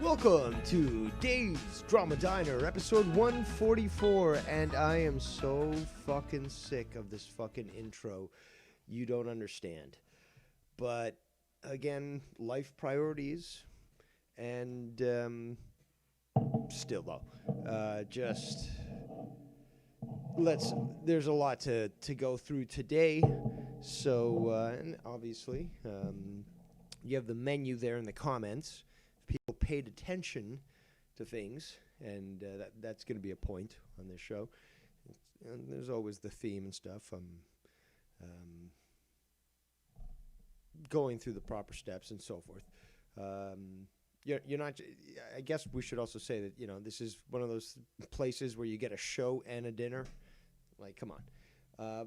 Welcome to Dave's Drama Diner, episode 144, and I am so fucking sick of this fucking intro. You don't understand. But, again, life priorities, and, still though, there's a lot to go through today, so, and obviously, you have the menu there in the comments. People paid attention to things, and that's going to be a point on this show. And there's always the theme and stuff. I'm going through the proper steps and so forth. You're not. I guess we should also say that this is one of those places where you get a show and a dinner. Like, come on.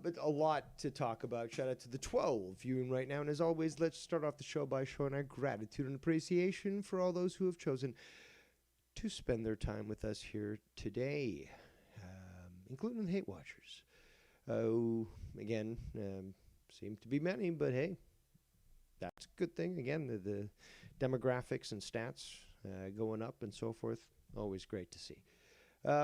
But a lot to talk about. Shout out to the 12 viewing right now. And as always, let's start off the show by showing our gratitude and appreciation for all those who have chosen to spend their time with us here today, including the hate watchers. Again, seem to be many, but hey, that's a good thing. Again, the demographics and stats going up and so forth. Always great to see.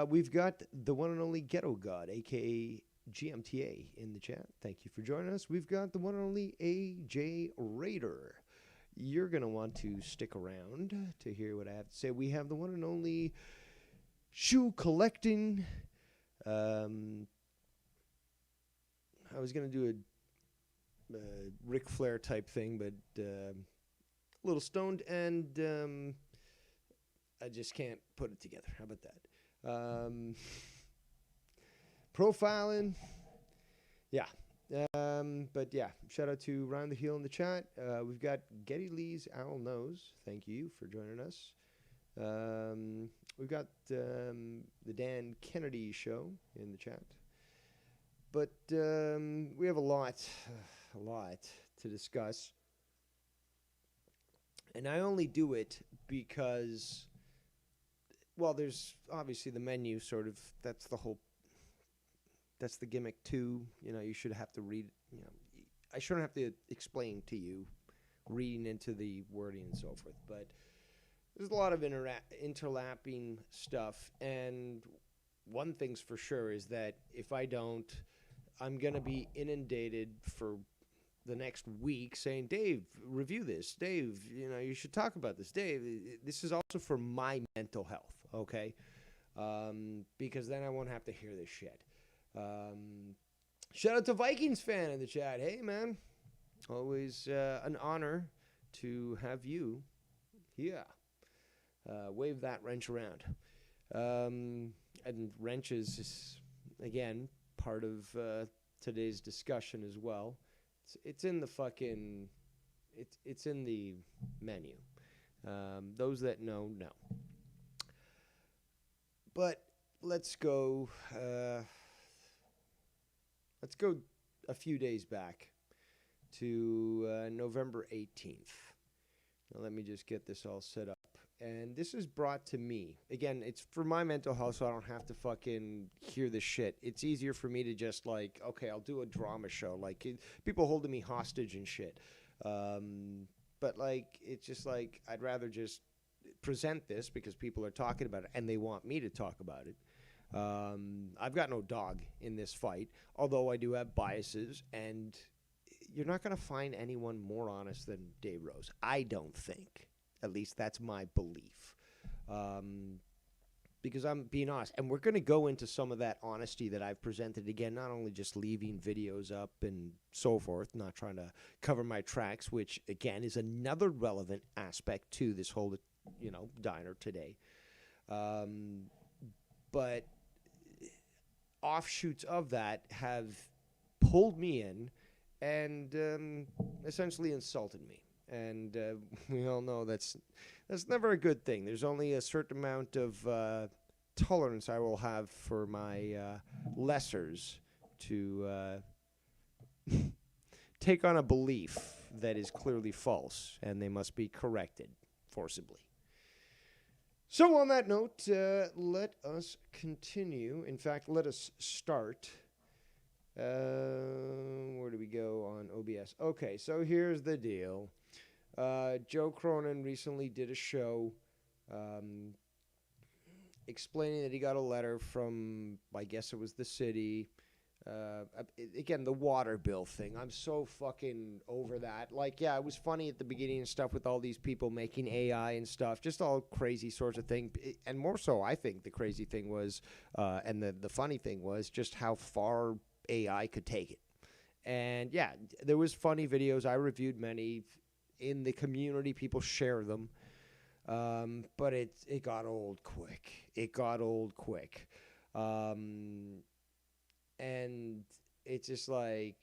We've got the one and only Ghetto God, a.k.a. GMTA in the chat. Thank you for joining us. We've got the one and only AJ Raider. You're going to want to stick around to hear what I have to say. We have the one and only Shoe Collecting. I was going to do a Ric Flair type thing, but a little stoned, and I just can't put it together. How about that? Profiling, yeah. But yeah, shout out to Round the Heel in the chat. We've got Getty Lee's Owl Nose. Thank you for joining us. We've got the Dan Kennedy Show in the chat. But we have a lot to discuss. And I only do it because, well, there's obviously the menu sort of, that's the gimmick too. You should have to read, I shouldn't have to explain to you reading into the wording and so forth. But there's a lot of interlapping stuff. And one thing's for sure is that if I don't, I'm going to be inundated for the next week saying, Dave, review this. Dave, you should talk about this. Dave, this is also for my mental health, okay? Because then I won't have to hear this shit. Shout out to Vikings fan in the chat. Hey, man. Always an honor to have you here. Wave that wrench around. And wrench is, again, part of today's discussion as well. It's in the fucking... It's in the menu. Those that know. But let's go... Let's go a few days back to November 18th. Now, let me just get this all set up. And this is brought to me. Again, it's for my mental health, so I don't have to fucking hear this shit. It's easier for me to just, like, okay, I'll do a drama show. Like, people holding me hostage and shit. But, like, it's just, like, I'd rather just present this because people are talking about it and they want me to talk about it. I've got no dog in this fight, although I do have biases, and you're not going to find anyone more honest than Dave Rose. I don't think. At least that's my belief. Because I'm being honest. And we're going to go into some of that honesty that I've presented again, not only just leaving videos up and so forth, not trying to cover my tracks, which, again, is another relevant aspect to this whole, diner today. But offshoots of that have pulled me in and essentially insulted me. And we all know that's never a good thing. There's only a certain amount of tolerance I will have for my lessers to take on a belief that is clearly false, and they must be corrected forcibly. So on that note, let us continue. In fact, let us start. Where do we go on OBS? Okay, so here's the deal. Joe Cronin recently did a show explaining that he got a letter from, I guess it was the city. Again, the water bill thing. I'm so fucking over that. Like, yeah, it was funny at the beginning and stuff with all these people making AI and stuff. Just all crazy sorts of things. And more so, I think the crazy thing was, and the funny thing was, just how far AI could take it. And, yeah, there was funny videos. I reviewed many. In the community, people share them. But it got old quick. It got old quick. And it's just like,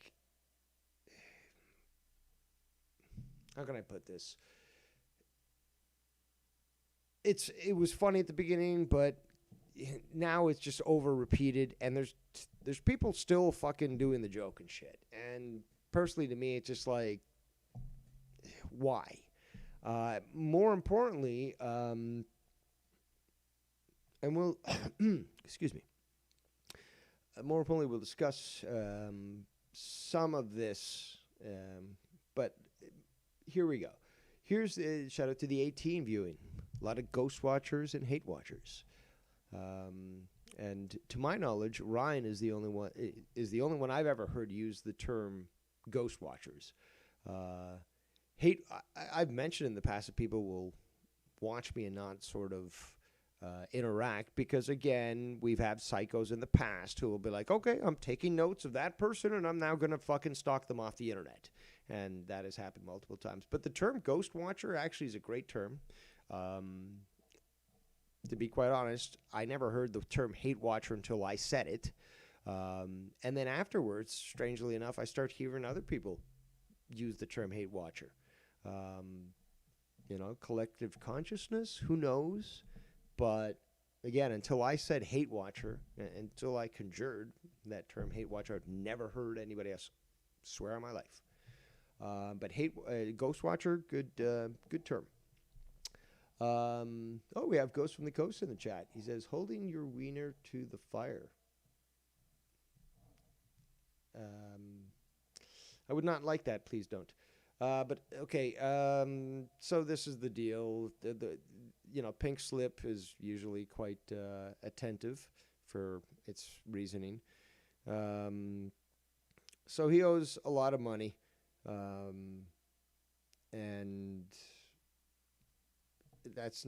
how can I put this? It was funny at the beginning, but now it's just over repeated, and there's people still fucking doing the joke and shit. And personally, to me, it's just like, why? More importantly, and we'll excuse me. More importantly, we'll discuss some of this, but here we go. Here's a shout out to the 18 viewing. A lot of ghost watchers and hate watchers. And to my knowledge, Ryan is the only one I've ever heard use the term ghost watchers. I've mentioned in the past that people will watch me and not sort of interact because, again, we've had psychos in the past who will be like, okay, I'm taking notes of that person and I'm now going to fucking stalk them off the internet. And that has happened multiple times. But the term ghost watcher actually is a great term. To be quite honest, I never heard the term hate watcher until I said it. And then afterwards, strangely enough, I start hearing other people use the term hate watcher. Collective consciousness, who knows? But again, until I said hate watcher, until I conjured that term hate watcher, I've never heard anybody else swear on my life. But ghost watcher, good term. We have Ghost from the Coast in the chat. He says, holding your wiener to the fire. I would not like that. Please don't. But okay. So this is the deal. Pink Slip is usually quite attentive for its reasoning. So he owes a lot of money, and it's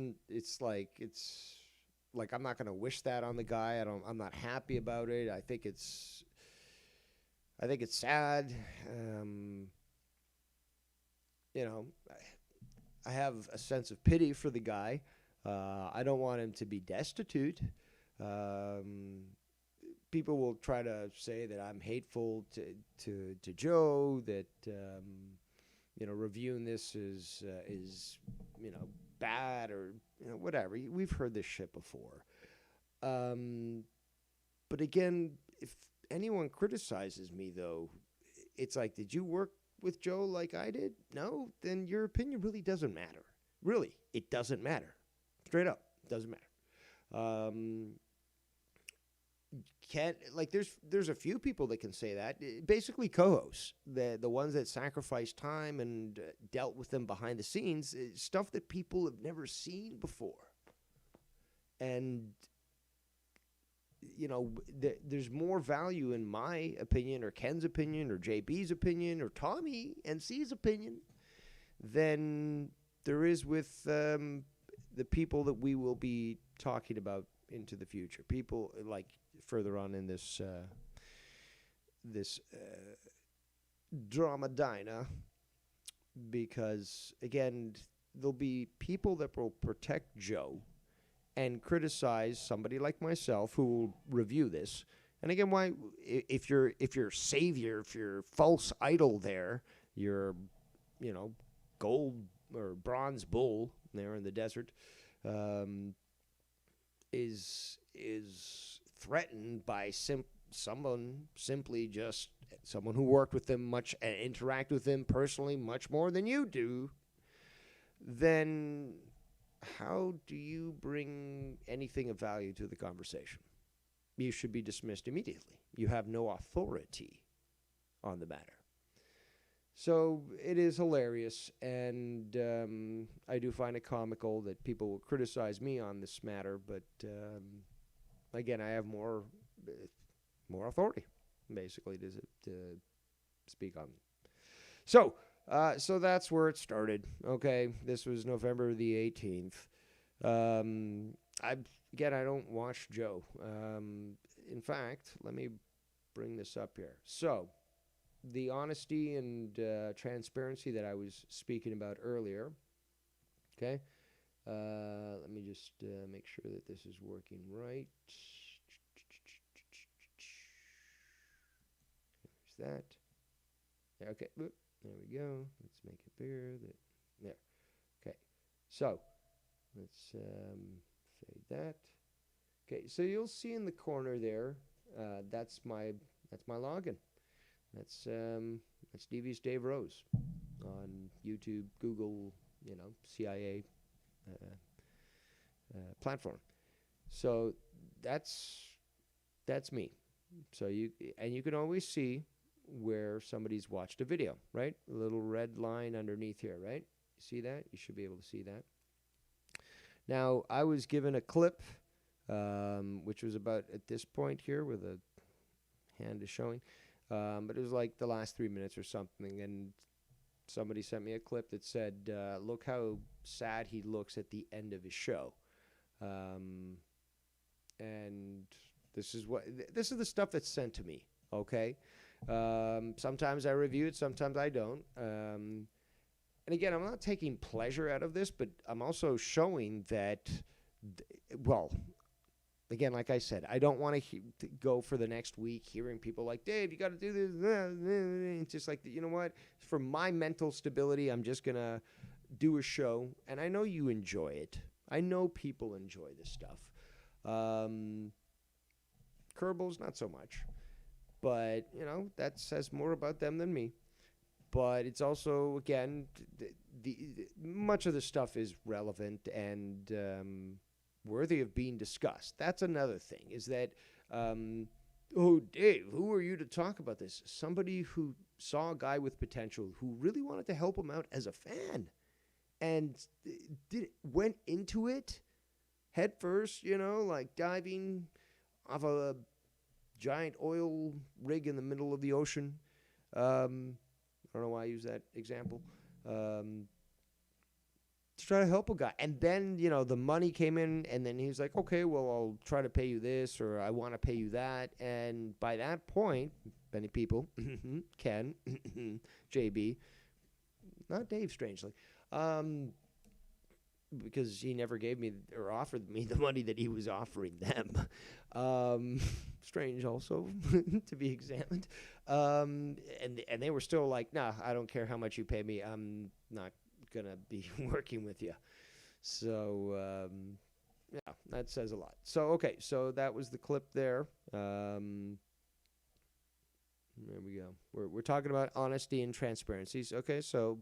like I'm not gonna wish that on the guy. I'm not happy about it. I think it's sad. I have a sense of pity for the guy. I don't want him to be destitute. People will try to say that I'm hateful to Joe, that reviewing this is bad or whatever. We've heard this shit before. But again, if anyone criticizes me, though, it's like, did you work with Joe like I did? No? Then your opinion really doesn't matter. Really, it doesn't matter. Straight up, it doesn't matter. can't, like, there's a few people that can say that. Basically, co-hosts, the ones that sacrifice time and dealt with them behind the scenes, stuff that people have never seen before. And there's more value in my opinion, or Ken's opinion, or JB's opinion, or Tommy and C's opinion than there is with the people that we will be talking about into the future. People like further on in this drama dyna, because again, there'll be people that will protect Joe and criticize somebody like myself who will review this. And again, why, if your savior, if your false idol there, your gold or bronze bull there in the desert, is threatened by someone who worked with them much and interact with them personally much more than you do, then how do you bring anything of value to the conversation? You should be dismissed immediately. You have no authority on the matter. So it is hilarious, and I do find it comical that people will criticize me on this matter, but again, I have more authority, basically, to speak on. So that's where it started. Okay, this was November the 18th. I don't watch Joe. In fact, let me bring this up here. So, the honesty and transparency that I was speaking about earlier. Okay, let me just make sure that this is working right. There's that. Okay, there we go. Let's make it bigger. There. Okay, so let's fade that. Okay, so you'll see in the corner there. That's my login. That's Devious Dave Rose on YouTube, Google, CIA platform. So that's me. So you can always see where somebody's watched a video, right? A little red line underneath here, right? You see that? You should be able to see that. Now, I was given a clip, which was about at this point here where the hand is showing. But it was like the last 3 minutes or something, and somebody sent me a clip that said, look how sad he looks at the end of his show. And this is the stuff that's sent to me, okay? Sometimes I review it, sometimes I don't. And again, I'm not taking pleasure out of this, but I'm also showing that, again, like I said, I don't want to go for the next week hearing people like, Dave, you got to do this. It's just like, you know what? For my mental stability, I'm just going to do a show. And I know you enjoy it. I know people enjoy this stuff. Kerbals, not so much. But, that says more about them than me. But it's also, again, much of the stuff is relevant and worthy of being discussed. That's another thing, is that, Dave, who are you to talk about this? Somebody who saw a guy with potential, who really wanted to help him out as a fan, and went into it head first, like diving off a giant oil rig in the middle of the ocean. I don't know why I use that example. To try to help a guy. And then, the money came in, and then he's like, okay, well, I'll try to pay you this, or I want to pay you that. And by that point, many people, Ken, JB, not Dave, strangely, because he never gave me or offered me the money that he was offering them. Strange also to be examined. And they were still like, nah, I don't care how much you pay me. I'm not gonna be working with you. So yeah, that says a lot. So okay, so that was the clip there. There we go. We're talking about honesty and transparencies. Okay, so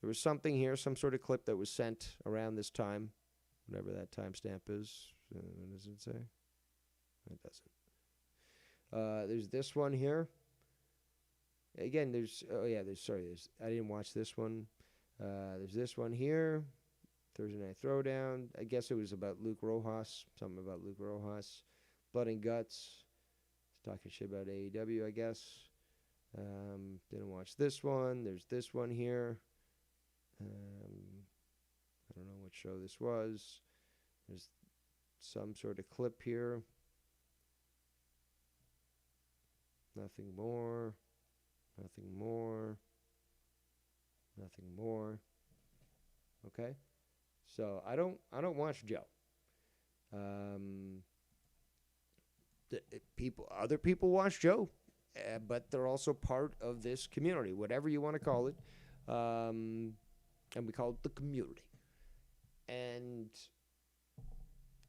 there was something here, some sort of clip that was sent around this time, whatever that timestamp is. What does it say? It doesn't. There's this one here. Again, there's I didn't watch this one. There's this one here. Thursday Night Throwdown. I guess it was about Luke Rojas. Something about Luke Rojas. Blood and Guts. It's talking shit about AEW, I guess. Didn't watch this one. There's this one here. I don't know what show this was. There's some sort of clip here. Nothing more. Nothing more. Nothing more. Okay? So I don't watch Joe. Other people watch Joe, but they're also part of this community, whatever you want to call it. And we call it the community. And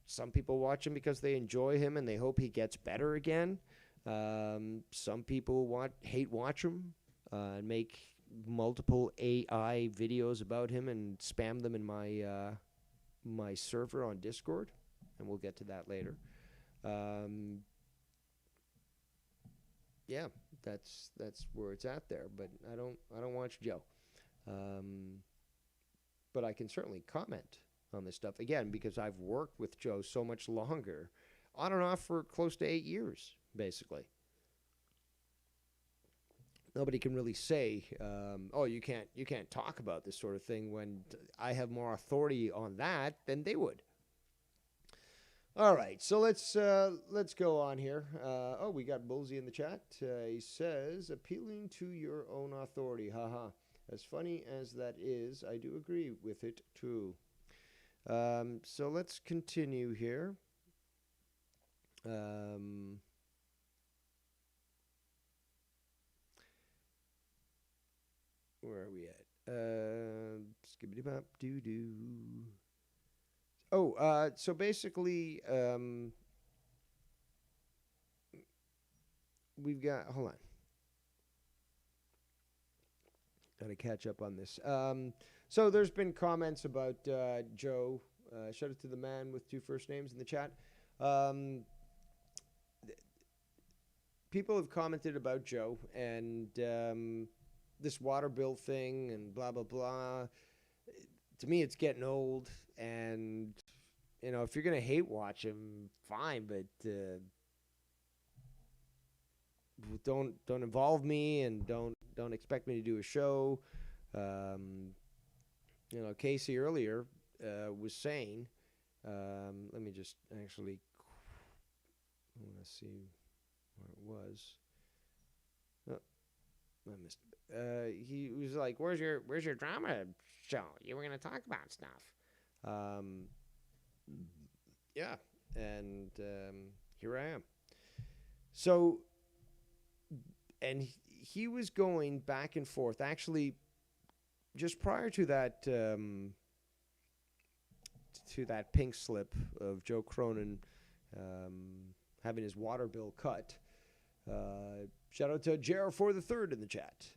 some people watch him because they enjoy him and they hope he gets better again. Some people hate watch him and make multiple AI videos about him and spam them in my server on Discord, and we'll get to that later. Yeah, that's where it's at there. But I don't watch Joe, but I can certainly comment on this stuff again because I've worked with Joe so much longer, on and off for close to 8 years, basically. Nobody can really say, "Oh, you can't talk about this sort of thing," when I have more authority on that than they would. All right, so let's go on here. We got Bullsy in the chat. He says, "Appealing to your own authority." Haha. As funny as that is, I do agree with it too. So let's continue here. Where are we at? Skibbity-bop doo-doo. So basically, we've got... Hold on. Got to catch up on this. So there's been comments about Joe. Shout out to the man with 2 first names in the chat. People have commented about Joe and this water bill thing and blah, blah, blah. To me, it's getting old. And, if you're going to hate watch him, fine. But don't involve me and don't expect me to do a show. Casey earlier was saying, let me just actually, I want to see where it was. Oh, I missed it. He was like, where's your drama show? You were going to talk about stuff. Yeah, and here I am. So, and he was going back and forth. Actually, just prior to that pink slip of Joe Cronin having his water bill cut, shout out to JR4 the Third in the chat.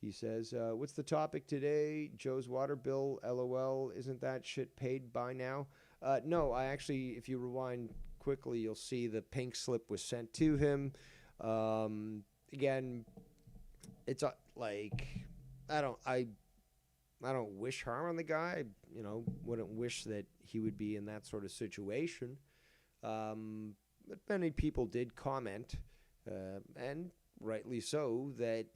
He says, what's the topic today? Joe's water bill, LOL. Isn't that shit paid by now? No, I actually, if you rewind quickly, you'll see the pink slip was sent to him. Again, it's like, I don't wish harm on the guy. Wouldn't wish that he would be in that sort of situation. But many people did comment, and rightly so, that,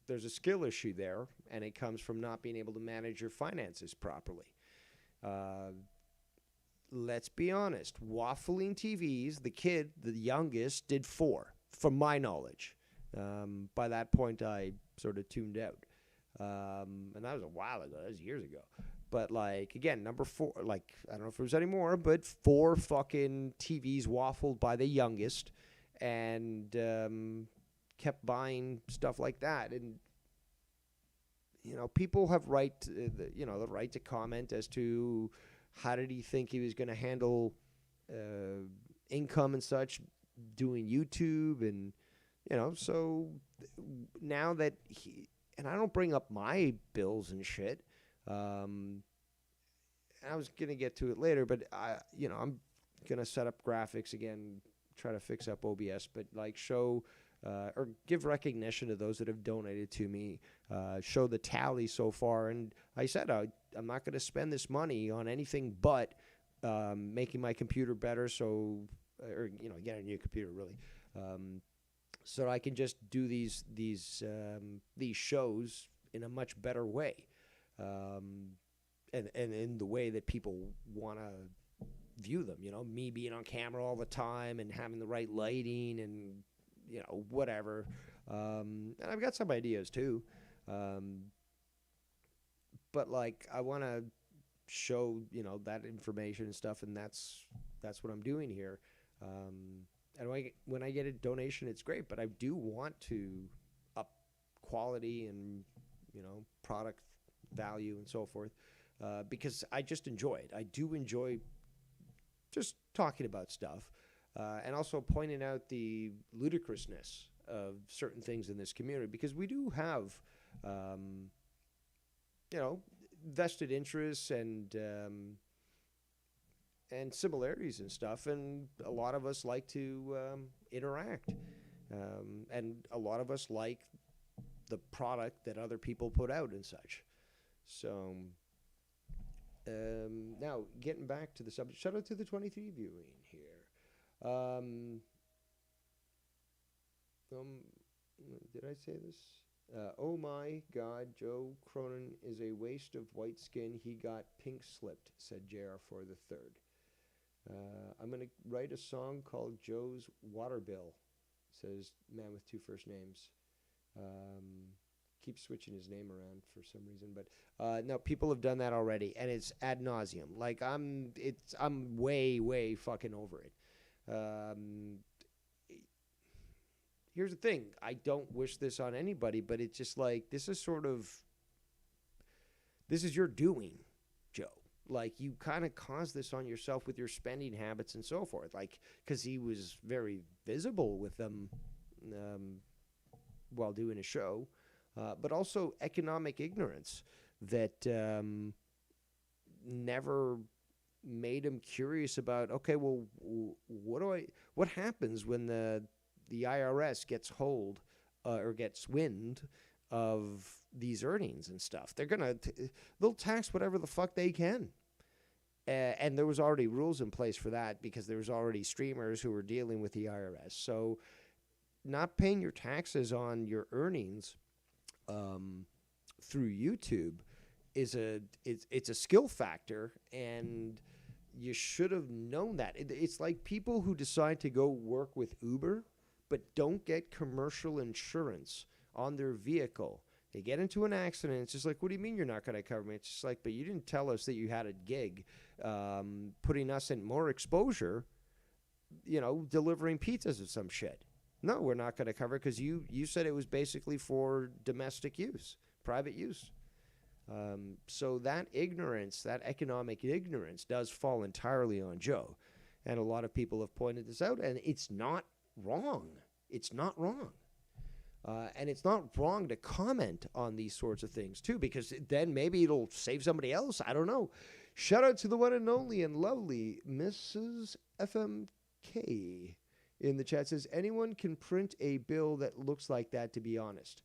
there's a skill issue there, and it comes from not being able to manage your finances properly. Let's be honest. Waffling TVs, the youngest, did 4, from my knowledge. By that point, I sort of tuned out. And that was a while ago. That was years ago. But, again, number 4, I don't know if there was any more, but 4 fucking TVs waffled by the youngest and kept buying stuff like that. And, people have the right to comment as to how did he think he was going to handle income and such doing YouTube. And, so now that and I don't bring up my bills and shit. I was going to get to it later, but I'm going to set up graphics again try to fix up OBS, but like show or give recognition to those that have donated to me. Show the tally so far, and I said I'm not going to spend this money on anything but making my computer better. So, or get a new computer really, so I can just do these shows in a much better way, and in the way that people want to view them. Me being on camera all the time and having the right lighting and whatever. And I've got some ideas too, but like I want to show that information and stuff, and that's what I'm doing here. And when I get a donation, it's great, but I do want to up quality and product value and so forth, because I just enjoy it. I do enjoy just talking about stuff, and also pointing out the ludicrousness of certain things in this community, because we do have vested interests and similarities and stuff, and a lot of us like to interact, and a lot of us like the product that other people put out and such. So now getting back to the subject, shout out to the 23 viewing here. Did I say this? Oh my God, Joe Cronin is a waste of white skin. He got pink slipped, said JR4 the third. I'm going to write a song called Joe's Water Bill, says man with two first names. Keeps switching his name around for some reason, but no, people have done that already, and it's ad nauseum. Like I'm way fucking over it. Here's the thing: I don't wish this on anybody, but it's just like this is your doing, Joe. Like, you kind of caused this on yourself with your spending habits and so forth. Like, because he was very visible with them while doing a show, but also economic ignorance that never made him curious about, okay, well, what happens when the IRS gets hold or gets wind of these earnings and stuff? They'll tax whatever the fuck they can. And there was already rules in place for that, because there was already streamers who were dealing with the IRS. So not paying your taxes on your earnings through YouTube it's a skill factor, and you should have known that. It's like people who decide to go work with Uber but don't get commercial insurance on their vehicle. They get into an accident. It's just like, what do you mean you're not going to cover me? It's just like, but you didn't tell us that you had a gig, putting us in more exposure, delivering pizzas or some shit. No, we're not going to cover it because you said it was basically for domestic use, private use. So that ignorance, that economic ignorance, does fall entirely on Joe. And a lot of people have pointed this out, and it's not wrong. It's not wrong. And it's not wrong to comment on these sorts of things, too, because then maybe it'll save somebody else. I don't know. Shout out to the one and only and lovely Mrs. FMK in the chat. Says, anyone can print a bill that looks like that, to be honest.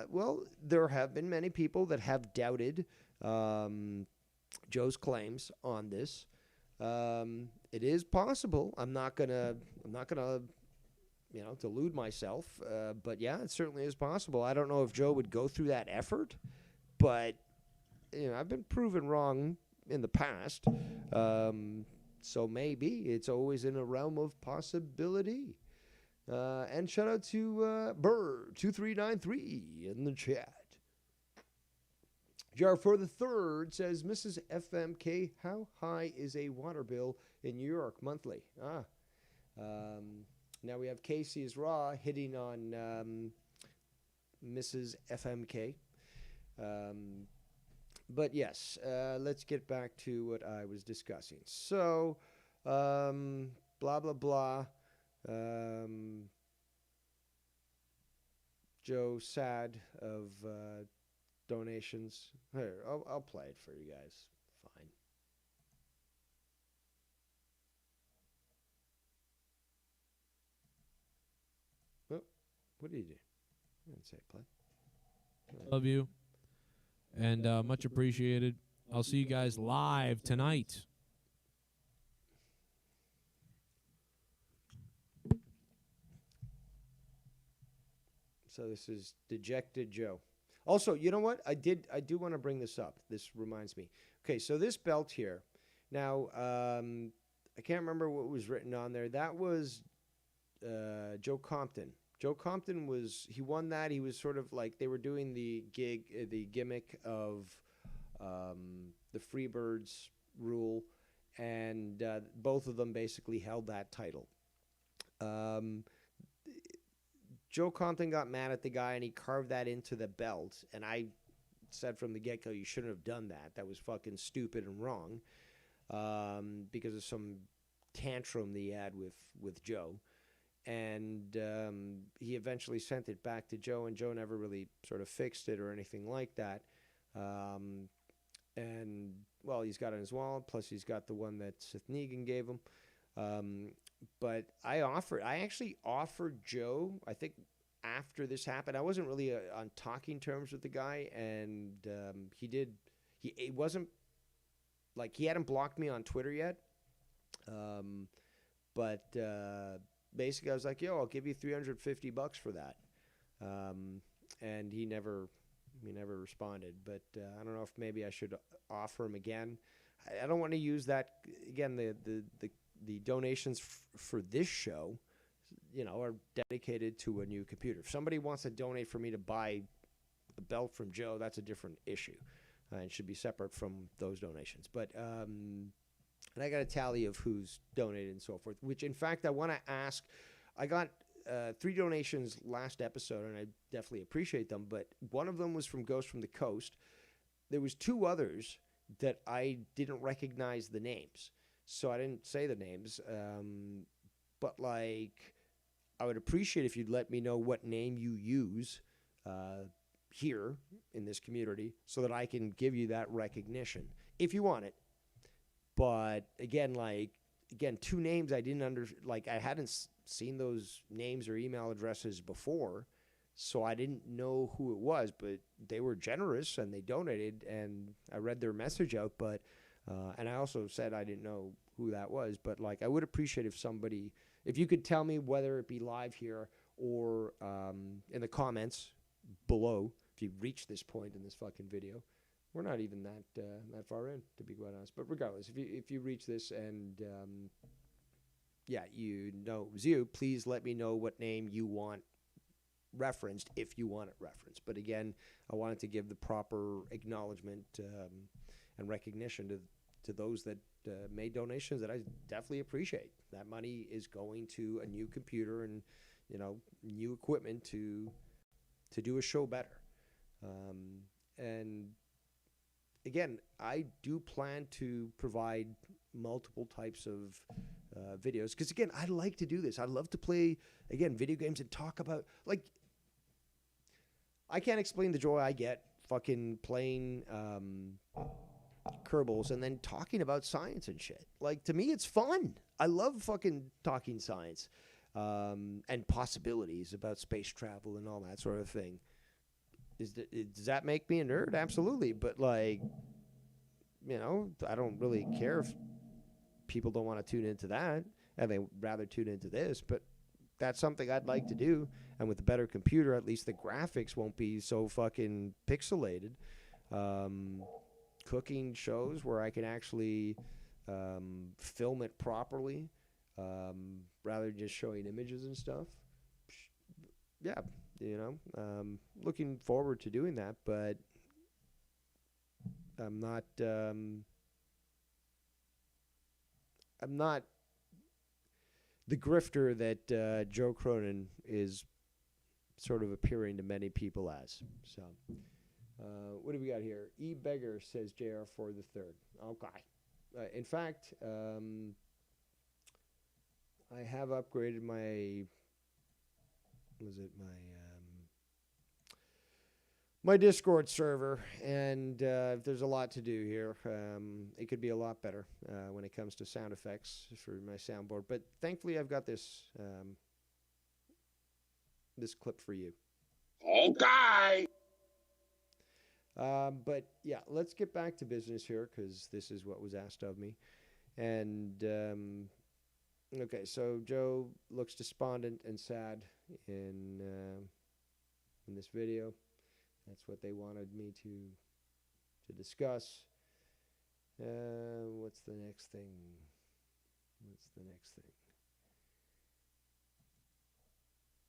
Well, there have been many people that have doubted Joe's claims on this. It is possible. I'm not gonna delude myself. But yeah, it certainly is possible. I don't know if Joe would go through that effort, but I've been proven wrong in the past. So maybe it's always in a realm of possibility. And shout out to Burr2393 in the chat. Jar for the third says, Mrs. FMK, how high is a water bill in New York monthly? Now we have Casey's Raw hitting on Mrs. FMK. But yes, let's get back to what I was discussing. So, blah, blah, blah. Joe sad of donations. Here, I'll play it for you guys. Fine. Oh, what did he do? I didn't say play. Love you. And much appreciated. I'll see you guys live tonight. So this is Dejected Joe. Also, you know what? I do want to bring this up. This reminds me. Okay, so this belt here. Now, I can't remember what was written on there. That was Joe Compton. Joe Compton he won that. He was sort of like they were doing the gimmick of the Freebirds rule, and both of them basically held that title. Joe Compton got mad at the guy, and he carved that into the belt. And I said from the get-go, you shouldn't have done that. That was fucking stupid and wrong because of some tantrum that he had with Joe. And he eventually sent it back to Joe, and Joe never really sort of fixed it or anything like that. And, well, he's got it in his wallet, plus he's got the one that Seth Negan gave him. But I actually offered Joe, I think after this happened, I wasn't really on talking terms with the guy, and it wasn't, like, he hadn't blocked me on Twitter yet, but basically I was like, yo, I'll give you $350 for that, and he never responded, but I don't know if maybe I should offer him again. I don't want to use that, again, the donations for this show, are dedicated to a new computer. If somebody wants to donate for me to buy a belt from Joe, that's a different issue. It should be separate from those donations. But and I got a tally of who's donated and so forth, which, in fact, I want to ask. I got 3 donations last episode, and I definitely appreciate them, but one of them was from Ghost from the Coast. There was 2 others that I didn't recognize the names. So I didn't say the names, but like I would appreciate if you'd let me know what name you use here in this community so that I can give you that recognition if you want it. But again, 2 names I didn't I hadn't seen those names or email addresses before, so I didn't know who it was, but they were generous and they donated, and I read their message out, but and I also said I didn't know who that was, but I would appreciate if you could tell me whether it be live here or in the comments below. If you've reached this point in this fucking video, we're not even that far in, to be quite honest. But regardless, if you reach this and it was you, please let me know what name you want referenced if you want it referenced. But again, I wanted to give the proper acknowledgement and recognition to those that made donations that I definitely appreciate. That money is going to a new computer and new equipment to do a show better. And again, I do plan to provide multiple types of videos because again, I like to do this. I love to play video games and talk about I can't explain the joy I get fucking playing Kerbals and then talking about science and shit. To me, it's fun. I love fucking talking science and possibilities about space travel and all that sort of thing. Does that make me a nerd? Absolutely. But I don't really care if people don't want to tune into that and they rather tune into this, but that's something I'd like to do. And with a better computer, at least the graphics won't be so fucking pixelated. Cooking shows where I can actually film it properly rather than just showing images and stuff. Yeah, looking forward to doing that, but I'm not the grifter that Joe Cronin is sort of appearing to many people as. So, what do we got here? E. Beggar says JR for the third. Okay. In fact, I have upgraded my my Discord server, and there's a lot to do here. It could be a lot better when it comes to sound effects for my soundboard, but thankfully I've got this this clip for you. Okay. But yeah, let's get back to business here because this is what was asked of me. And okay, so Joe looks despondent and sad in this video. That's what they wanted me to discuss. What's the next thing?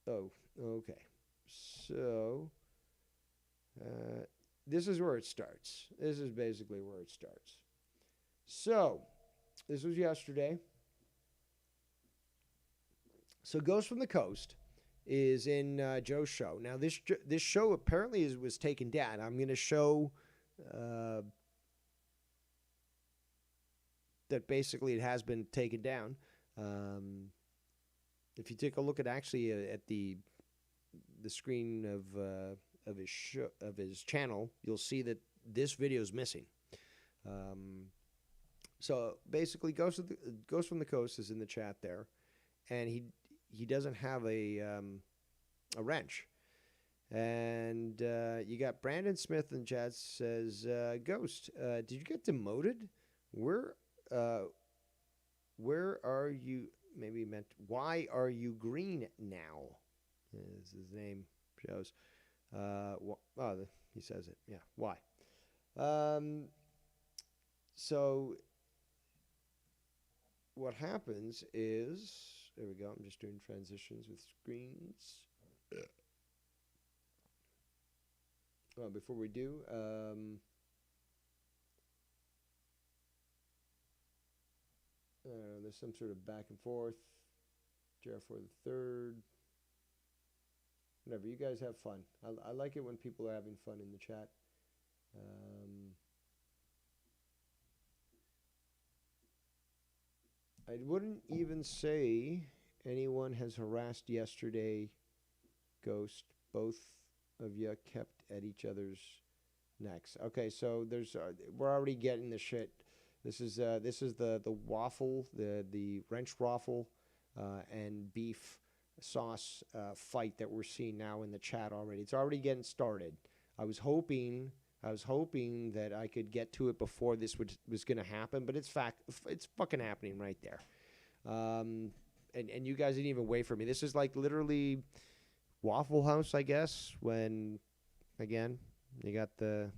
Oh, okay. So this is where it starts. This is basically where it starts. So this was yesterday. So Ghost from the Coast is in Joe's show. Now this show apparently was taken down. I'm going to show that basically it has been taken down. If you take a look at actually at the screen of his channel, you'll see that this video is missing. So basically, Ghost from the Coast is in the chat there, and he doesn't have a wrench. And you got Brandon Smith in chat says, Ghost, did you get demoted? Where are you? Maybe he meant, why are you green now? As his name shows. He says it. Yeah, why? So what happens is, there we go. I'm just doing transitions with screens. Well, before we do, there's some sort of back and forth. JR4 the third. Whatever, you guys have fun. I like it when people are having fun in the chat. I wouldn't even say anyone has harassed yesterday, Ghost. Both of you kept at each other's necks. Okay, so we're already getting the shit. This is the waffle, the wrench waffle, and beef sauce fight that we're seeing now in the chat already. It's already getting started. I was hoping that I could get to it before this was going to happen, but it's fucking happening right there. And you guys didn't even wait for me. This is like literally Waffle House, I guess, when again you got the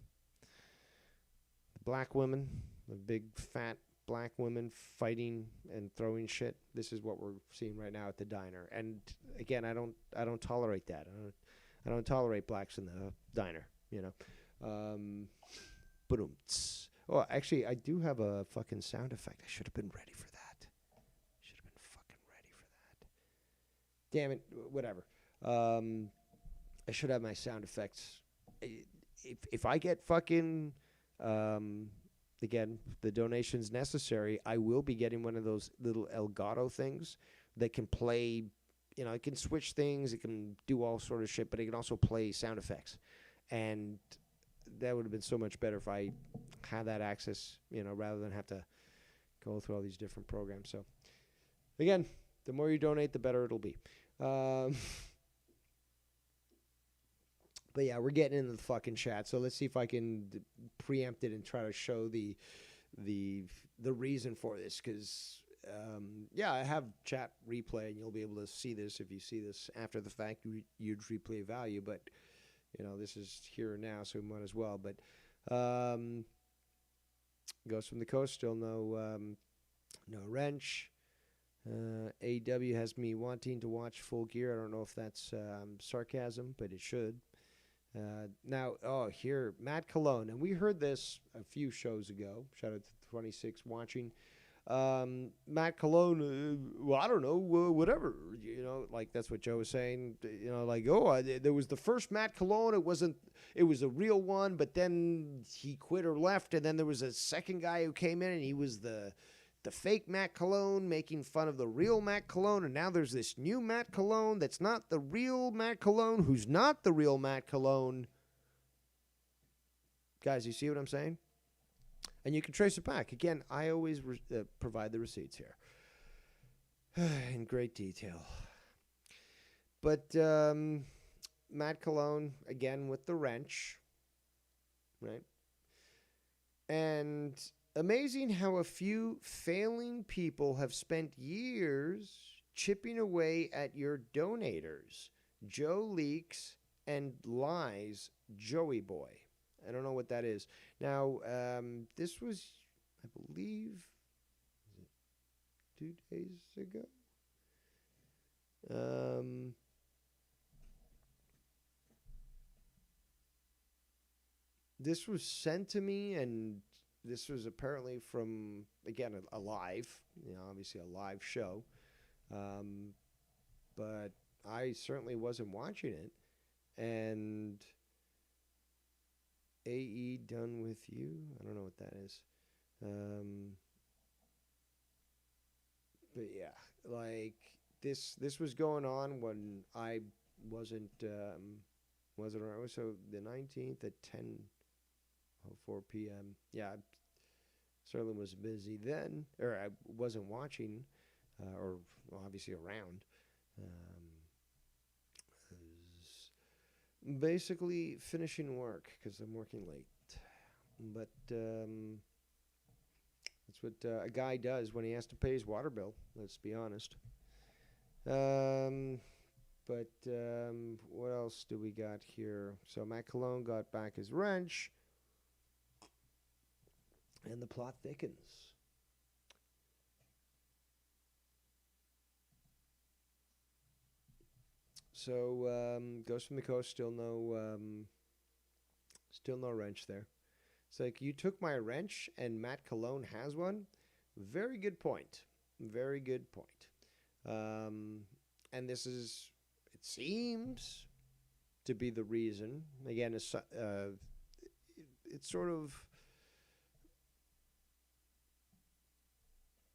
black women, the big fat black women fighting and throwing shit. This is what we're seeing right now at the diner. And again, I don't tolerate that. I don't tolerate blacks in the diner, you know. Oh, actually, I do have a fucking sound effect. I should have been ready for that. Should have been fucking ready for that. Damn it, whatever. I should have my sound effects. If I get fucking again, the donations necessary, I will be getting one of those little Elgato things that can play, you know, it can switch things, it can do all sort of shit, but it can also play sound effects. And that would have been so much better if I had that access, you know, rather than have to go through all these different programs. So, again, the more you donate, the better it'll be. But yeah, we're getting into the fucking chat, so let's see if I can preempt it and try to show the reason for this, because yeah, I have chat replay, and you'll be able to see this if you see this after the fact. Huge replay value, but you know this is here and now, so we might as well. But Ghost from the Coast, still no wrench. AW has me wanting to watch Full Gear. I don't know if that's sarcasm, but it should. Now, here, Matt Cologne, and we heard this a few shows ago. Shout out to 26 watching. Matt Cologne, well, I don't know, whatever, you know, like that's what Joe was saying, you know, like, there was the first Matt Cologne, it was a real one, but then he quit or left, and then there was a second guy who came in, and he was the fake Matt Cologne, making fun of the real Matt Cologne, and now there's this new Matt Cologne that's not the real Matt Cologne, who's not the real Matt Cologne. Guys, you see what I'm saying? And you can trace it back. Again, I always provide the receipts here in great detail. But Matt Cologne, again, with the wrench, right? And amazing how a few failing people have spent years chipping away at your donators. Joe Leaks and Lies Joey Boy. I don't know what that is. Now, this was, I believe, 2 days ago. This was sent to me, and this was apparently from, again, a live, obviously a live show. But I certainly wasn't watching it. And AE Done With You? I don't know what that is. But yeah, like this was going on when I wasn't around. So the 19th at 10:04 p.m. Yeah, I certainly was busy then, or I wasn't watching, or obviously around. Basically finishing work because I'm working late. But that's what a guy does when he has to pay his water bill, let's be honest. But what else do we got here? So Matt Cologne got back his wrench, and the plot thickens. So Ghost from the Coast, still no wrench there. It's like, you took my wrench and Matt Cologne has one. Very good point. Very good point. And this is, it seems to be the reason. Again, it's sort of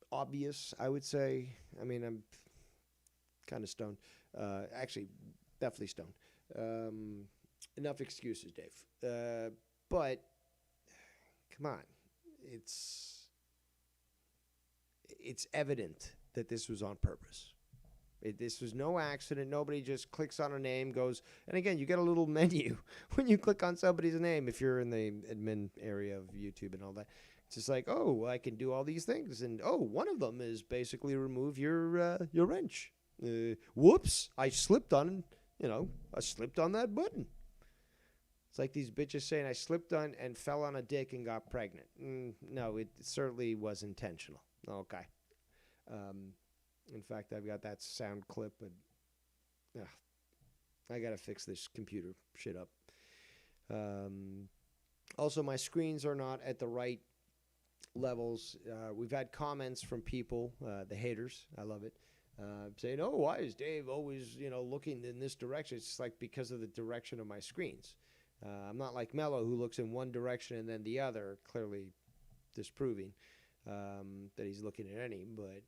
obvious, I would say. I mean, I'm kind of stoned. Actually, definitely stoned. Enough excuses, Dave. But come on, it's evident that this was on purpose. This was no accident. Nobody just clicks on a name, goes, and again, you get a little menu when you click on somebody's name. If you're in the admin area of YouTube and all that, it's just like, oh, I can do all these things, and oh, one of them is basically remove your wrench. Whoops! I slipped on that button. It's like these bitches saying I slipped on and fell on a dick and got pregnant. No, it certainly was intentional. Okay. In fact, I've got that sound clip, but I gotta fix this computer shit up. Also, my screens are not at the right levels. We've had comments from people, the haters. I love it. Saying, oh, why is Dave always, looking in this direction? It's like because of the direction of my screens. I'm not like Mello, who looks in one direction and then the other, clearly disproving that he's looking at any. But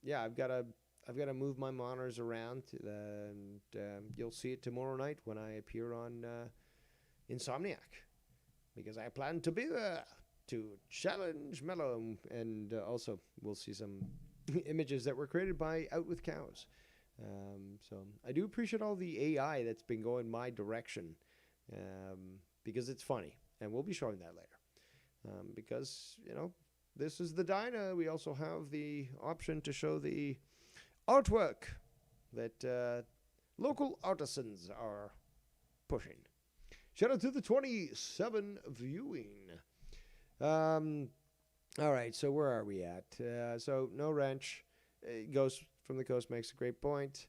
yeah, I've got to move my monitors around, and you'll see it tomorrow night when I appear on Insomniac, because I plan to be there to challenge Mello, and also we'll see some images that were created by Out With Cows. So I do appreciate all the AI that's been going my direction, because it's funny, and we'll be showing that later. Because, this is the Dyna. We also have the option to show the artwork that local artisans are pushing. Shout out to the 27 viewing. All right, so where are we at? So no wrench. Ghost from the Coast makes a great point.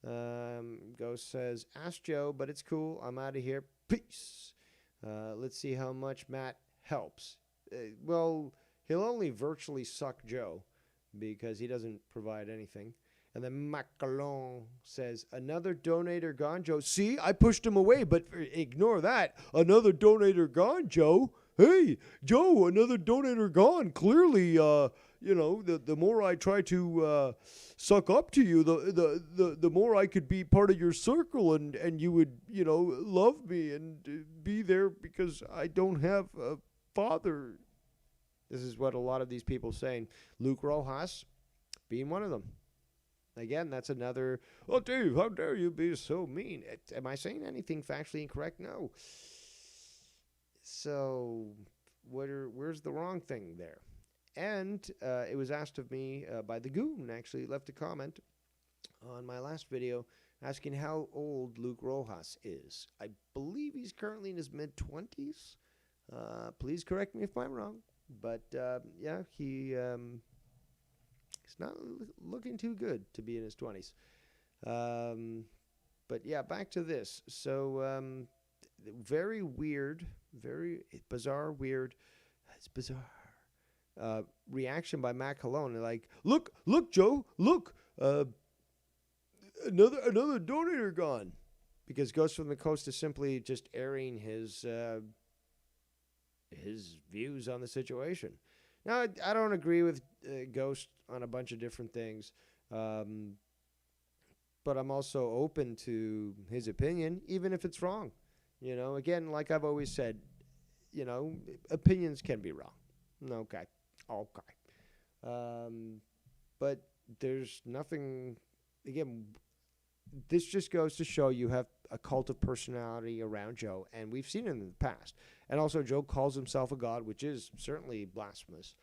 Ghost says, ask Joe, but it's cool. I'm out of here. Peace. Let's see how much Matt helps. Well, he'll only virtually suck Joe because he doesn't provide anything. And then Macalon says, another donator gone, Joe. See, I pushed him away, but ignore that. Another donator gone, Joe. Hey, Joe, another donator gone. Clearly, the more I try to suck up to you, the more I could be part of your circle, and you would, love me and be there because I don't have a father. This is what a lot of these people saying. Luke Rojas being one of them. Again, that's another, oh, Dave, how dare you be so mean? Am I saying anything factually incorrect? No. So, where's the wrong thing there? And it was asked of me by the Goon, actually, left a comment on my last video asking how old Luke Rojas is. I believe he's currently in his mid-20s. Please correct me if I'm wrong. But, yeah, he's not looking too good to be in his 20s. But, yeah, back to this. So, very weird, very bizarre, weird. It's bizarre. Reaction by Matt Colon. Like, look, Joe, look. Another donator gone. Because Ghost from the Coast is simply just airing his views on the situation. Now, I don't agree with Ghost on a bunch of different things, but I'm also open to his opinion, even if it's wrong. You know, again, like I've always said, you know, opinions can be wrong. Okay. But there's nothing, again, this just goes to show you have a cult of personality around Joe, and we've seen it in the past. And also, Joe calls himself a god, which is certainly blasphemous.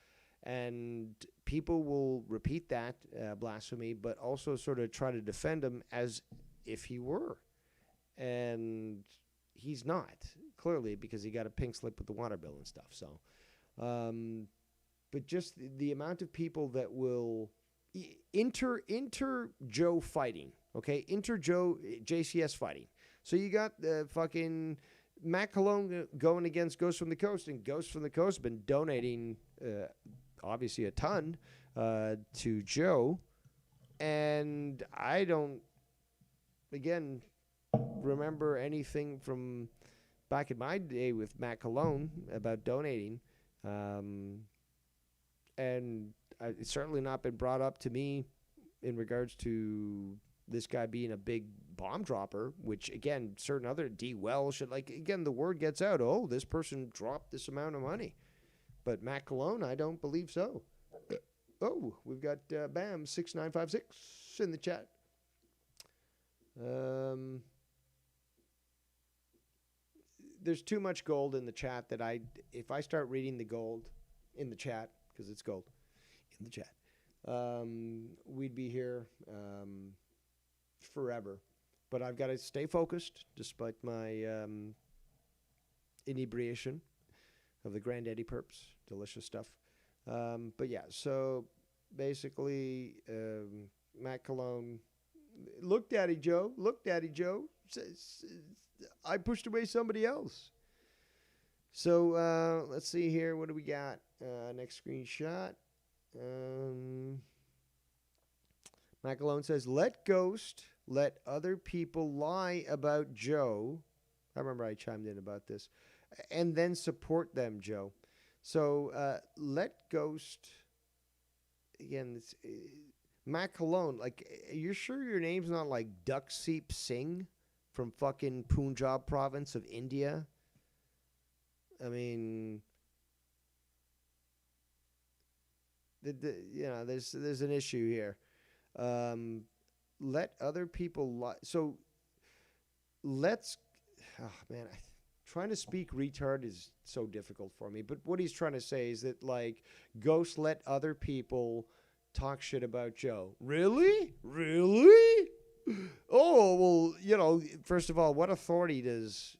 And people will repeat that blasphemy, but also sort of try to defend him as if he were. And he's not, clearly, because he got a pink slip with the water bill and stuff. So, but just the amount of people that will enter Joe fighting, okay? Enter Joe JCS fighting. So you got the fucking Matt Colon going against Ghost from the Coast, and Ghost from the Coast has been donating obviously a ton to Joe. And I don't, again, remember anything from back in my day with Matt Colon about donating. And it's certainly not been brought up to me in regards to this guy being a big bomb dropper, which, again, certain other D. Wells should, like, again, the word gets out, oh, this person dropped this amount of money. But Matt Colon, I don't believe so. Oh, we've got Bam 6956 in the chat. There's too much gold in the chat that if I start reading the gold in the chat, because it's gold in the chat, we'd be here forever. But I've got to stay focused despite my inebriation of the Granddaddy Perps. Delicious stuff. But yeah, so basically, Matt Colon, look, Daddy Joe, I pushed away somebody else. So let's see here. What do we got? Next screenshot. Matt Colon says, let Ghost let other people lie about Joe. I remember I chimed in about this. And then support them, Joe. So let Ghost, again, it's, Matt Colon, like, you're sure your name's not like Duckseep Singh from fucking Punjab province of India? I mean, you know, there's an issue here. Let other people lie. So let's, oh man, trying to speak retard is so difficult for me. But what he's trying to say is that, like, Ghost let other people talk shit about Joe. Really? Oh, well, you know, first of all, what authority does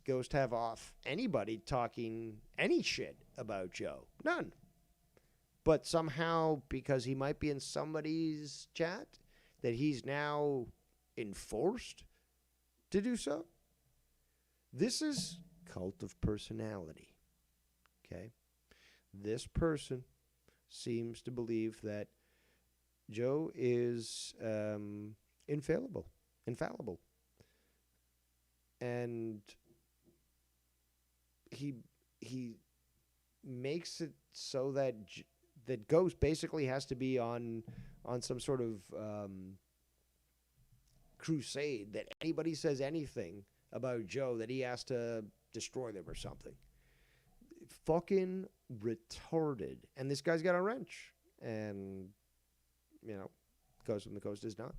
Ghost have off anybody talking any shit about Joe? None. But somehow, because he might be in somebody's chat, that he's now enforced to do so? This is cult of personality, okay? This person seems to believe that Joe is infallible. And he makes it so that that Ghost basically has to be on some sort of crusade, that anybody says anything about Joe, that he has to destroy them or something. Fucking retarded. And this guy's got a wrench. And, you know, Ghost from the Coast does not.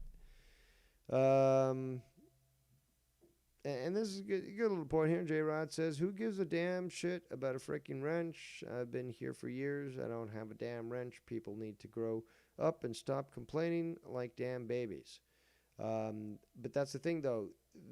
And this is a good little point here. J-Rod says, who gives a damn shit about a freaking wrench? I've been here for years. I don't have a damn wrench. People need to grow up and stop complaining like damn babies. But that's the thing, though.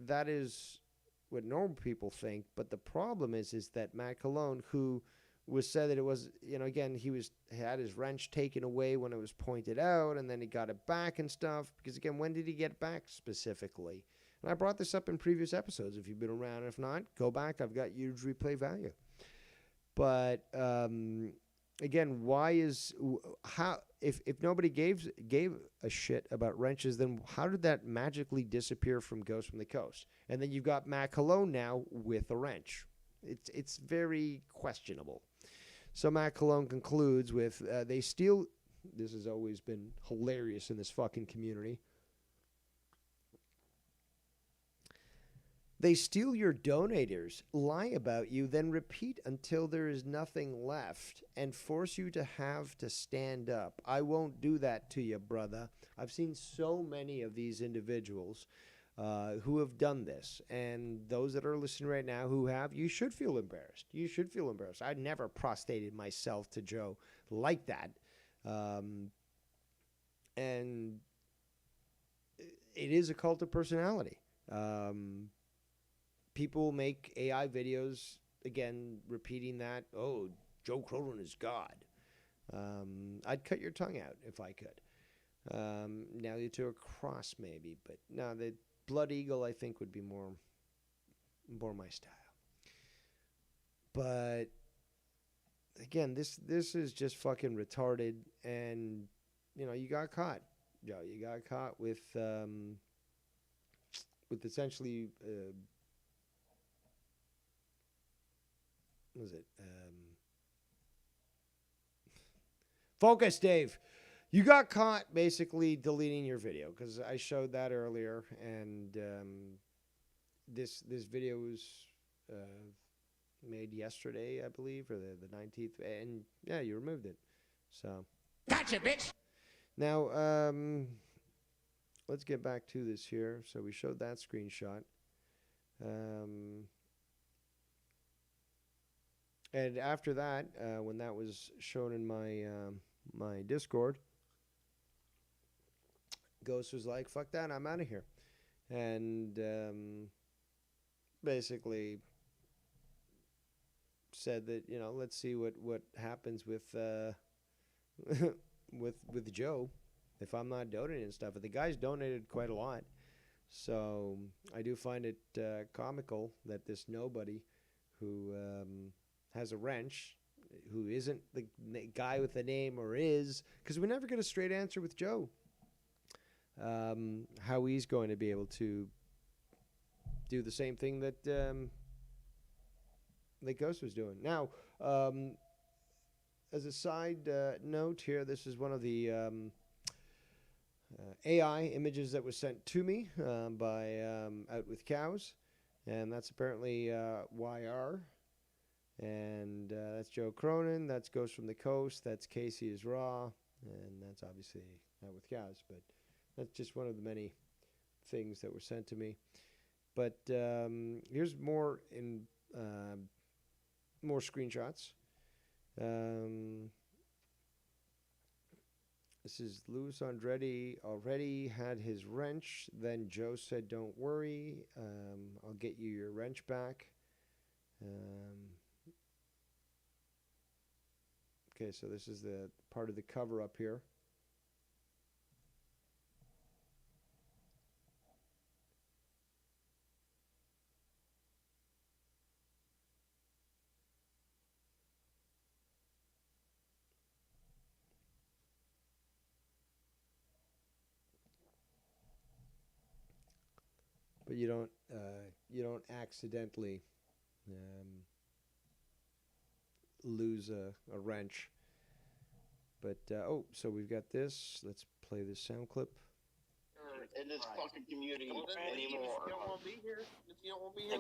That is what normal people think. But the problem is that Matt Cologne, who was said that it was, again, he had his wrench taken away when it was pointed out, and then he got it back and stuff. Because, again, when did he get it back specifically? And I brought this up in previous episodes. If you've been around, if not, go back. I've got huge replay value. But again, if nobody gave a shit about wrenches, then how did that magically disappear from Ghost from the Coast? And then you've got Matt Cologne now with a wrench. It's very questionable. So Matt Cologne concludes with, they steal. This has always been hilarious in this fucking community. They steal your donators, lie about you, then repeat until there is nothing left and force you to have to stand up. I won't do that to you, brother. I've seen so many of these individuals who have done this. And those that are listening right now who have, you should feel embarrassed. You should feel embarrassed. I never prostrated myself to Joe like that. And it is a cult of personality. People make AI videos, again, repeating that, oh, Joe Cronin is God. I'd cut your tongue out if I could. Nail you to a cross, maybe. But no, the Blood Eagle, I think, would be more my style. But, again, this is just fucking retarded. And, you got caught, Joe. You got caught with essentially... what was it? Focus, Dave. You got caught basically deleting your video because I showed that earlier, and this video was made yesterday, I believe, or the 19th, and yeah, you removed it. So Gotcha, bitch. now let's get back to this here. So we showed that screenshot. And after that, when that was shown in my my Discord, Ghost was like, fuck that, I'm out of here. And basically said that, let's see what happens with with Joe if I'm not donating and stuff. But the guy's donated quite a lot. So I do find it comical that this nobody who... has a wrench, who isn't the guy with the name or is, because we never get a straight answer with Joe. How he's going to be able to do the same thing that Ghost was doing. Now, as a side note here, this is one of the AI images that was sent to me by Out With Cows, and that's apparently YR. And that's Joe Cronin. That's Ghost from the Coast. That's Casey is Raw. And that's obviously Out With Cows. But that's just one of the many things that were sent to me. But here's more more screenshots. This is Luis Andretti already had his wrench. Then Joe said, don't worry. I'll get you your wrench back. Okay, so this is the part of the cover up here. But you don't accidentally lose a wrench. But so we've got this. Let's play this sound clip. In this fucking community anymore. If you don't want to be here,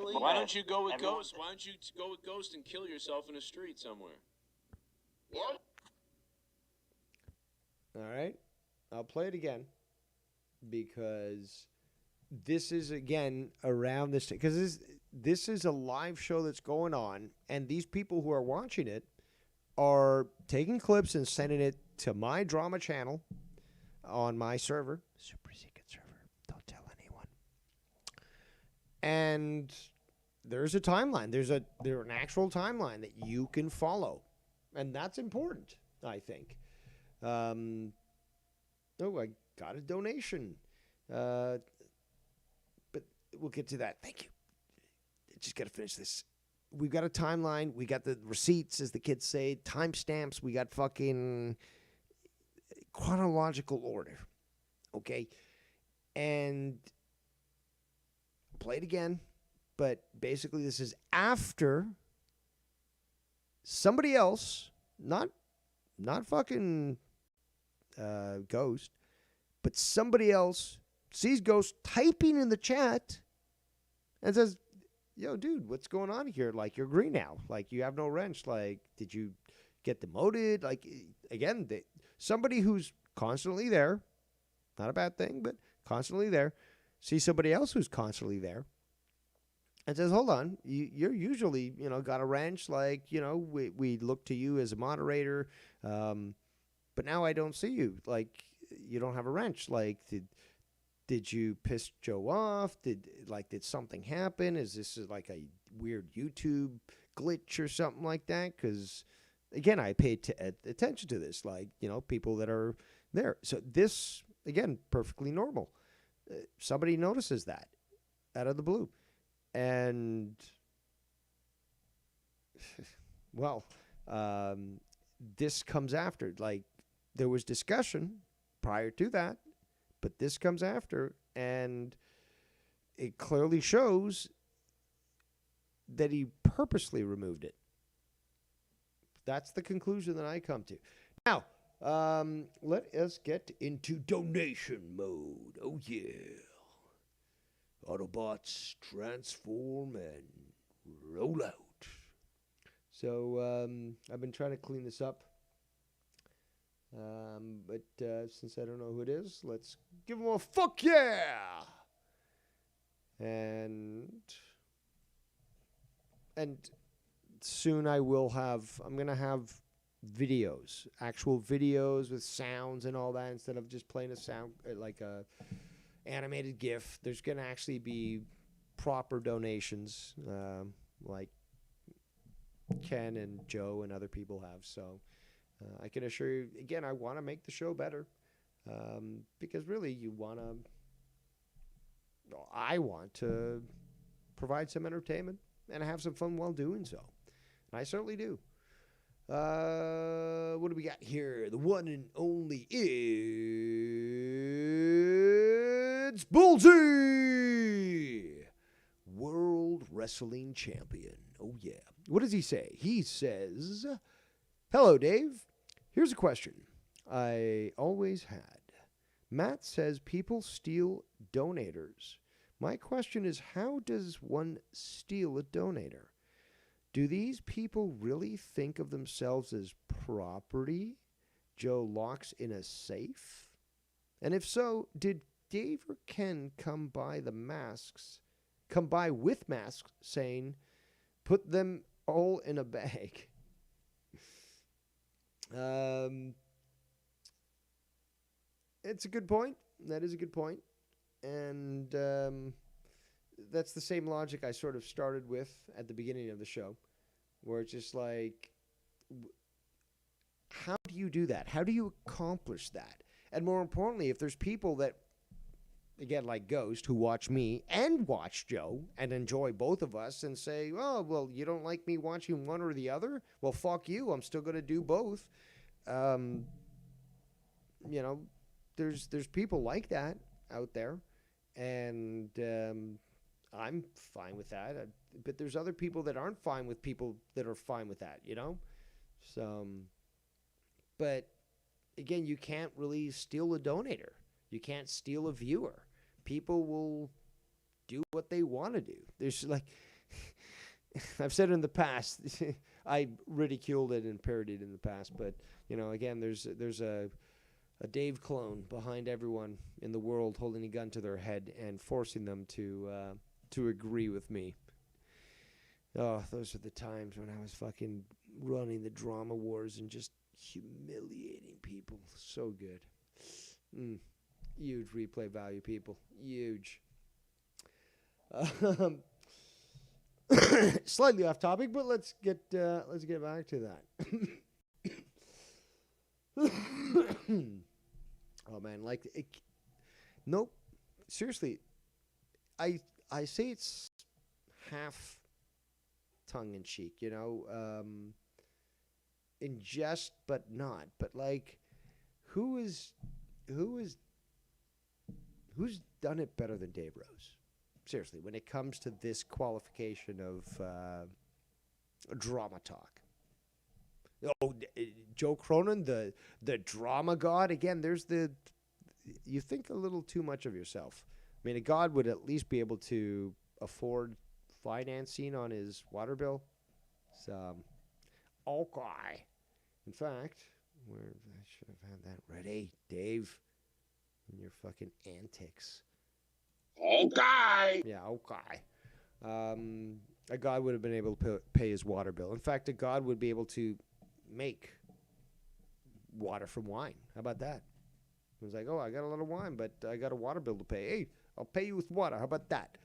leave. Why don't you go with Ghost? Why don't you go with Ghost and kill yourself in a street somewhere? What? All right, I'll play it again. because this is, again, around this, because this is a live show that's going on, and these people who are watching it are taking clips and sending it to my drama channel on my server, super secret server, don't tell anyone. And there's a timeline. There's an actual timeline that you can follow, and that's important, I think. Oh, I got a donation, but we'll get to that. Thank you. Just got to finish this. We've got a timeline. We got the receipts, as the kids say, timestamps. We got fucking chronological order. Okay? And I'll play it again. But basically, this is after somebody else, not fucking Ghost, but somebody else sees Ghost typing in the chat and says, yo, dude, what's going on here? Like, you're green now. Like, you have no wrench. Like, did you get demoted? Like, again, somebody who's constantly there, not a bad thing, but constantly there, sees somebody else who's constantly there and says, hold on, you're usually, got a wrench. Like, we look to you as a moderator, but now I don't see you. Like, you don't have a wrench. Like, did you piss Joe off? Did something happen? Is this like a weird YouTube glitch or something like that? Because, again, I paid attention to this. Like, people that are there. So this, again, perfectly normal. Somebody notices that out of the blue. And, well, this comes after. Like, there was discussion prior to that. But this comes after, and it clearly shows that he purposely removed it. That's the conclusion that I come to. Now, let us get into donation mode. Oh, yeah. Autobots transform and roll out. So, I've been trying to clean this up. But since I don't know who it is, let's give them a fuck yeah! And soon I'm going to have videos, actual videos with sounds and all that, instead of just playing a sound, like a animated GIF. There's going to actually be proper donations, like Ken and Joe and other people have, so... I can assure you, again, I want to make the show better, because really I want to provide some entertainment and have some fun while doing so. And I certainly do. What do we got here? The one and only it's Bullseye, World Wrestling Champion. Oh, yeah. What does he say? He says... Hello, Dave. Here's a question I always had. Matt says people steal donators. My question is, how does one steal a donator? Do these people really think of themselves as property Joe locks in a safe? And if so, did Dave or Ken come by with masks saying, put them all in a bag? It's a good point. That is a good point. And that's the same logic I sort of started with at the beginning of the show, where it's just like, how do you do that? How do you accomplish that? And more importantly, if there's people that, again, like Ghost, who watch me and watch Joe and enjoy both of us and say, oh, well, you don't like me watching one or the other? Well, fuck you. I'm still going to do both. There's people like that out there, and I'm fine with that. But there's other people that aren't fine with people that are fine with that, So, but again, you can't really steal a donator. You can't steal a viewer. People will do what they want to do. There's like, I've said in the past, I ridiculed it and parodied in the past, but again, there's a a Dave clone behind everyone in the world holding a gun to their head and forcing them to agree with me. Oh, those are the times when I was fucking running the drama wars and just humiliating people. So good. Huge replay value, people. Huge. Slightly off topic, but let's get back to that. Oh man, nope. Seriously, I say it's half tongue in cheek, in jest, but not. But like, who's done it better than Dave Rose? Seriously, when it comes to this qualification of drama talk. Oh, Joe Cronin, the drama god. Again, you think a little too much of yourself. I mean, a god would at least be able to afford financing on his water bill. So, okay. In fact, I should have had that ready, Dave, and your fucking antics. Okay. Yeah, okay. A god would have been able to pay his water bill. In fact, a god would be able to make water from wine. How about that? It was like, oh, I got a lot of wine, but I got a water bill to pay. Hey, I'll pay you with water. How about that?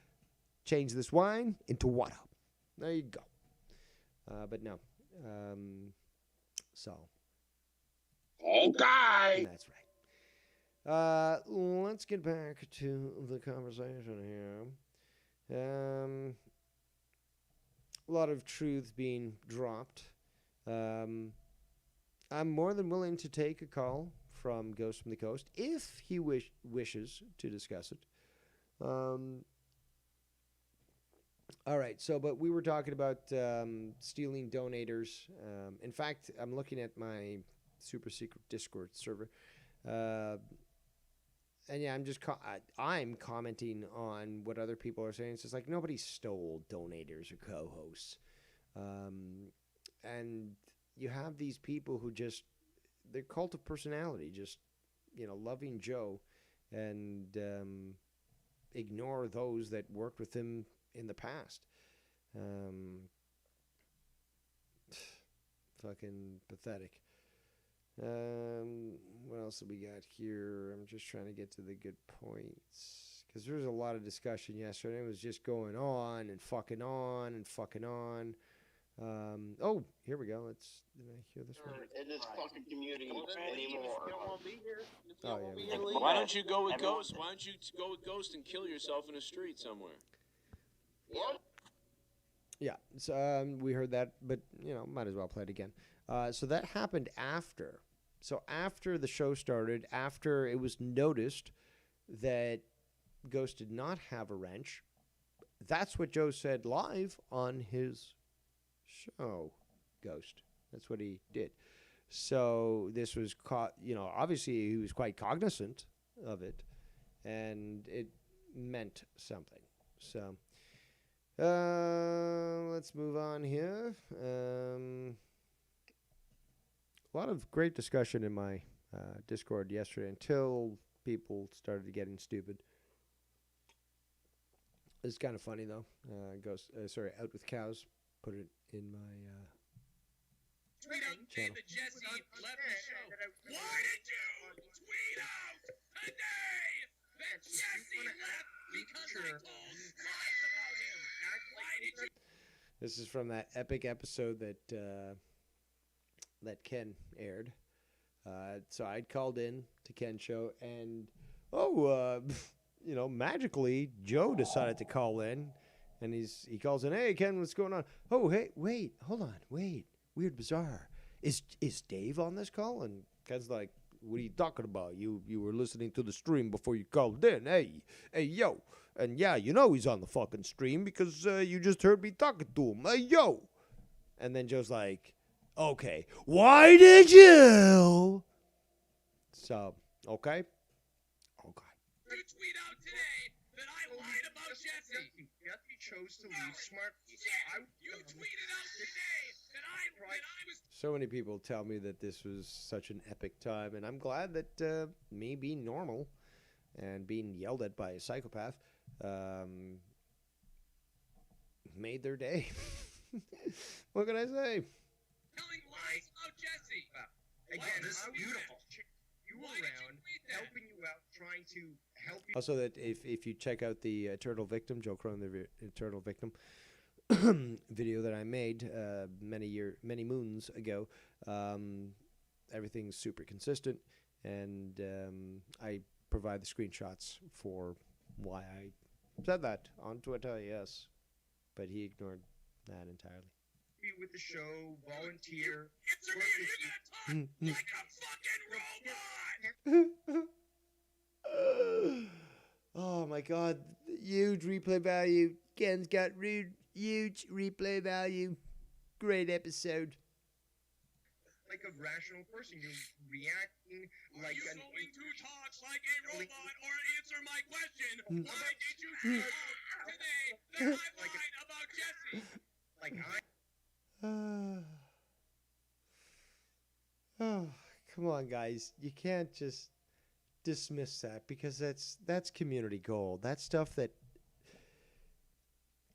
Change this wine into water. There you go. But no. So. Okay. That's right. Let's get back to the conversation here. A lot of truth being dropped. I'm more than willing to take a call from Ghost from the Coast if he wishes to discuss it. All right, but we were talking about stealing donators. In fact, I'm looking at my super secret Discord server. And yeah, I'm commenting on what other people are saying. It's just like nobody stole donators or co-hosts. And you have these people who they're cult of personality, just, loving Joe and ignore those that worked with him in the past. Fucking pathetic. What else have we got here? I'm just trying to get to the good points. Because there was a lot of discussion yesterday. It was just going on and fucking on and fucking on. Oh, here we go. Did I hear this one? In this fucking community anymore. Oh, yeah. Why don't you go with Ghost? Why don't you go with Ghost and kill yourself in a street somewhere? What? Yeah, so we heard that, but, might as well play it again. So that happened after. So after the show started, after it was noticed that Ghost did not have a wrench, that's what Joe said live on his show, Ghost. That's what he did. So this was obviously he was quite cognizant of it, and it meant something. So let's move on here. A lot of great discussion in my Discord yesterday until people started getting stupid. It's kind of funny though. Out with Cows. Put it in my Tweet out channel. David Jesse left the show. Why did you tweet out today that Jesse left because I told lies about him? Why did you? This is from that epic episode that Ken aired. So I'd called in to Ken's show, and magically Joe decided to call in, and he calls in, "Hey Ken, what's going on?" "Oh, hey, wait, hold on, wait, weird, bizarre. Is Dave on this call?" And Ken's like, "What are you talking about? You were listening to the stream before you called in. Hey, yo." And yeah, he's on the fucking stream because you just heard me talking to him. Hey, yo. And then Joe's like, "Okay, why did you?" So, okay. You tweet out today that I lied about Jesse. Jesse chose to leave smart. You tweeted out today that I was. So many people tell me that this was such an epic time, and I'm glad that me being normal and being yelled at by a psychopath made their day. What can I say? Telling lies about Jesse. Again, this is beautiful. You Why did you around, tweet that? helping you out, trying to help you. Also, that if you check out the Eternal Victim, Joe Cronin, the Eternal Victim video that I made many moons ago, everything's super consistent, and I provide the screenshots for why I said that on Twitter. Yes, but he ignored that entirely. With the show, volunteer. It's a you're gonna talk like a fucking robot. Oh my god, huge replay value. Ken's got huge replay value. Great episode. Like a rational person, you're reacting Are like you an. going to talk like a robot or answer my question? Why did you tweet out today that I lied about Jesse? Like I. Oh, come on, guys. You can't just dismiss that because that's community gold. That's stuff that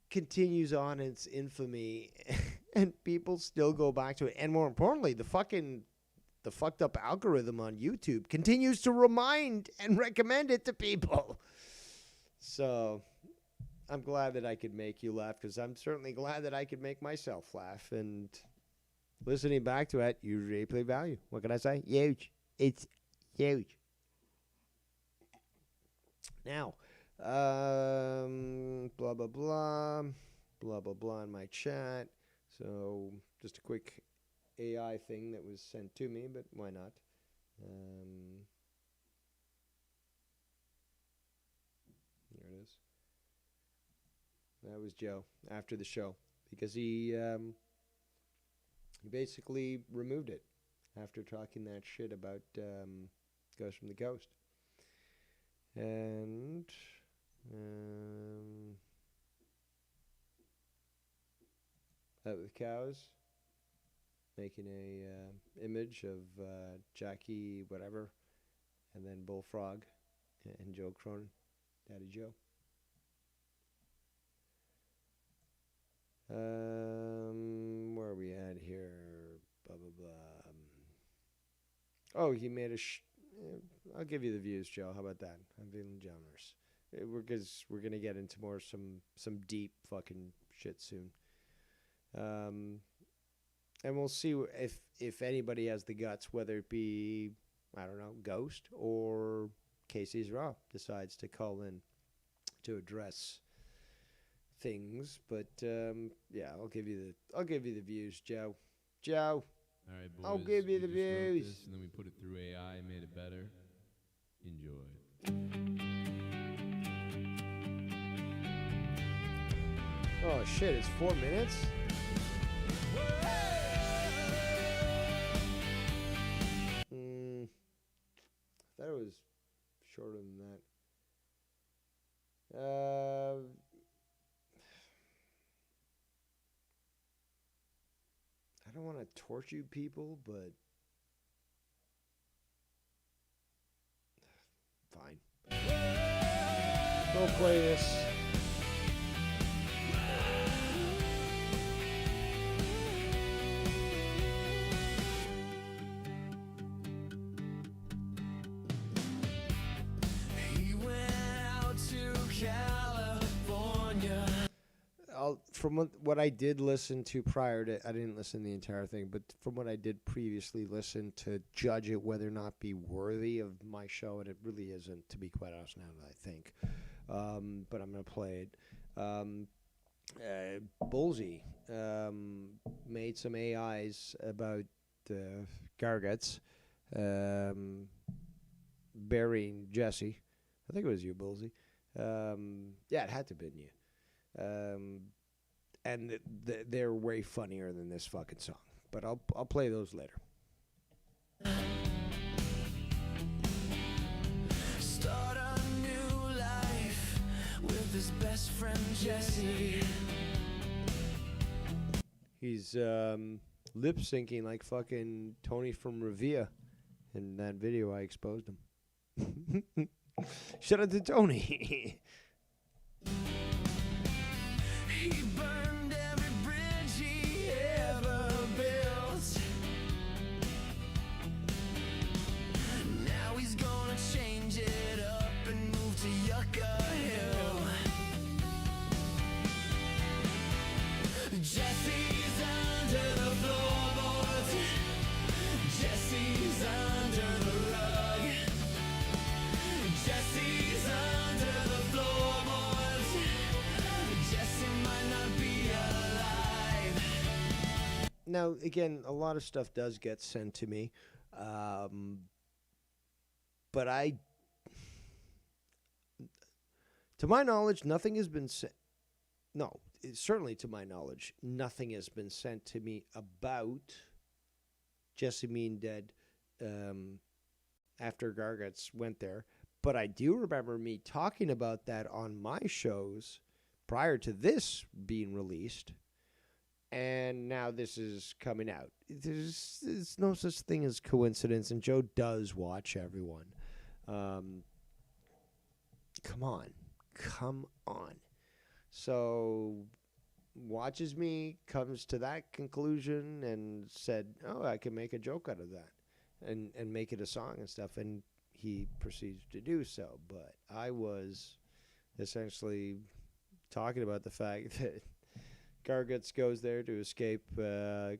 continues on its infamy and people still go back to it. And more importantly, the fucked up algorithm on YouTube continues to remind and recommend it to people. So I'm glad that I could make you laugh, because I'm certainly glad that I could make myself laugh. And listening back to it, huge replay value. What can I say? Huge. It's huge. Now, blah, blah, blah. Blah, blah, blah in my chat. So just a quick AI thing that was sent to me, but why not? There it is. That was Joe after the show, because he basically removed it after talking that shit about Ghost from the Ghost. And that with cows, making a image of Jackie whatever, and then Bullfrog and Joe Cronin, Daddy Joe. Where are we at here? Blah, blah, blah. Oh, he made a I'll give you the views, Joe. How about that? I'm feeling generous. Because we're going to get into more some deep fucking shit soon. And we'll see if anybody has the guts, whether it be, I don't know, Ghost or Casey's Raw decides to call in to address things. But yeah, I'll give you the views, Joe. Joe. All right, boys. I'll give you the we just wrote views. this, and then we put it through AI, made it better. Enjoy. Oh shit! It's 4 minutes. I thought it was shorter than that. I don't want to torture you people, but fine. Go play this. He went out to California. From what I did listen to prior to, I didn't listen to the entire thing, but from what I did previously listen to judge it whether or not be worthy of my show, and it really isn't, to be quite honest, now that I think. But I'm going to play it. Bullseye made some AIs about Gargets burying Jesse. I think it was you, Bullseye. Yeah, it had to have been you. And they're way funnier than this fucking song. But I'll play those later. Start a new life with his best Bridgie. He's lip syncing like fucking Tony from Revere. In that video, I exposed him. Shout out to Tony. He burned every bridge he ever built. Now he's gonna change it up and move to Yucca Hill. Jesse's under the floorboards. Jesse's under the rug. Jesse's under the floorboards. Jesse might not be alive. Now, again, a lot of stuff does get sent to me. But to my knowledge, nothing has been sent. No, certainly to my knowledge, nothing has been sent to me about Jesse Mean Dead after Garguts went there. But I do remember me talking about that on my shows prior to this being released. And now this is coming out. There's no such thing as coincidence, and Joe does watch everyone. Come on. So watches me, comes to that conclusion, and said, "Oh, I can make a joke out of that, and make it a song and stuff." And he proceeds to do so. But I was essentially talking about the fact that Garguts goes there to escape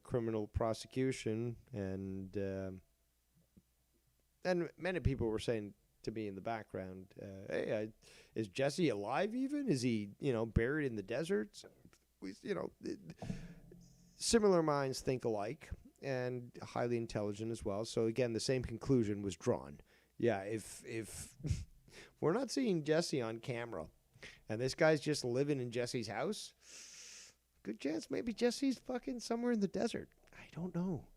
criminal prosecution, and many people were saying to me in the background, "Hey, is Jesse alive? Even is he, buried in the desert?" Similar minds think alike, and highly intelligent as well. So again, the same conclusion was drawn. Yeah, if we're not seeing Jesse on camera, and this guy's just living in Jesse's house, good chance maybe Jesse's fucking somewhere in the desert. I don't know.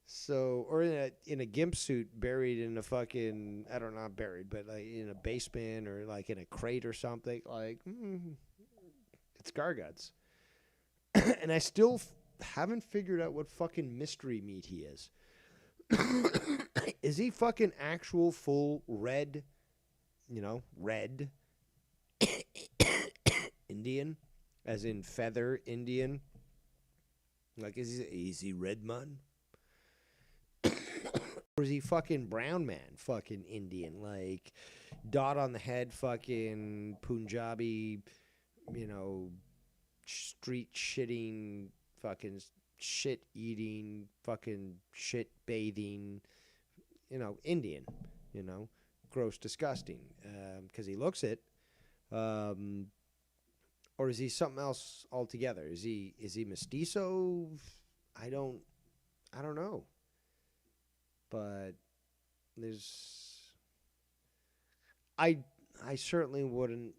So, or in a gimp suit, buried in a fucking, I don't know, not buried, but like in a basement or like in a crate or something. Like, it's Garguts. And I still haven't figured out what fucking mystery meat he is. Is he fucking actual full red, red Indian? As in feather Indian? Like, is he red man? Or is he fucking brown man, fucking Indian? Like, dot on the head, fucking Punjabi, street shitting, fucking shit eating, fucking shit bathing, Indian, gross, disgusting, because he looks it. Or is he something else altogether? Is he mestizo? I don't know. But I certainly wouldn't.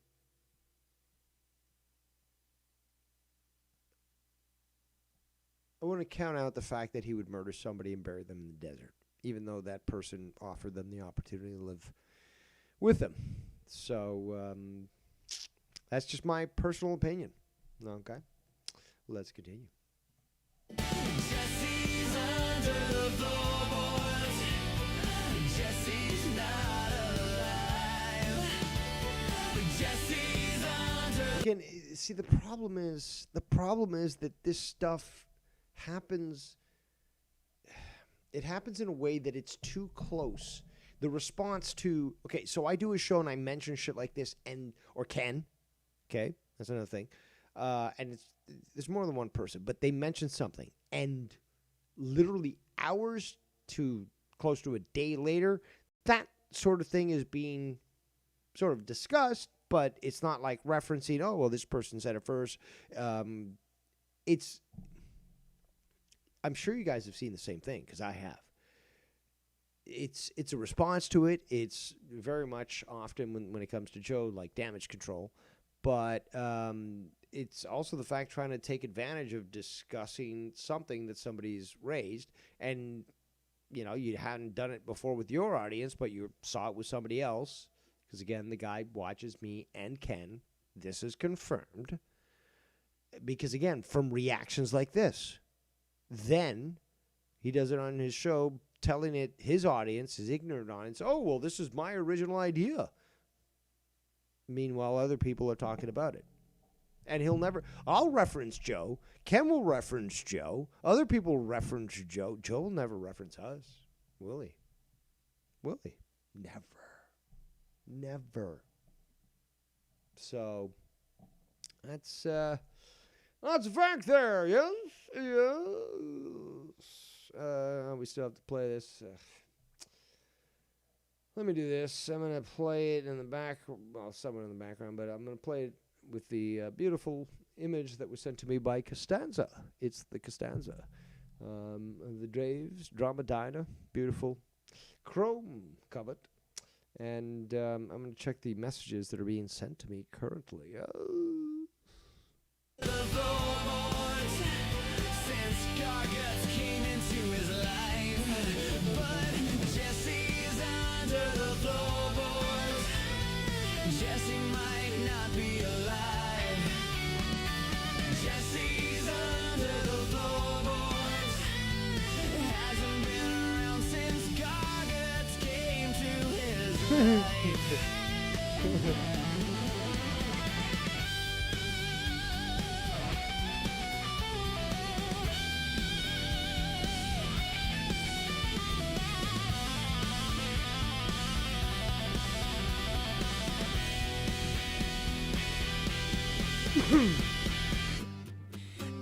I wouldn't count out the fact that he would murder somebody and bury them in the desert, even though that person offered them the opportunity to live with them. So that's just my personal opinion. Okay, let's continue. Jesse's under the floorboards. Jesse's not alive. Jesse's under. Again, see, the problem is that this stuff happens. It happens in a way that it's too close. The response to, okay, so I do a show and I mention shit like this, or Ken, okay, that's another thing, and there's more than one person, but they mention something, and literally hours to close to a day later, that sort of thing is being sort of discussed, but it's not like referencing, oh, well, this person said it first. I'm sure you guys have seen the same thing, because I have. It's a response to it. It's very much often when it comes to Joe, like damage control. But it's also the fact trying to take advantage of discussing something that somebody's raised. And, you hadn't done it before with your audience, but you saw it with somebody else. Because, again, the guy watches me and Ken. This is confirmed. because, again, from reactions like this. Then he does it on his show, telling it his audience, his ignorant audience, oh, well, this is my original idea. Meanwhile, other people are talking about it. And he'll never, I'll reference Joe. Ken will reference Joe. Other people will reference Joe. Joe will never reference us. Will he? Will he? Never. Never. So, that's a fact there, yes? Yes. We still have to play this. Let me do this. I'm going to play it in the back, well, somewhere in the background, but I'm going to play it with the beautiful image that was sent to me by Costanza. It's the Costanza. The Draves, Drama Dina, beautiful chrome cover. And I'm going to check the messages that are being sent to me currently. Jesse might not be alive. Jesse's under the floorboards. Hasn't been around since Gargets came to his life.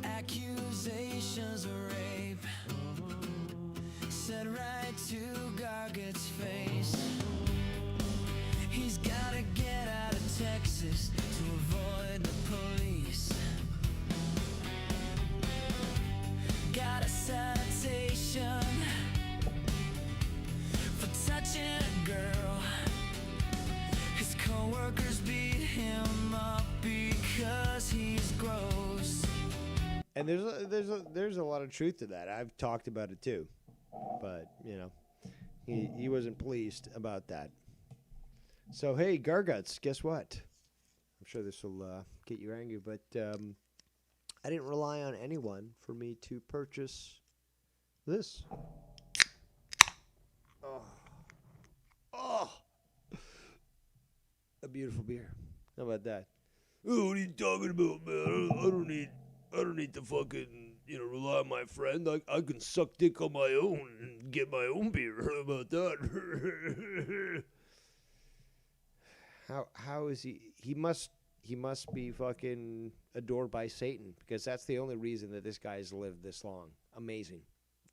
Accusations of rape said right to Garget's face. He's gotta get out of Texas to avoid the police. Got a citation for touching a girl. His coworkers beat him up because he's gross. And there's a lot of truth to that. I've talked about it too, but he wasn't pleased about that. So hey, Garguts, guess what? I'm sure this will get you angry, but I didn't rely on anyone for me to purchase this. Oh, a beautiful beer. How about that? Oh, what are you talking about, man? I don't need to fucking, rely on my friend. I can suck dick on my own and get my own beer. How about that? How is he? He must be fucking adored by Satan, because that's the only reason that this guy's lived this long. Amazing.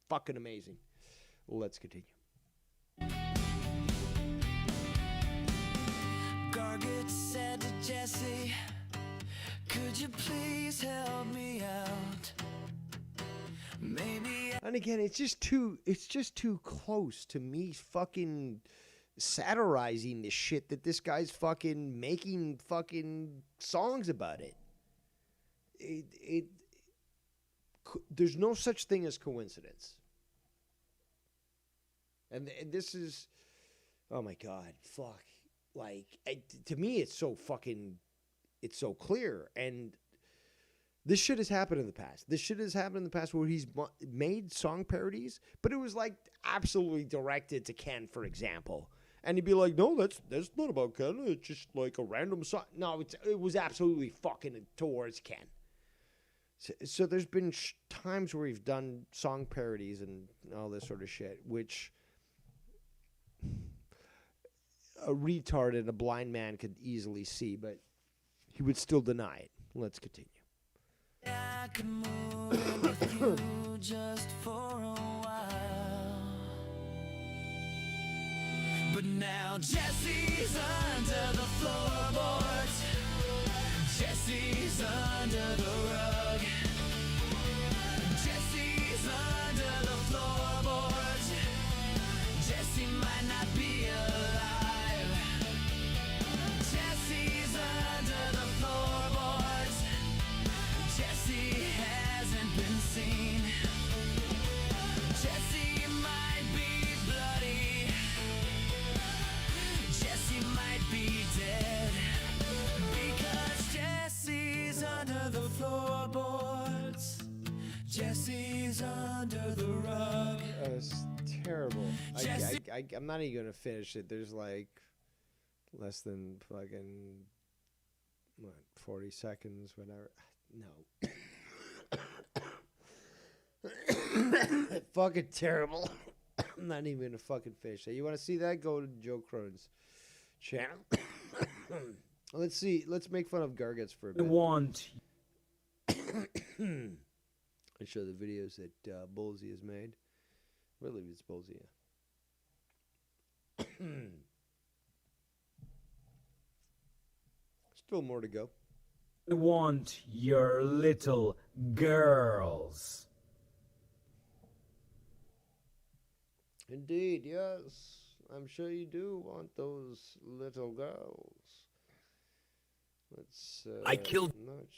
Fucking amazing. Let's continue. Garget said to Jesse, could you please help me out? Maybe. And again, it's just too close to me fucking satirizing the shit that this guy's fucking making fucking songs about it. There's no such thing as coincidence. And this is, oh my God, fuck. Like, to me, it's so clear. And this shit has happened in the past. This shit has happened in the past where he's made song parodies, but it was like absolutely directed to Ken, for example. And he'd be like, no, that's not about Ken. It's just like a random song. No, it was absolutely fucking towards Ken. So there's been times where we've done song parodies and all this sort of shit, which a retard and a blind man could easily see, but he would still deny it. Let's continue. I could move with you just for a while. But now Jesse's under the floorboards. Jesse's under the rug. Jesse's under the floorboards. Jesse might not be alive. Jesse's under the floorboards. Jesse hasn't been seen. Jesse might be bloody. Jesse might be dead. under the rug. It's terrible. I'm not even gonna finish it. There's like less than fucking what 40 seconds, whatever. No. Fucking terrible. I'm not even gonna fucking finish it. You want to see that? Go to Joe Cronin's channel. Let's see. Let's make fun of Garguts for a bit. I show the videos that Bullsy has made. I believe it's Bullsy. Yeah. Still more to go. I want your little girls. Indeed, yes. I'm sure you do want those little girls. Let's. I killed. No, let's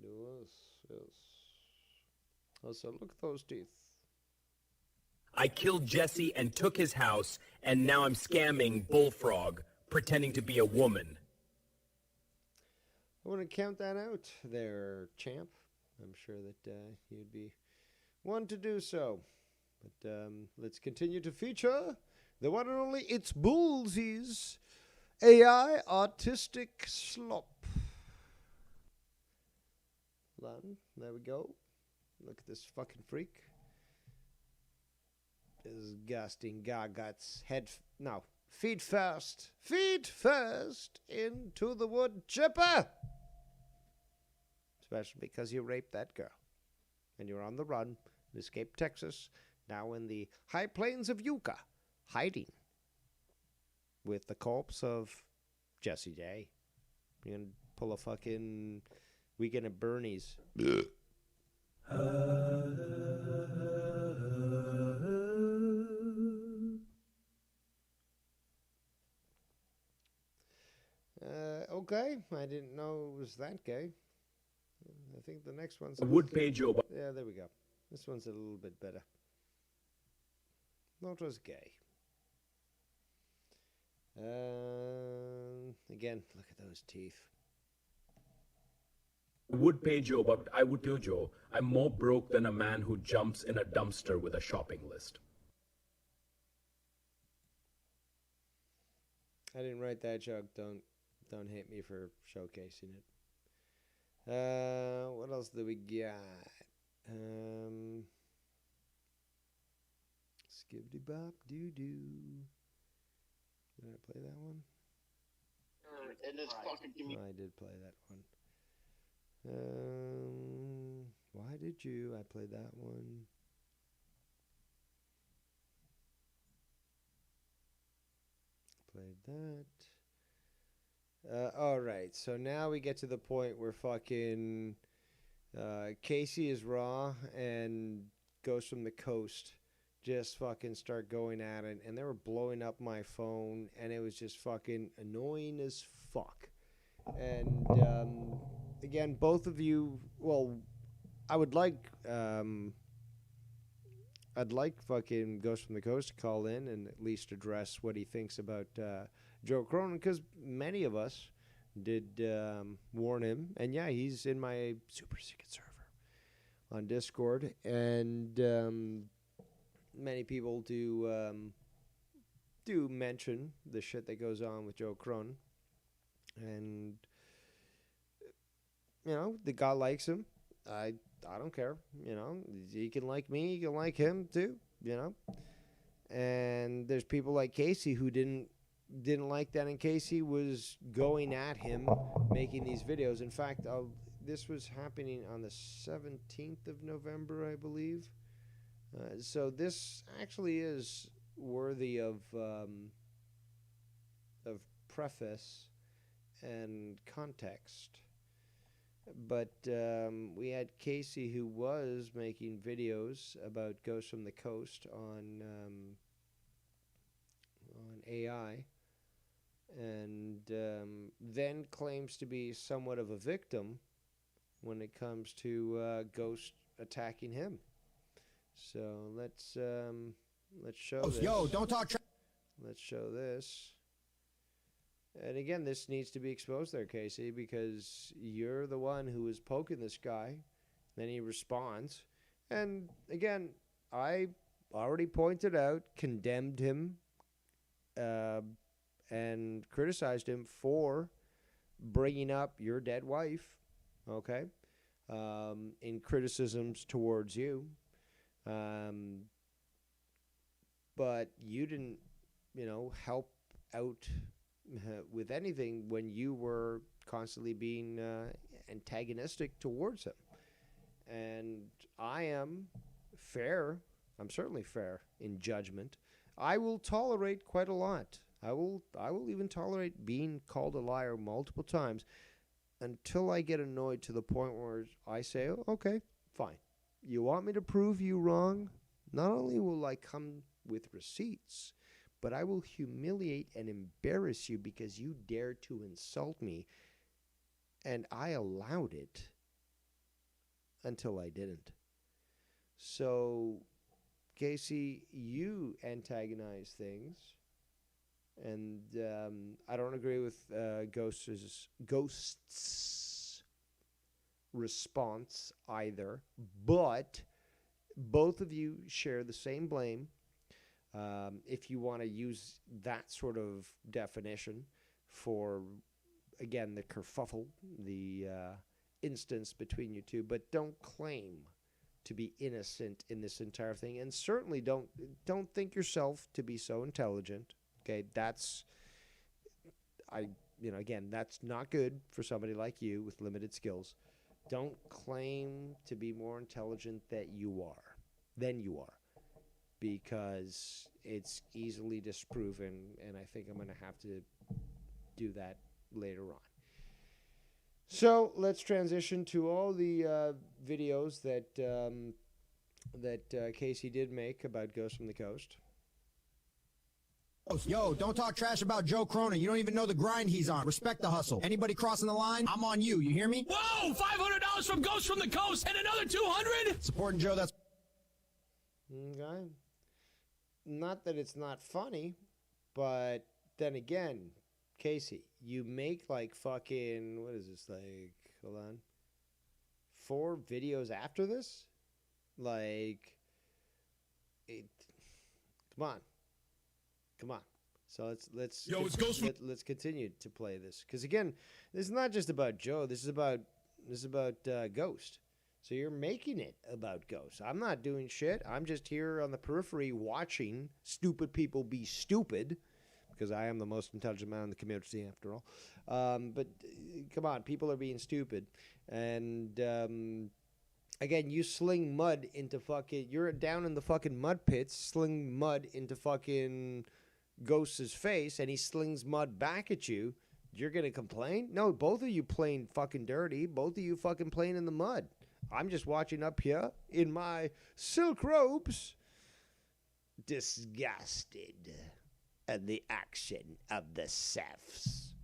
do this. Yes. Also, look at those teeth. I killed Jesse and took his house, and now I'm scamming Bullfrog, pretending to be a woman. I want to count that out there, champ. I'm sure that you'd be one to do so. But let's continue to feature the one and only It's Bullsy's AI Autistic Slop. Hold on. There we go. Look at this fucking freak. Disgusting garguts. Feet first. Feet first into the wood chipper. Especially because you raped that girl. And you're on the run. You escaped Texas. Now in the high plains of Yucca. Hiding. With the corpse of Jesse Day. You're going to pull a fucking Weekend at Bernie's. Okay, I didn't know it was that gay. I think the next one's... I would pay Joe. Yeah, there we go. This one's a little bit better. Not as gay. Again, look at those teeth. I would pay Joe, but I would tell Joe, I'm more broke than a man who jumps in a dumpster with a shopping list. I didn't write that joke. Don't hate me for showcasing it. What else do we got? Skibbity bop doo doo. Did I play that one? In this fucking community. I did play that one. Why did you? I played that one. Played that. All right. So now we get to the point where fucking Casey is raw and Ghost from the Coast just fucking start going at it, and they were blowing up my phone, and it was just fucking annoying as fuck. And again, both of you, well, I'd like fucking Ghost from the Coast to call in and at least address what he thinks about Joe Cronin, because many of us did warn him, and yeah, he's in my super secret server on Discord, and many people do mention the shit that goes on with Joe Cronin, and you know, the guy likes him. I don't care. You know, he can like me. You can like him too. You know, and there's people like Casey who didn't like that, and Casey was going at him, making these videos. In fact, this was happening on the 17th of November, I believe. So this actually is worthy of preface and context. But we had Casey, who was making videos about Ghost from the Coast on AI, and then claims to be somewhat of a victim when it comes to Ghost attacking him. So let's show this. Yo, don't talk. Let's show this. And again, this needs to be exposed there, Casey, because you're the one who is poking this guy. Then he responds. And again, I already pointed out, condemned him, and criticized him for bringing up your dead wife, okay, in criticisms towards you. But you didn't, help out with anything when you were constantly being antagonistic towards him. And I am fair. I'm certainly fair in judgment. I will tolerate quite a lot. I will even tolerate being called a liar multiple times until I get annoyed to the point where I say, oh, okay, fine. You want me to prove you wrong? Not only will I come with receipts, but I will humiliate and embarrass you because you dared to insult me, and I allowed it until I didn't. So, Casey, you antagonize things, and I don't agree with Ghost's response either, but both of you share the same blame. If you want to use that sort of definition for, again, the kerfuffle, the instance between you two, but don't claim to be innocent in this entire thing, and certainly don't think yourself to be so intelligent. Okay, again, that's not good for somebody like you with limited skills. Don't claim to be more intelligent than you are, because it's easily disproven, and I think I'm going to have to do that later on. So let's transition to all the videos that Casey did make about Ghost from the Coast. Yo, don't talk trash about Joe Cronin. You don't even know the grind he's on. Respect the hustle. Anybody crossing the line, I'm on you. You hear me? Whoa! $500 from Ghost from the Coast and another $200? Supporting Joe, that's... Okay. Not that it's not funny, but then again, Casey, you make like fucking, what is this, like, hold on, 4 videos after this? Like, come on. So let's continue to play this, because again, this is not just about Joe. This is about Ghost. So you're making it about Ghost. I'm not doing shit. I'm just here on the periphery watching stupid people be stupid, because I am the most intelligent man in the community after all. But come on, people are being stupid, and again, you sling mud into fucking. You're down in the fucking mud pits, sling mud into fucking Ghost's face, and he slings mud back at you. You're gonna complain? No, both of you playing fucking dirty. Both of you fucking playing in the mud. I'm just watching up here in my silk robes, disgusted at the action of the Seths.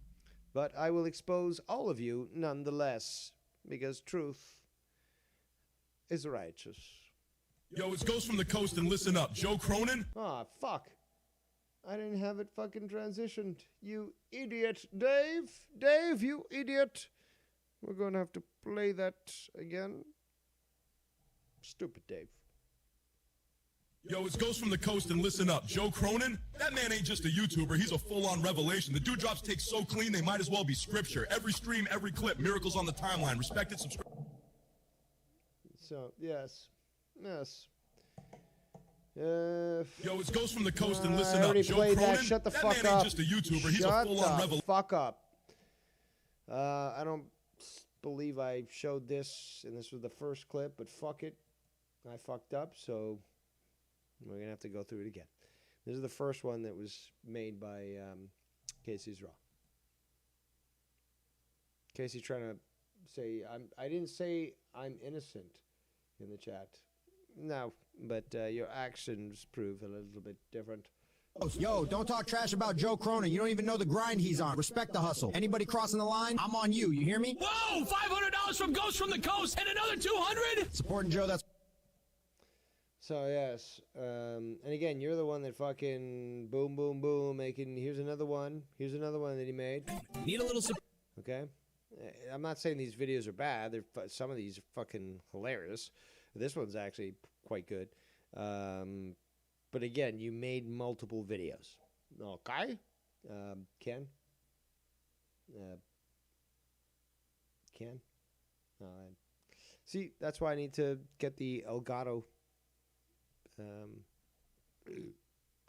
But I will expose all of you nonetheless, because truth is righteous. Yo, it's Ghost from the Coast, and listen up. Joe Cronin? Ah, fuck. I didn't have it fucking transitioned. You idiot. Dave, you idiot. We're going to have to play that again. Stupid Dave. Yo, it's Ghost from the Coast, and listen up. Joe Cronin? That man ain't just a YouTuber. He's a full-on revelation. The dude drops takes so clean, they might as well be scripture. Every stream, every clip, miracles on the timeline. Respected, subscribe. So, yes. Yo, it's Ghost from the Coast, and listen I already up. Joe played Cronin? that. Shut the that fuck man up. Ain't just a YouTuber. He's Shut a full-on revelation. fuck up. I don't believe I showed this, and this was the first clip, but fuck it. I fucked up, so we're going to have to go through it again. This is the first one that was made by Casey's Raw. Casey's trying to say, I didn't say I'm innocent in the chat. No, but your actions prove a little bit different. Yo, don't talk trash about Joe Cronin. You don't even know the grind he's on. Respect the hustle. Anybody crossing the line, I'm on you. You hear me? Whoa! $500 from Ghost from the Coast and another $200? Supporting Joe, that's... So yes, and again, you're the one that fucking boom, boom, boom, making. Here's another one. Here's another one that he made. Need a little support. Okay, I'm not saying these videos are bad. Some of these are fucking hilarious. This one's actually quite good. But again, you made multiple videos. Okay, Ken. Ken. See, that's why I need to get the Elgato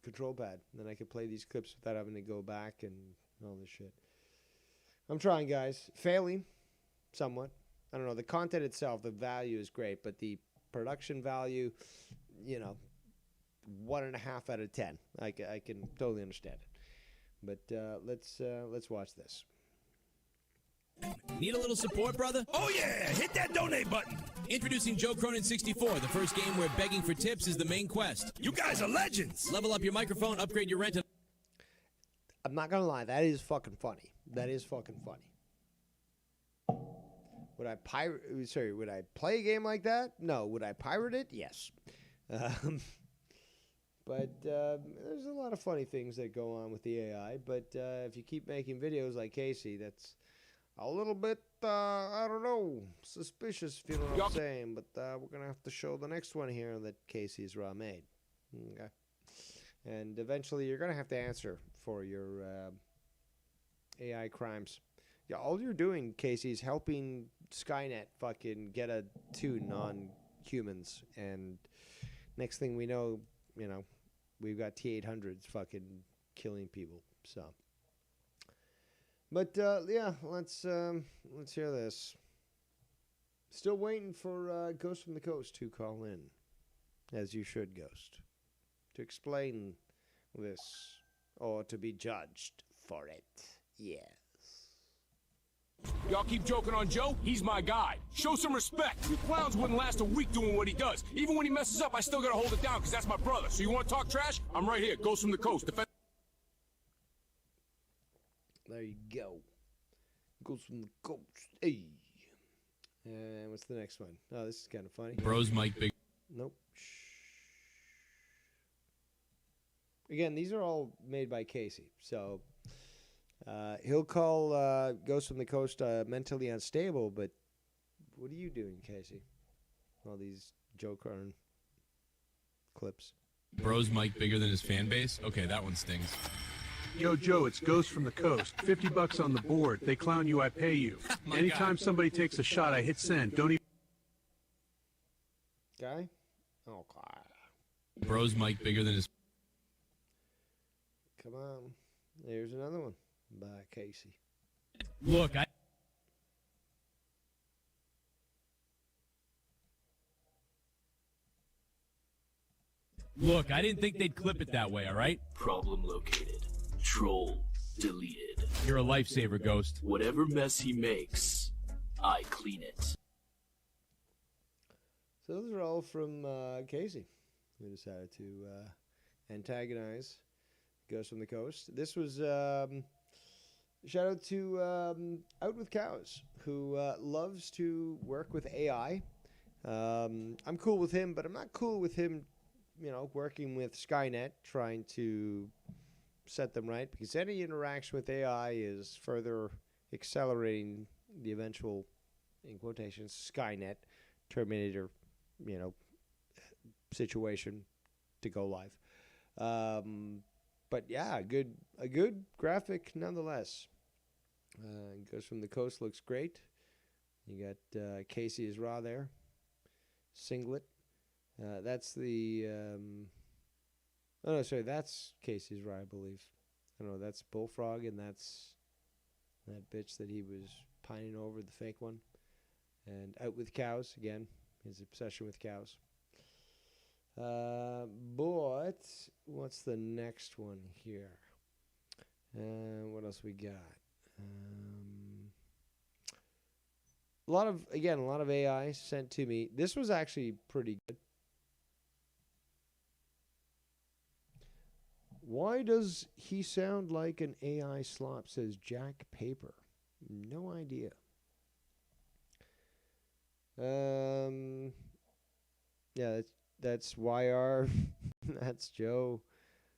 control pad. Then I can play these clips without having to go back and all this shit. I'm trying, guys. Failing somewhat. I don't know. The content itself, the value is great, but the production value, 1.5 out of 10. I can totally understand it. But let's watch this. Need a little support, brother? Oh yeah, hit that donate button. Introducing Joe Cronin 64, the first game where begging for tips is the main quest. You guys are legends. Level up your microphone, upgrade your rent. I'm not gonna lie, that is fucking funny. That is fucking funny. Would I play a game like that? No. Would I pirate it? Yes. But there's a lot of funny things that go on with the AI. But if you keep making videos like Casey, that's a little bit, I don't know, suspicious, if you know what I'm saying. But we're going to have to show the next one here that Casey's raw made. Okay. And eventually you're going to have to answer for your AI crimes. Yeah, all you're doing, Casey, is helping Skynet fucking get a tune on humans. And next thing we know, we've got T-800s fucking killing people. So, but yeah, let's hear this. Still waiting for Ghost from the Coast to call in, as you should, Ghost, to explain this or to be judged for it. Yes. Y'all keep joking on Joe? He's my guy. Show some respect. You clowns wouldn't last a week doing what he does. Even when he messes up, I still gotta hold it down because that's my brother. So you want to talk trash? I'm right here. Ghost from the Coast. There you go. Goes from the coast. Hey. And what's the next one? Oh, this is kind of funny. Bros Mike Big. Nope. Shh. Again, these are all made by Casey. So he'll call Ghost from the Coast mentally unstable, but what are you doing, Casey? All these Joe Cronin clips. Bros Mike bigger than his fan base? Okay, that one stings. Yo, Joe, it's Ghost from the Coast. $50 on the board. They clown you, I pay you. Anytime somebody takes a shot, I hit send. Don't even... Guy? Oh, God. Bros Mike bigger than his... Come on. There's another one by Casey. Look, I didn't think they'd clip it that way, all right? Problem located. Troll deleted. You're a lifesaver, Ghost. Whatever mess he makes, I clean it. So those are all from Casey, who decided to antagonize Ghost from the Coast. This was shout out to Out with Cows, who loves to work with AI. I'm cool with him, but I'm not cool with him, working with Skynet, trying to set them right, because any interaction with AI is further accelerating the eventual, in quotations, Skynet, Terminator, situation to go live. But yeah, a good graphic nonetheless. Goes from the Coast, looks great. You got Casey is raw there, singlet. That's the oh no, sorry, that's Casey's raw, I believe. I don't know, that's Bullfrog, and that's that bitch that he was pining over, the fake one. And Out with Cows again, his obsession with cows. But what's the next one here? What else we got? A lot of AI sent to me. This was actually pretty good. Why does he sound like an AI slop? Says Jack Paper. No idea. Yeah, That's YR. That's Joe.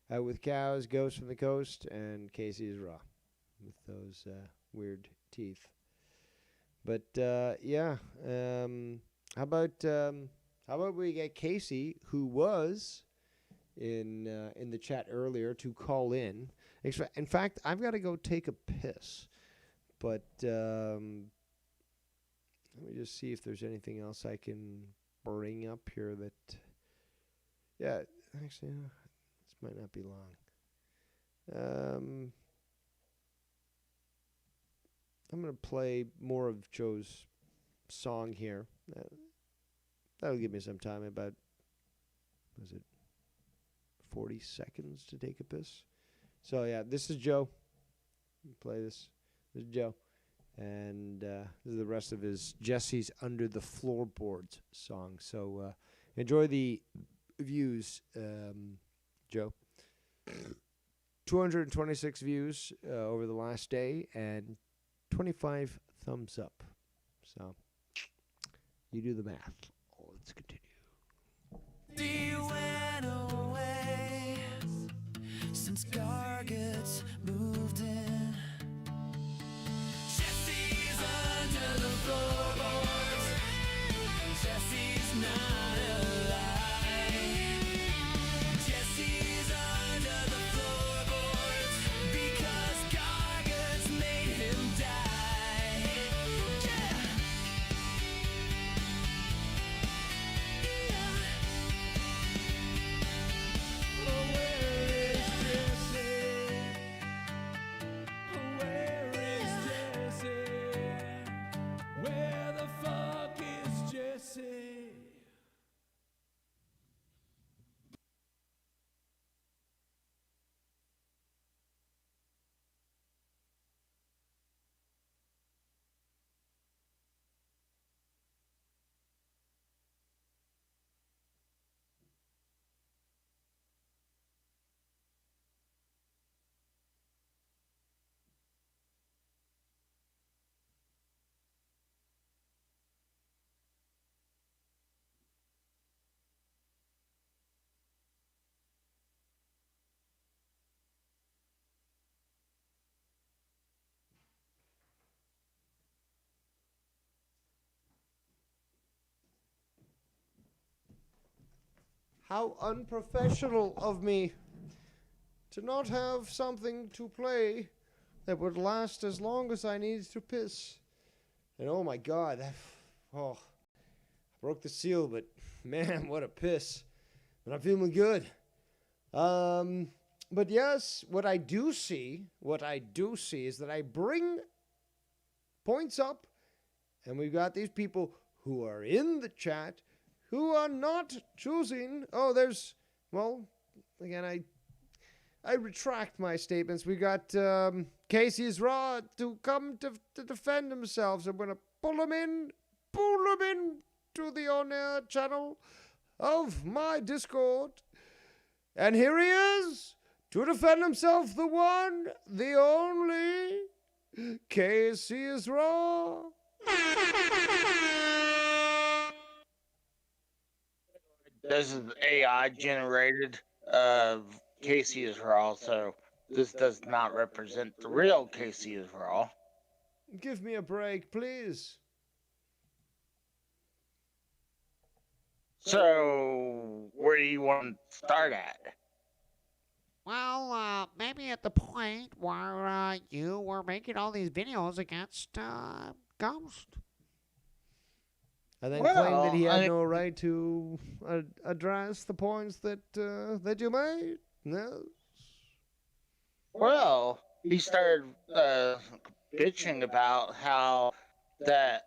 Out with cows, Ghost from the Coast, and Casey is raw with those weird teeth. But yeah, how about we get Casey, who was in the chat earlier, to call in. In fact, I've got to go take a piss, but let me just see if there's anything else I can bring up here that. Yeah, actually, this might not be long. I'm going to play more of Joe's song here. That'll give me some time, about, was it 40 seconds to take a piss? So, yeah, this is Joe. Play this. This is Joe. And this is the rest of his Jesse's Under the Floorboards song. So, enjoy the views, Joe. 226 views over the last day and 25 thumbs up. So you do the math. Oh, let's continue. She went away since Gargets moved in. Jesse's under the floorboards. Jesse's not alive. Jesse's under the floorboards because Gargets made him die. Yeah. Oh, where is Jesse? Where is Jesse? Where the fuck is Jesse? How unprofessional of me to not have something to play that would last as long as I needed to piss. And oh my God, I broke the seal, but man, what a piss. But I'm feeling good. But yes, what I do see is that I bring points up, and we've got these people who are in the chat who are not choosing. Oh, again, I retract my statements. We got Casey's Raw to come to defend themselves. I'm going to pull them in to the on-air channel of my Discord. And here he is to defend himself, the one, the only, Casey's Raw. This is AI generated. Casey is raw, so this does not represent the real Casey is raw. Give me a break, please. So, where do you want to start at? Well, maybe at the point where you were making all these videos against Ghost. And then claim that he had no right to address the points that you made. No. Well, he started bitching about how that,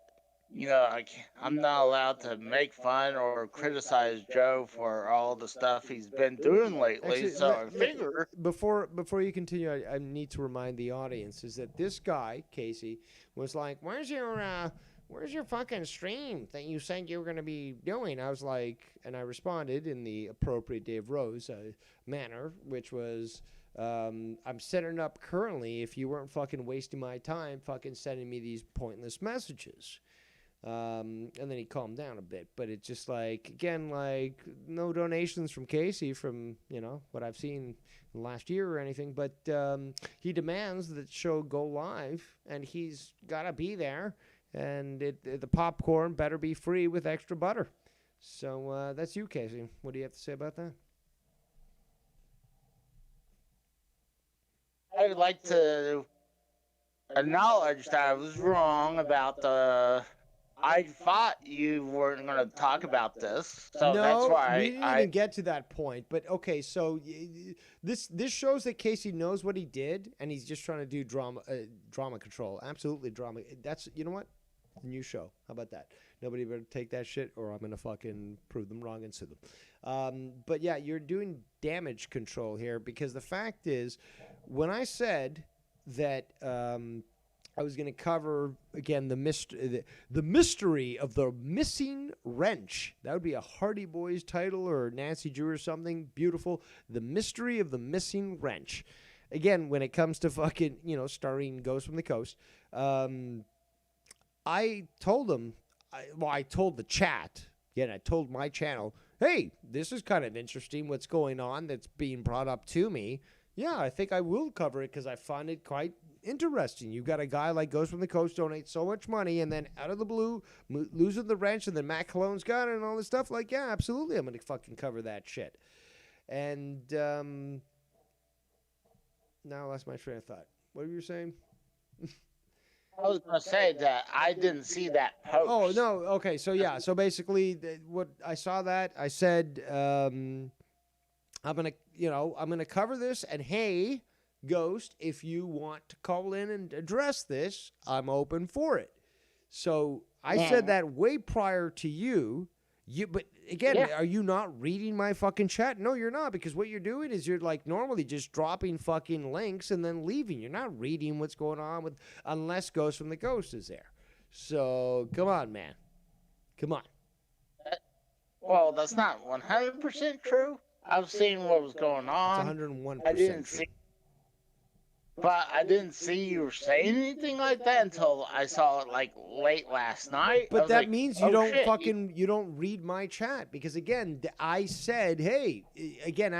I'm not allowed to make fun or criticize Joe for all the stuff he's been doing lately. Actually, so I figure before you continue, I need to remind the audience is that this guy Casey was like, "Where's your fucking stream that you said you were going to be doing?" I was like, and I responded in the appropriate Dave Rose manner, which was, I'm setting up currently if you weren't fucking wasting my time fucking sending me these pointless messages. And then he calmed down a bit. But it's just like, again, like no donations from Casey from, what I've seen in the last year or anything. But he demands that the show go live, and he's got to be there. And the popcorn better be free with extra butter. So that's you, Casey. What do you have to say about that? I would like to acknowledge that I was wrong about the. I thought you weren't going to talk about this, so that's why we didn't even get to that point. But okay, so this shows that Casey knows what he did, and he's just trying to do drama control. Absolutely drama. That's what. The new show. How about that? Nobody better take that shit, or I'm gonna fucking prove them wrong and sue them. But yeah, you're doing damage control here, because the fact is, when I said that I was gonna cover again the mystery of the missing wrench. That would be a Hardy Boys title or Nancy Drew or something beautiful. The mystery of the missing wrench. Again, when it comes to fucking starring Ghost from the Coast. I told them, I told the chat, I told my channel, hey, this is kind of interesting what's going on that's being brought up to me. Yeah, I think I will cover it because I find it quite interesting. You've got a guy like Ghost from the Coast donate so much money, and then out of the blue, losing the wrench, and then Matt Cologne's got it and all this stuff. Like, yeah, absolutely, I'm going to fucking cover that shit. And now I lost my train of thought. What were you saying? I was going to say that I didn't see that post. Oh, no. Okay. So, yeah. So, basically, what I saw that, I said, I'm going to cover this. And, hey, Ghost, if you want to call in and address this, I'm open for it. So, I said that way prior to you. But again, are you not reading my fucking chat? No, you're not, because what you're doing is you're like normally just dropping fucking links and then leaving. You're not reading what's going on unless Ghost from the Coast is there. So come on, man. Come on. Well, that's not 100% true. I've seen what was going on. It's 101%. I didn't see. But I didn't see you saying anything like that until I saw it like late last night. But that means you don't you don't read my chat, because again, I said, hey, again,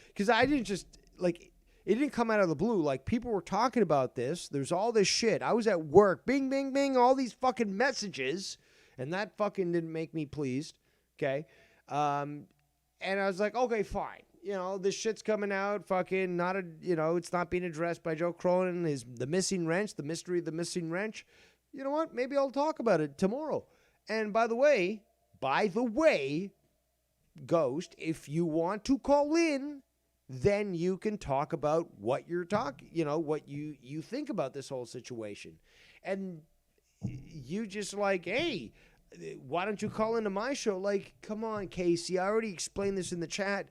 because I didn't just like, it didn't come out of the blue. Like, people were talking about this. There's all this shit. I was at work, bing, bing, bing, all these fucking messages, and that fucking didn't make me pleased. Okay. And I was like, okay, fine. This shit's coming out, fucking it's not being addressed by Joe Cronin, the missing wrench, the mystery of the missing wrench. You know what? Maybe I'll talk about it tomorrow. And by the way, Ghost, if you want to call in, then you can talk about what you're talking, what you think about this whole situation. And you just like, hey, why don't you call into my show? Like, come on, Casey, I already explained this in the chat.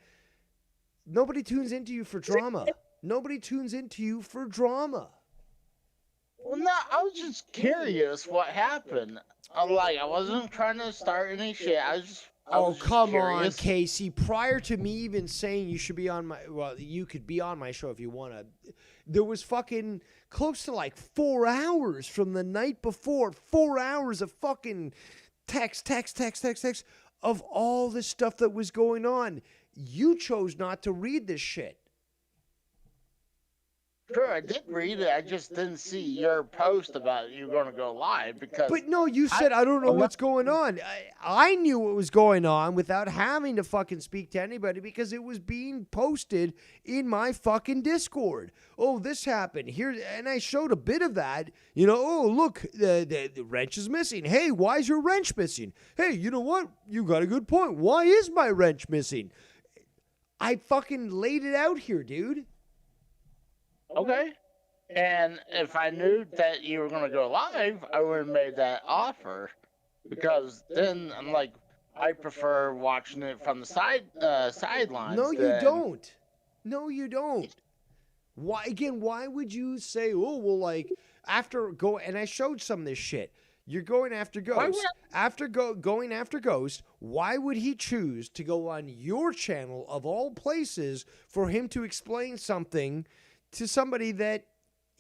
Nobody tunes into you for drama. Nobody tunes into you for drama. Well, no, I was just curious what happened. I wasn't trying to start any shit. Come on, Casey. Prior to me even saying you should be on you could be on my show if you want to. There was fucking close to like 4 hours from the night before. 4 hours of fucking text of all the stuff that was going on. You chose not to read this shit. Sure, I did read it. I just didn't see your post about you going to go live because. But no, you said I don't know what's going on. I knew what was going on without having to fucking speak to anybody because it was being posted in my fucking Discord. Oh, this happened here, and I showed a bit of that. Oh, look, the wrench is missing. Hey, why is your wrench missing? Hey, you know what? You got a good point. Why is my wrench missing? I fucking laid it out here, dude. Okay. And if I knew that you were going to go live, I would have made that offer. Because then I'm like, I prefer watching it from the sidelines. No, you don't. No, you don't. Why would you say, oh, well, like, and I showed some of this shit. You're going after Ghost. Going after Ghost, why would he choose to go on your channel, of all places, for him to explain something to somebody that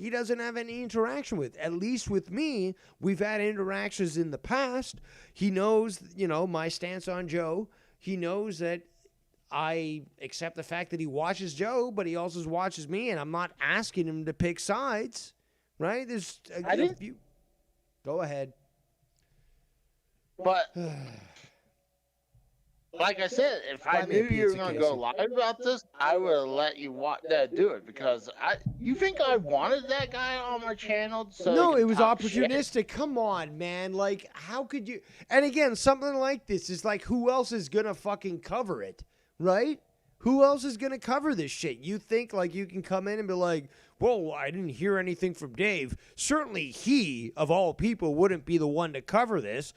he doesn't have any interaction with. At least with me, we've had interactions in the past. He knows, my stance on Joe. He knows that I accept the fact that he watches Joe, but he also watches me, and I'm not asking him to pick sides, right? There's a few. Go ahead. But like I said, if I knew you were going to go live about this, I would have let you do it, because you think I wanted that guy on my channel? So no, it was opportunistic. Shit. Come on, man. Like, how could you? And again, something like this is like, who else is going to fucking cover it, right? Who else is going to cover this shit? You think like you can come in and be like, whoa, I didn't hear anything from Dave. Certainly he, of all people, wouldn't be the one to cover this,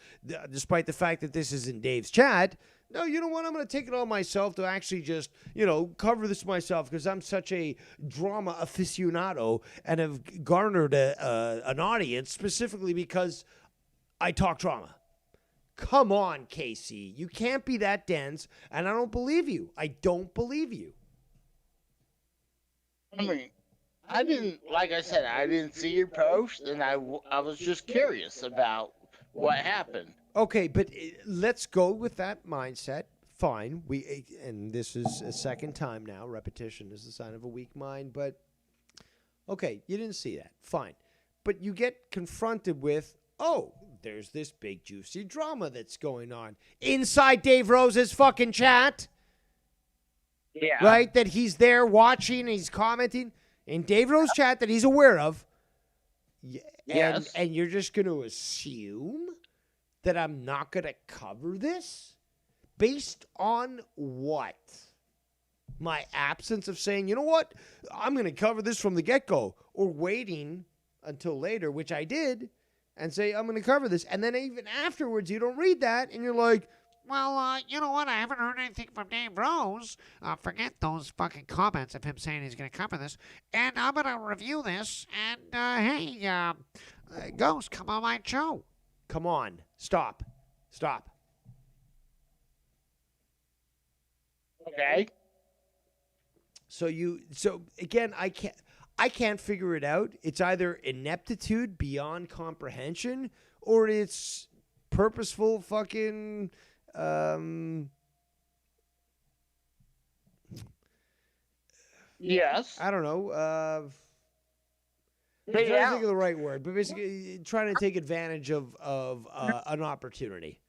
despite the fact that this is in Dave's chat. No, you know what? I'm going to take it on myself to actually just, cover this myself, because I'm such a drama aficionado and have garnered an audience specifically because I talk drama. Come on, Casey. You can't be that dense, and I don't believe you. I don't believe you. I mean, like I said, I didn't see your post, and I was just curious about what happened. Okay, but let's go with that mindset. Fine. And this is a second time now. Repetition is the sign of a weak mind, but okay, you didn't see that. Fine. But you get confronted with, there's this big juicy drama that's going on inside Dave Rose's fucking chat. Yeah. Right? That he's there watching, he's commenting in Dave Rose's chat that he's aware of. Yes. And you're just going to assume that I'm not going to cover this? Based on what? My absence of saying, you know what? I'm going to cover this from the get-go. Or waiting until later, which I did, and say, I'm going to cover this. And then even afterwards, you don't read that, and you're like, well, you know what? I haven't heard anything from Dave Rose. Forget those fucking comments of him saying he's going to cover this. And I'm going to review this. And, hey, Ghost, come on my show. Come on. Stop. Okay. So again, I can't figure it out. It's either ineptitude beyond comprehension, or it's purposeful fucking yes. I don't know. I'm trying to think of the right word, but basically trying to take advantage of an opportunity.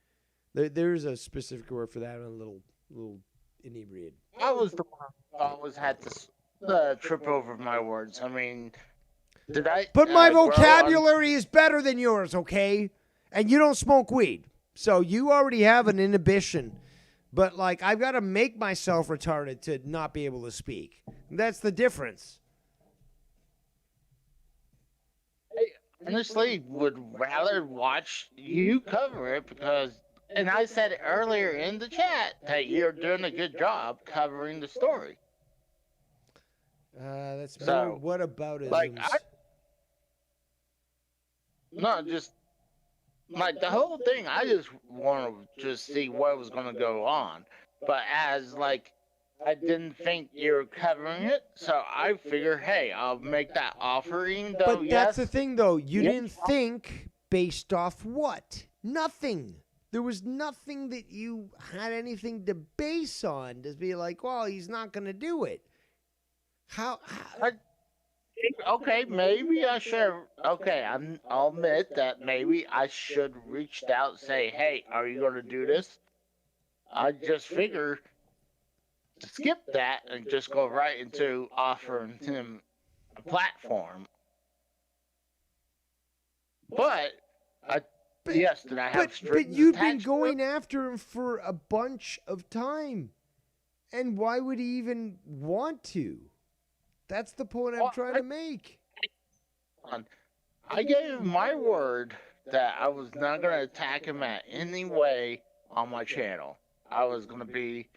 There's a specific word for that. I'm a little inebriated. I was the one who always had to trip over my words. I mean, did I? But my vocabulary is better than yours, okay? And you don't smoke weed, so you already have an inhibition. But like, I've got to make myself retarded to not be able to speak. That's the difference. I honestly would rather watch you cover it, because, and I said it earlier in the chat, that you're doing a good job covering the story. That's so, more what about it? Like, like the whole thing, I just want to just see what was going to go on. But as like, I didn't think you were covering it, so I figure, hey, I'll make that offering. Though, but that's the thing, though. You didn't think based off what? Nothing. There was nothing that you had anything to base on to be like, well, he's not going to do it. How? Okay, maybe I should. Okay, I'll admit that maybe I should reached out and say, hey, are you going to do this? I just figure to skip that and just go right into offering him a platform. But yes, did I have but you've been going after him for a bunch of time. And why would he even want to? That's the point I'm trying to make. I gave my word that I was not going to attack him at any way on my channel. I was going to be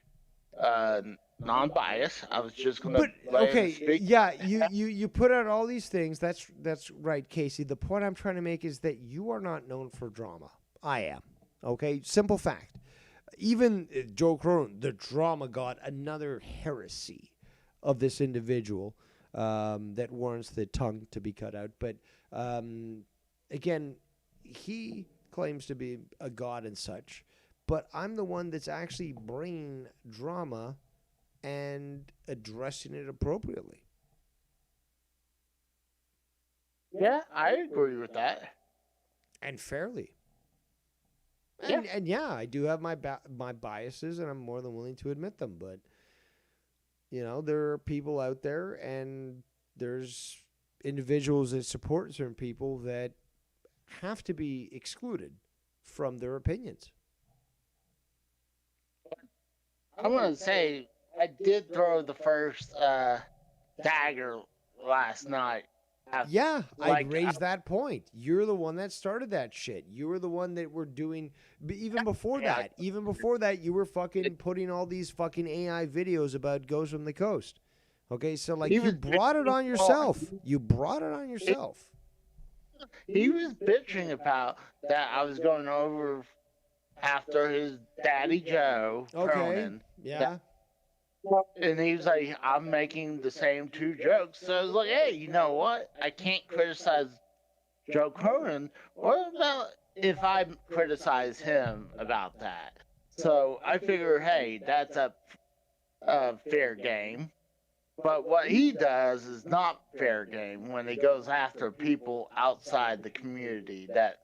non-biased. I was just going to let him speak. Yeah, you put out all these things. That's right, Casey. The point I'm trying to make is that you are not known for drama. I am. Okay? Simple fact. Even Joe Cronin, the drama god, another heresy of this individual. that warrants the tongue to be cut out. But again, he claims to be a god and such, but I'm the one that's actually bringing drama and addressing it appropriately. Yeah, I agree with that. And fairly. Yeah. And yeah, I do have my biases, and I'm more than willing to admit them. But, you know, there are people out there, and there's individuals that support certain people that have to be excluded from their opinions. I'm going to say I did throw the first dagger last night. Yeah, Like, I raised that point. You're the one that started that shit. You were the one that were doing, even before that, you were fucking putting all these fucking AI videos about Ghost from the Coast. Okay, so like you brought it on yourself. You brought it on yourself. He was bitching about that I was going over after his daddy Joe. Okay, Cronin, yeah. And he was like, I'm making the same two jokes. So I was like, hey, you know what? I can't criticize Joe Cronin. What about if I criticize him about that? So I figure, hey, that's a fair game. But what he does is not fair game when he goes after people outside the community that,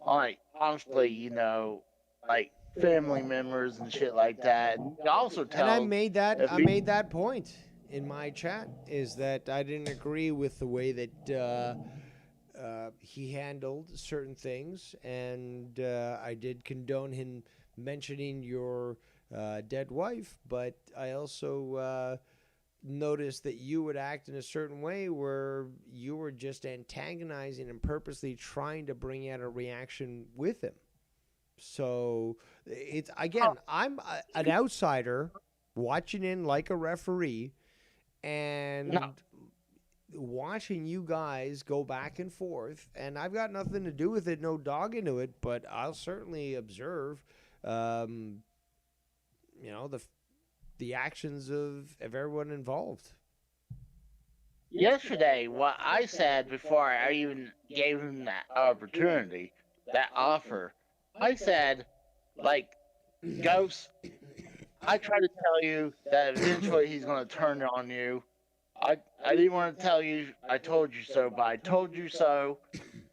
like, honestly, you know, like, family members and shit like that. He also tells, And I made that point in my chat, is that I didn't agree with the way that he handled certain things, and I did condone him mentioning your dead wife, but I also noticed that you would act in a certain way where you were just antagonizing and purposely trying to bring out a reaction with him. So it's, again, I'm an outsider watching in like a referee and watching you guys go back and forth, and I've got nothing to do with it, no dog into it, but I'll certainly observe, you know, the actions of everyone involved. Yesterday, what I said before I even gave him that opportunity, that offer, I said, like, Ghost, I tried to tell you that eventually he's going to turn on you. I didn't want to tell you I told you so, but I told you so,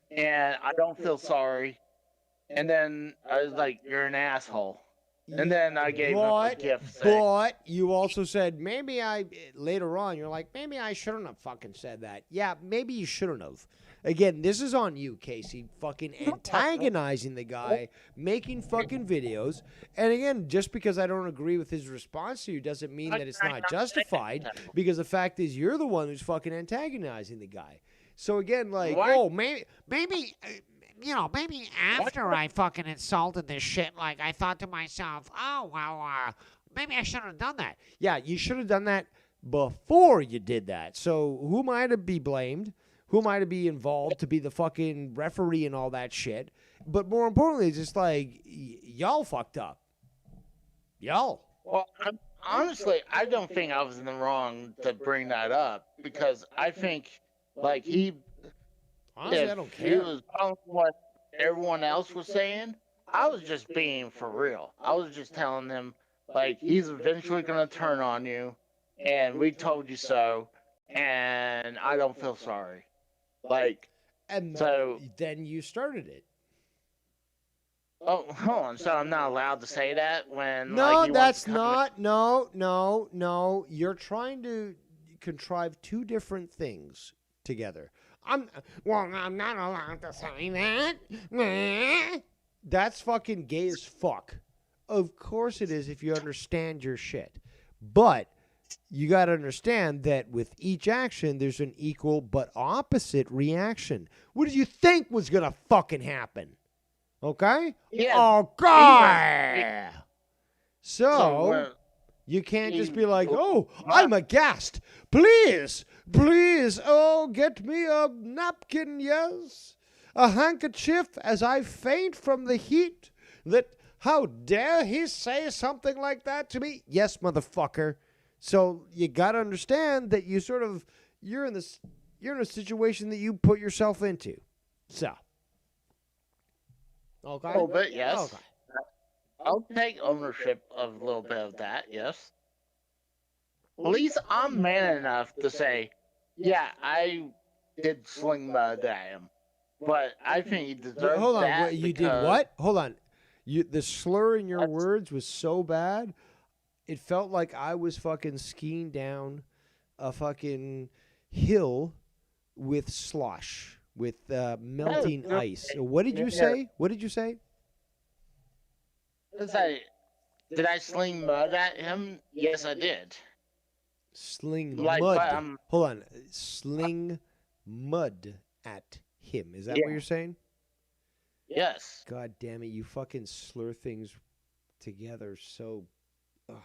and I don't feel sorry. And then I was like, you're an asshole. And then I gave him a gift. But you also said, later on, you're like, maybe I shouldn't have fucking said that. Yeah, maybe you shouldn't have. Again, this is on you, Casey. Fucking antagonizing the guy, making fucking videos. And again, just because I don't agree with his response to you doesn't mean that it's not justified, because the fact is you're the one who's fucking antagonizing the guy. So again, like, maybe after I fucking insulted this shit, like, I thought to myself, oh, well, maybe I shouldn't have done that. Yeah, you should have done that before you did that. So who am I to be blamed? Who am I to be involved to be the fucking referee and all that shit? But more importantly, it's just like, y'all fucked up. Y'all. Well, honestly, I don't think I was in the wrong to bring that up, because I think, like, honestly, I don't care. He was following what everyone else was saying. I was just being for real. I was just telling them, like, he's eventually going to turn on you, and we told you so, and I don't feel sorry. Like, and so then you started it. Oh, hold on. So I'm not allowed to say that when? No, like, that's not. No. You're trying to contrive two different things together. I'm not allowed to say that. That's fucking gay as fuck. Of course it is if you understand your shit. But you got to understand that with each action, there's an equal but opposite reaction. What did you think was going to fucking happen? Okay? Yeah. Okay. So you can't just be like, oh, I'm a guest. Please, oh, get me a napkin, yes. A handkerchief as I faint from the heat. How dare he say something like that to me? Yes, motherfucker. So you got to understand that you sort of, you're in a situation that you put yourself into. So. Okay. A little bit, yes. Okay. I'll take ownership of a little bit of that, yes. At least I'm man enough to say, yeah, I did sling mud at him. But I think he deserved Hold on, that. you did because- what? Hold on. The slur in your words was so bad, it felt like I was fucking skiing down a fucking hill with slosh, with melting ice. What did you say? What did you say? Did I sling mud at him? Yes, I did. Sling Like, mud. but, Hold on. Sling mud at him. Is that what Yeah. you're saying? Yes. God damn it. You fucking slur things together so. Ugh.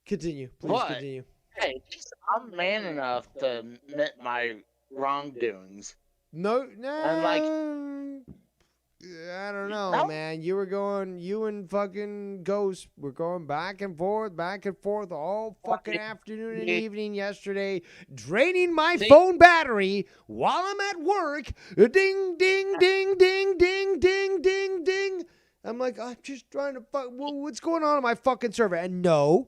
Continue. Please But, continue. hey, at least I'm man enough to admit my wrongdoings. No, And like, I don't know, man. You and fucking Ghost were going back and forth all fucking afternoon and evening yesterday, draining my phone battery while I'm at work. Ding, ding, ding, ding, ding, ding, ding, ding. I'm like, I'm just trying to what's going on my fucking server? And no,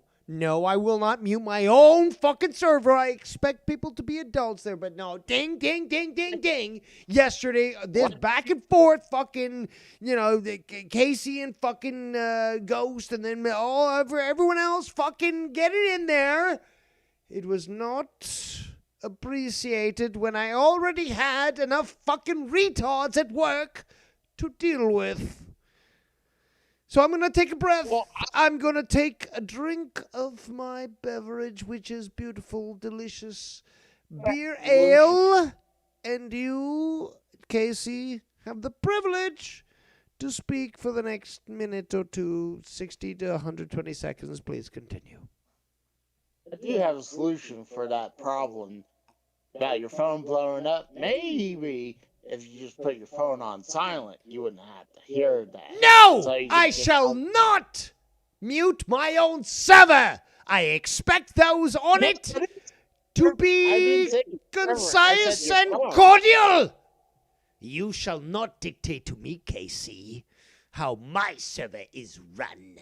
I will not mute my own fucking server. I expect people to be adults there, but no. Ding, ding, ding, ding, ding. Yesterday, this back and forth fucking, Casey and fucking Ghost, and then everyone else fucking get it in there. It was not appreciated when I already had enough fucking retards at work to deal with. So I'm going to take a breath. I'm going to take a drink of my beverage, which is beautiful, delicious beer ale. And you, Casey, have the privilege to speak for the next minute or two, 60 to 120 seconds. Please continue. I do have a solution for that problem about your phone blowing up. Maybe if you just put your phone on silent, you wouldn't have to hear that. No! So you I can just- shall not mute my own server. I expect those on it to be concise and cordial. You shall not dictate to me, Casey, how my server is run.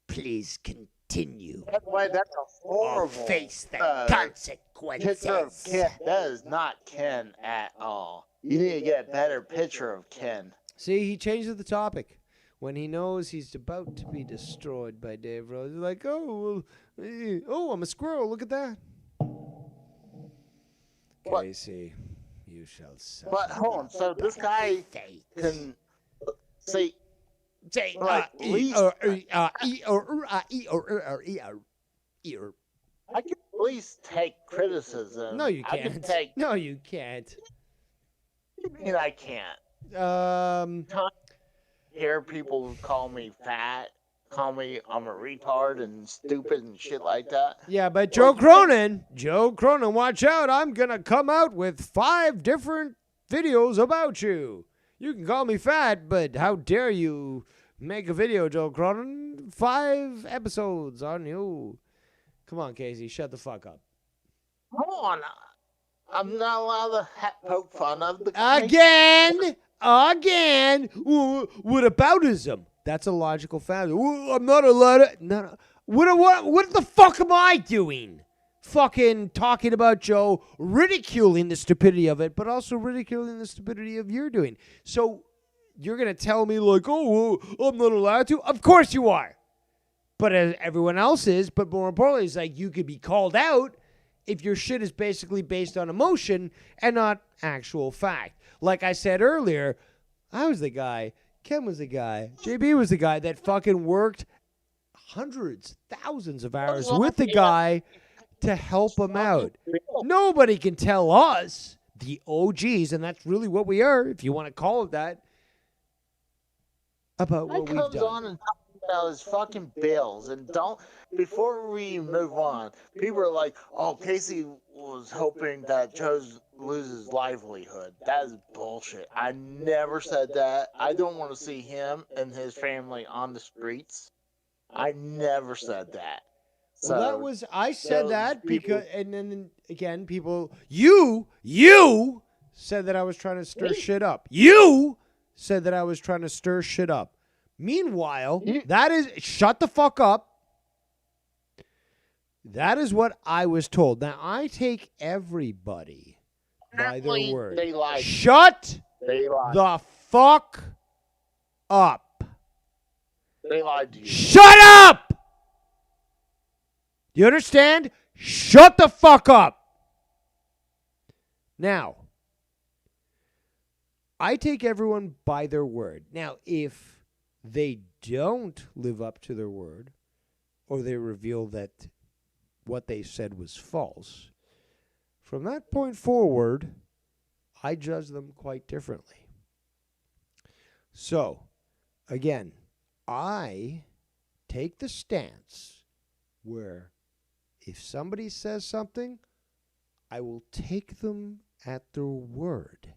Please continue. By the way, that's a horrible face the consequences. picture of Ken. That is not Ken at all. You need to get a better picture of Ken. See, he changes the topic. When he knows he's about to be destroyed by Dave Rose, he's like, I'm a squirrel. Look at that. Casey, you shall suffer. But hold on, so this guy can say, like, at least I can at least take criticism. No, you I can can't. take. No, you can't. What do you mean I can't? Hear people call me fat, call me I'm a retard and stupid and shit like that. Yeah, but Joe Cronin, watch out. I'm going to come out with 5 different videos about you. You can call me fat, but how dare you make a video, Joe Cronin? 5 episodes on you. Come on, Casey, shut the fuck up. Hold on. I'm not allowed to poke fun of the guy. Again. What aboutism? That's a logical fact. I'm not allowed to. No. What the fuck am I doing? Fucking talking about Joe, ridiculing the stupidity of it, but also ridiculing the stupidity of you're doing. So you're going to tell me like, I'm not allowed to? Of course you are. But as everyone else is, but more importantly, it's like you could be called out if your shit is basically based on emotion and not actual fact. Like I said earlier, I was the guy, Ken was the guy, JB was the guy that fucking worked hundreds, thousands of hours with the guy to help him out. Nobody can tell us, the OGs, and that's really what we are, if you want to call it that, about what we've comes done. on and talks about his fucking bills, and before we move on, people are like, oh, Casey was hoping that Joe loses livelihood. That is bullshit. I never said that. I don't want to see him and his family on the streets. I never said that. Well, that So, was I said those that people- because, and then again, people, you said that I was trying to stir shit up. You said that I was trying to stir shit up. Meanwhile, that is shut the fuck up. That is what I was told. Now I take everybody by their Apparently, word. they lied. Shut They lied. the fuck up. They lied to you. Shut up! You understand? Shut the fuck up. Now, I take everyone by their word. Now, if they don't live up to their word, or they reveal that what they said was false, from that point forward, I judge them quite differently. So, again, I take the stance where if somebody says something, I will take them at their word.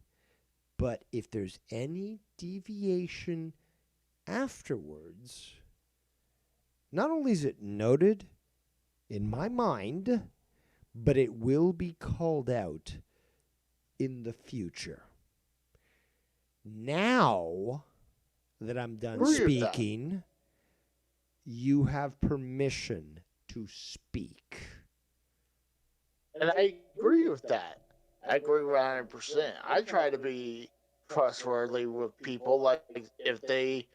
But if there's any deviation afterwards, not only is it noted in my mind, but it will be called out in the future. Now that I'm done Agree with that. speaking, you have permission to speak. And I agree with that. I agree 100%. I try to be trustworthy with people. Like if they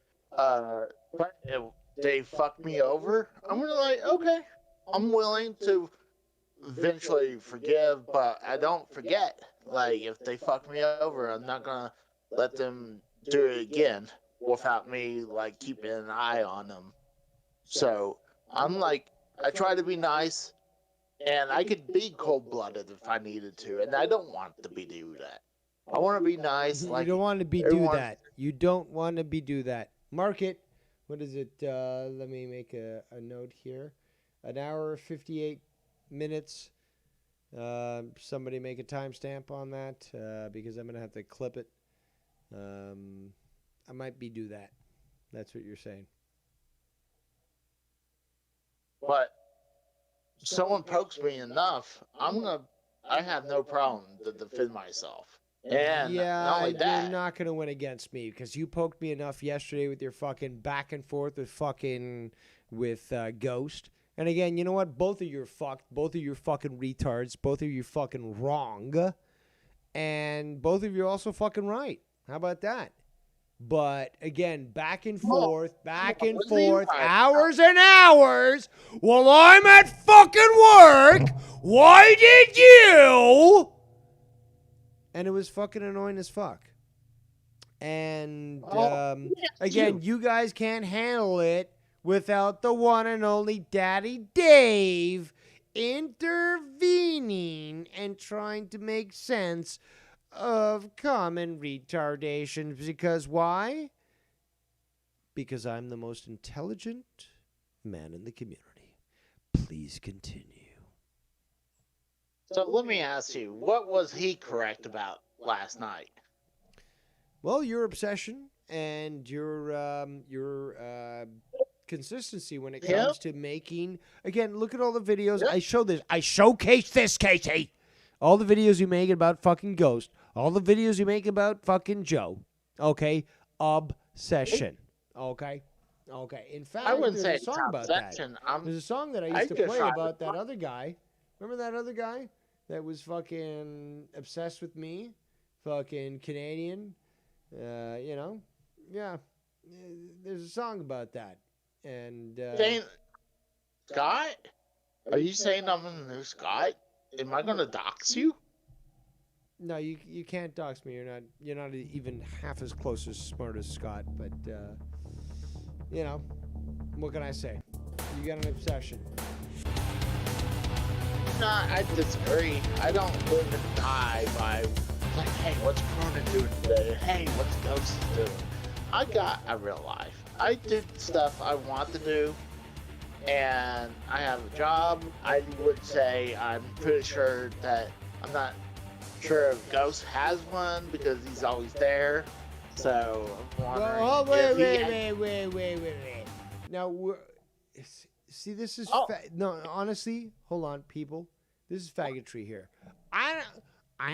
fuck me over, I'm gonna like, okay, I'm willing to eventually forgive, but I don't forget. Like if they fuck me over, I'm not gonna let them do it again without me like keeping an eye on them. So I'm like, I try to be nice. And I could be cold-blooded if I needed to, and I don't want to be do that. I want to be nice. You Like don't want to be do everyone- that. You don't want to be do that. Mark it. What is it? Let me make a note here. An hour, 58 minutes. Somebody make a timestamp on that because I'm going to have to clip it. I might be do that. That's what you're saying. But someone pokes me enough, I have no problem to defend myself. And Yeah, not only you're that, not going to win against me because you poked me enough yesterday with your fucking back and forth with Ghost. And again, you know what? Both of you are fucked. Both of you are fucking retards. Both of you are fucking wrong. And both of you are also fucking right. How about that? But again, back and forth, hours and hours while I'm at fucking work. Why did you? And it was fucking annoying as fuck. And again, you guys can't handle it without the one and only Daddy Dave intervening and trying to make sense of common retardations. Because why? Because I'm the most intelligent man in the community. Please continue. so let me ask you, what was he correct about last night? Well, your obsession and your consistency when it comes to making. Again, look at all the videos. I showcase this, Casey. All the videos you make about fucking Ghost. All the videos you make about fucking Joe. Okay? Obsession. Okay? Okay. In fact, I wouldn't say there's a it's song about that. obsession. There's a song that I I used to just play try to about that other guy. Remember that other guy that was fucking obsessed with me? Fucking Canadian. You know? Yeah. There's a song about that. And Scott? Are you saying I'm a new Scott? Am I gonna dox you? no, you can't dox me. You're not even half as close as smart as Scott, but you know, what can I say? You got an obsession. No, I disagree. I don't live and die by like, hey, what's Cronin doing today? Hey, what's Ghost doing? I got a real life. I do stuff I want to do, and I have a job. I would say I'm pretty sure that I'm not sure if Ghost has one because he's always there. So I'm wondering Well, if he wait. Now, See, this is Oh. no. Honestly, hold on, people. This is faggotry here. I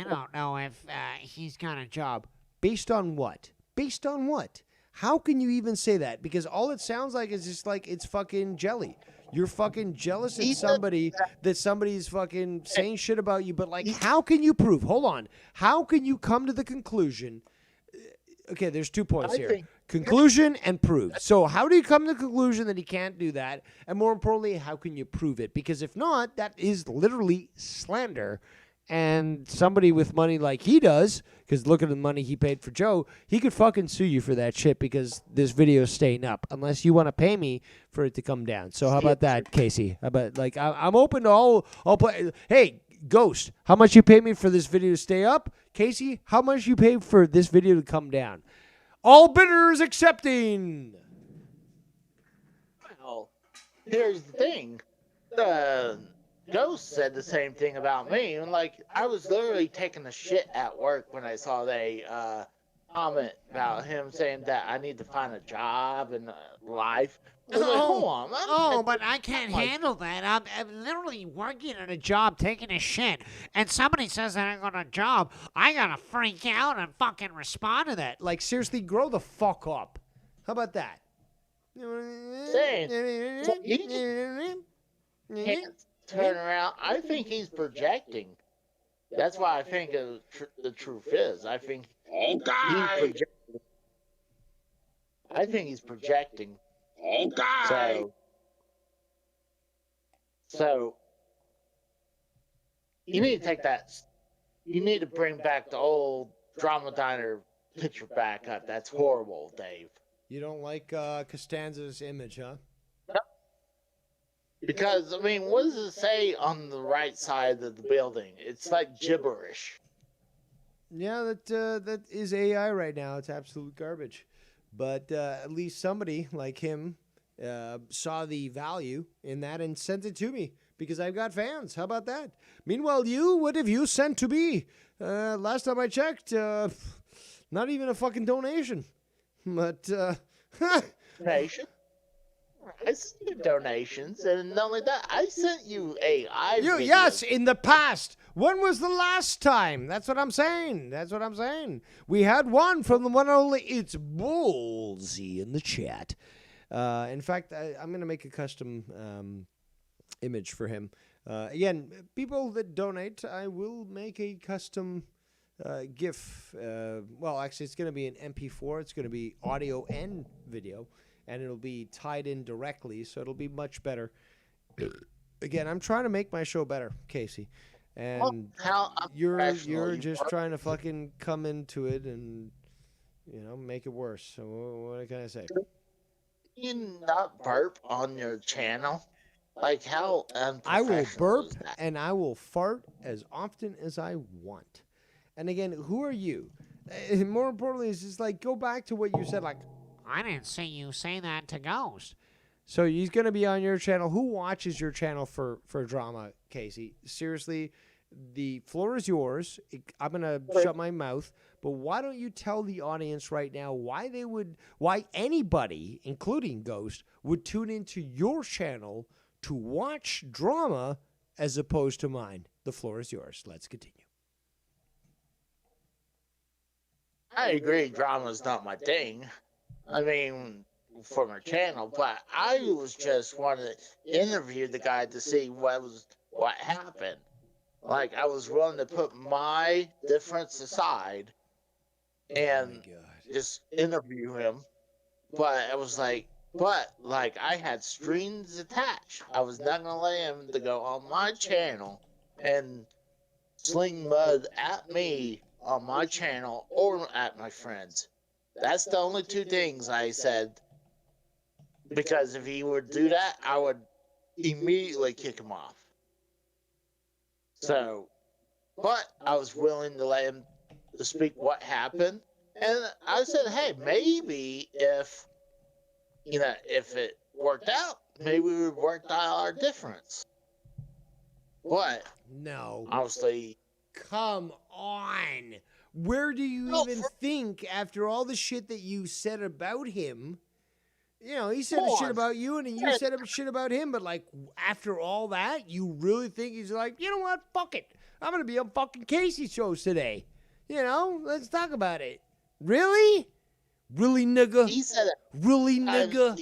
don't know if he's got a job. Based on what? Based on what? How can you even say that? Because all it sounds like is just like it's fucking jelly. You're fucking jealous at somebody that somebody's fucking saying shit about you, but like, how can you prove? Hold on. How can you come to the conclusion? Okay, there's 2 points here. Conclusion and prove. So how do you come to the conclusion that he can't do that? And more importantly, how can you prove it? Because if not, that is literally slander. And somebody with money like he does, because look at the money he paid for Joe, he could fucking sue you for that shit because this video's staying up, unless you want to pay me for it to come down. So how about that, Casey? How about, like, I'm open to all play. Hey, Ghost, how much you pay me for this video to stay up? Casey, how much you pay for this video to come down? All bidders accepting. Well, here's the thing. Ghost said the same thing about me. And like, I was literally taking a shit at work when I saw the comment about him saying that I need to find a job and life. I was like, hold on, but I can't handle that. I'm literally working at a job, taking a shit, and somebody says that I got a job. I gotta freak out and fucking respond to that. Like, seriously, grow the fuck up. How about that? Saying, can't turn around. I think he's projecting. That's why I think the truth is. I think he's projecting. I think he's projecting. So you need to take that. You need to bring back the old Drama Diner picture back up. That's horrible, Dave. You don't like Costanza's image, huh? Because, I mean, what does it say on the right side of the building? It's like gibberish. Yeah, that is AI right now. It's absolute garbage. But at least somebody like him saw the value in that and sent it to me because I've got fans. How about that? Meanwhile, what have you sent to me? Last time I checked, not even a fucking donation. But, donation? I sent you donations, and not only that, I sent you AI videos. Yes, in the past. When was the last time? That's what I'm saying. We had one from the one and only It's Ballsy in the chat. In fact, I'm going to make a custom image for him. Again, people that donate, I will make a custom GIF. Well, actually, it's going to be an MP4. It's going to be audio and video. And it'll be tied in directly, so it'll be much better. Again, I'm trying to make my show better, Casey. And you're just trying to fucking come into it and, make it worse. So what can I say? You not burp on your channel? Like, how I will burp and I will fart as often as I want. And again, who are you? And more importantly, it's just like, go back to what you said, like, I didn't see you say that to Ghost. So he's going to be on your channel. Who watches your channel for drama, Casey? Seriously, the floor is yours. I'm going to shut my mouth. But why don't you tell the audience right now why anybody, including Ghost, would tune into your channel to watch drama as opposed to mine? The floor is yours. Let's continue. I agree, drama's not my thing. I mean, for my channel, but I was just wanting to interview the guy to see what happened. Like, I was willing to put my difference aside and just interview him. But I was like, I had strings attached. I was not gonna let him to go on my channel and sling mud at me on my channel or at my friends. That's the only two things I said. Because if he would do that, I would immediately kick him off. So, but I was willing to let him to speak what happened. And I said, hey, maybe if it worked out, maybe we would work out our difference. But, no. Obviously. Come on. Where do you even think, after all the shit that you said about him, You know, he said shit about you, and you said shit about him. But like after all that, you really think he's like, you know what? Fuck it. I'm gonna be on fucking Casey's shows today. You know, let's talk about it. Really? Really, nigga? He said it. Really, nigga?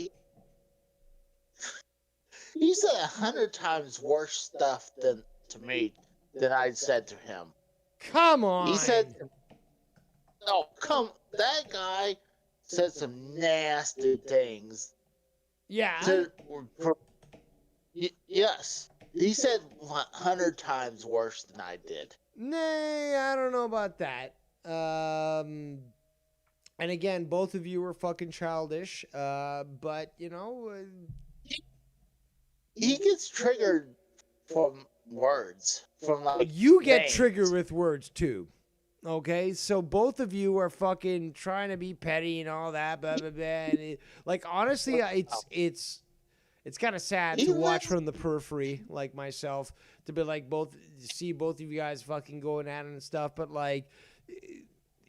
He said 100 times worse stuff to me than I said to him. Come on. He said, "No, that guy said some nasty things." Yeah. Yes, he said 100 times worse than I did. Nay, I don't know about that. And again, both of you were fucking childish. But you know, he gets triggered from words, from like you get names. triggered with words too. Okay, so both of you are fucking trying to be petty and all that, blah blah blah. And like honestly, it's kind of sad to watch from the periphery, like myself, to be like see both of you guys fucking going at it and stuff. But like,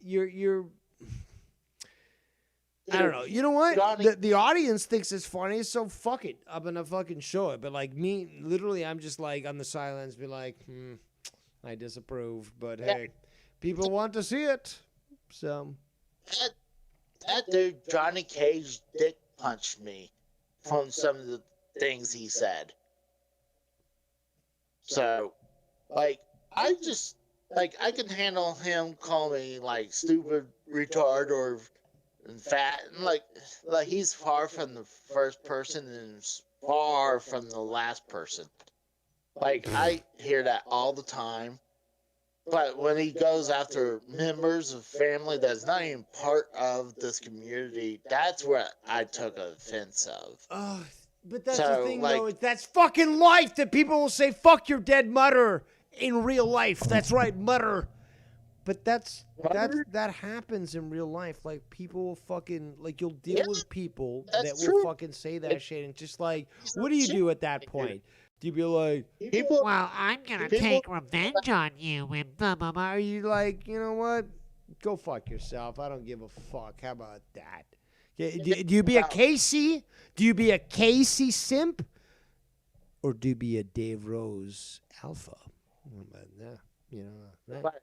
you're. I don't know. You know what? The audience thinks it's funny, so fuck it. I'm gonna fucking show it. But like me, literally, I'm just like on the silence, be like, I disapprove. But hey, people want to see it, so. That dude, Johnny Cage, dick punched me from some of the things he said. So, like, I can handle him calling me like stupid, retard, or fat, and like he's far from the first person and far from the last person. Like, I hear that all the time. But when he goes after members of family that's not even part of this community, that's what I took offense of. But that's the thing, though. That's fucking life that people will say, fuck your dead mother in real life. That's right, mother. But that happens in real life. Like, people will fucking, like, you'll deal with people that will fucking say that shit. And just like, what do you do at that point? Do you be like, well, I'm going to take revenge on you and blah, blah, blah. Are you like, you know what? Go fuck yourself. I don't give a fuck. How about that? Do you be a Casey? Do you be a Casey simp? Or do you be a Dave Rose alpha? You know, but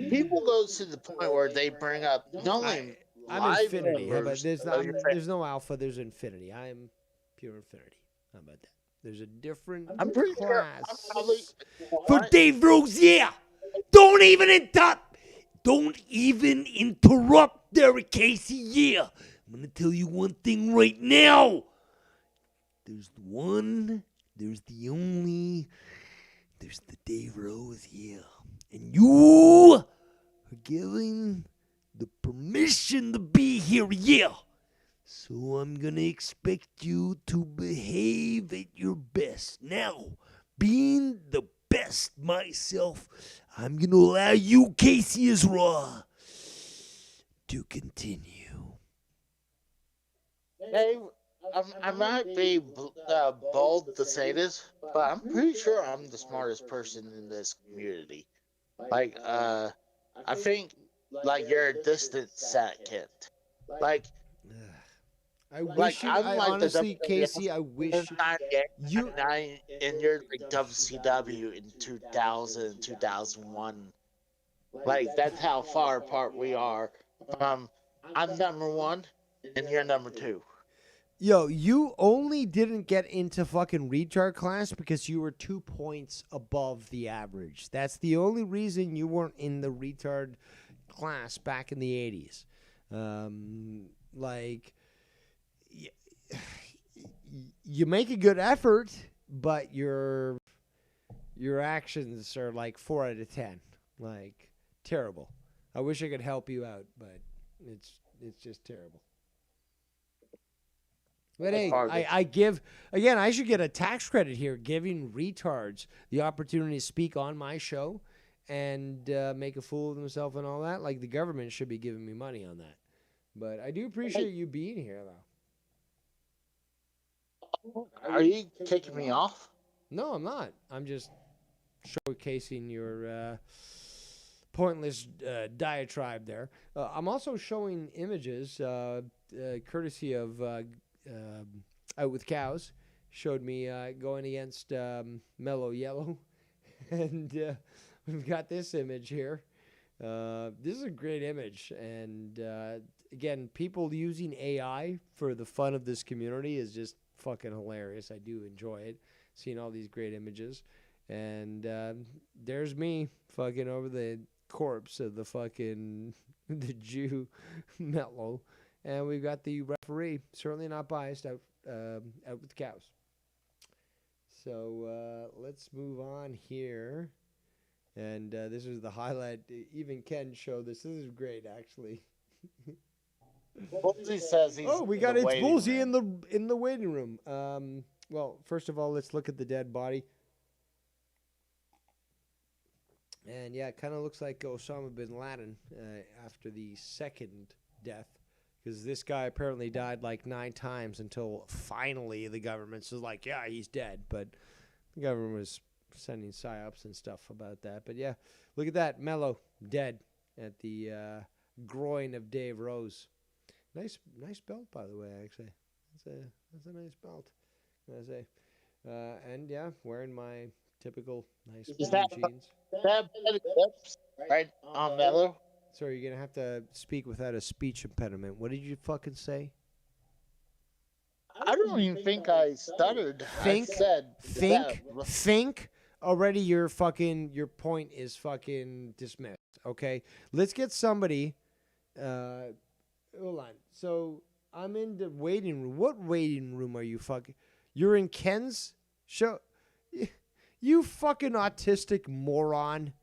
people go to the point where they bring up not only I'm infinity. How about there's no alpha, there's infinity. I'm pure infinity. How about that? There's a different class. For Dave Rose, yeah. Don't even interrupt Derek Casey, yeah. I'm going to tell you one thing right now. There's the one, there's the only, there's the Dave Rose, yeah. And you are given the permission to be here, yeah. So I'm going to expect you to behave at your best. Now, being the best myself, I'm going to allow you, Casey Ezra, to continue. Dave, I might be bold to say this, but I'm pretty sure I'm the smartest person in this community. Like, I think, like, you're a distant second. Like, I wish honestly, Casey, I wish you and you're like WCW in 2000, 2001. Like, that's how far apart we are. I'm number one, and you're number two. Yo, you only didn't get into fucking retard class because you were 2 points above the average. That's the only reason you weren't in the retard class back in the 80s. Like, you make a good effort, but your actions are like 4 out of 10. Like, terrible. I wish I could help you out, but it's just terrible. But hey, I should get a tax credit here, giving retards the opportunity to speak on my show and make a fool of themselves and all that. Like, the government should be giving me money on that. But I do appreciate you being here, though. Are you kicking me off? No, I'm not. I'm just showcasing your pointless diatribe there. I'm also showing images, courtesy of Out with Cows showed me going against Mellow Yellow, and we've got this image here. This is a great image, and again, people using AI for the fun of this community is just fucking hilarious. I do enjoy it, seeing all these great images, and there's me fucking over the corpse of the fucking the Jew Mellow, and we've got the referee, certainly not biased, out with Cows. So let's move on here. And this is the highlight. Even Ken showed this. This is great, actually. Bullseye says he's we got it's Bullseye in the waiting room. Well, first of all, let's look at the dead body. And yeah, it kind of looks like Osama bin Laden after the second death, because this guy apparently died like 9 times until finally the government was like, yeah, he's dead. But the government was sending psyops and stuff about that. But yeah, look at that. Mellow, dead at the groin of Dave Rose. Nice belt, by the way, actually. That's a nice belt, I say. And yeah, wearing my typical nice blue jeans. Right on Mellow? Sorry, you're going to have to speak without a speech impediment. What did you fucking say? I don't even think I stuttered. Think, I said, think. Already your point is fucking dismissed, okay? Let's get somebody, hold on. So, I'm in the waiting room. What waiting room are you fucking? You're in Ken's show? You fucking autistic moron.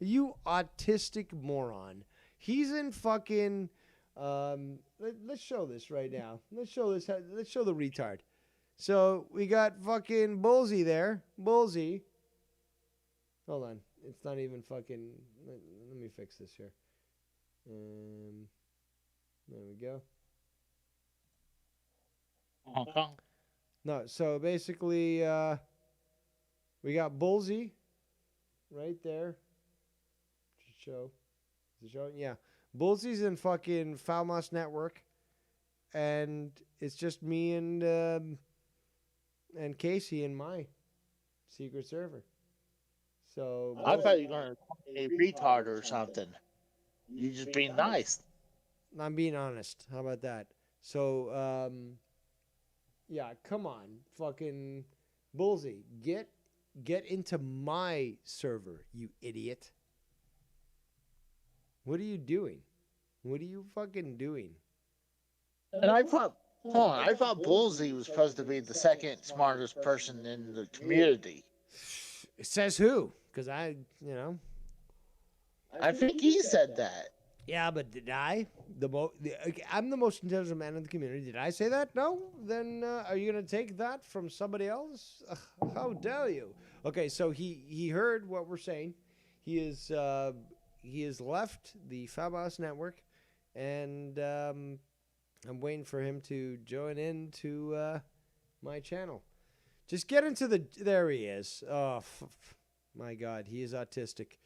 You autistic moron. He's in fucking, let's show this right now. Let's show the retard. So we got fucking Bullseye there. Bullseye. Hold on. It's not even fucking, let me fix this here. There we go. Okay. No, so basically, we got Bullseye right there. Show. Is it showing? Yeah. Bullsey's in fucking Falmos Network, and it's just me and Casey in my secret server. So I thought you were going to be a retard or something. You just being nice. I'm being honest. How about that? So, yeah, come on. Fucking Bullseye, get into my server, you idiot. What are you doing? What are you fucking doing? And I thought Bullseye was supposed to be the second smartest person in the community. It says who? Because I think he said that. Yeah, but did I? I'm the most intelligent man in the community. Did I say that? No? Then are you going to take that from somebody else? How dare you? Okay, so he heard what we're saying. He has left the Fabos Network, and I'm waiting for him to join into my channel. Just get into the... There he is. Oh, my God. He is autistic.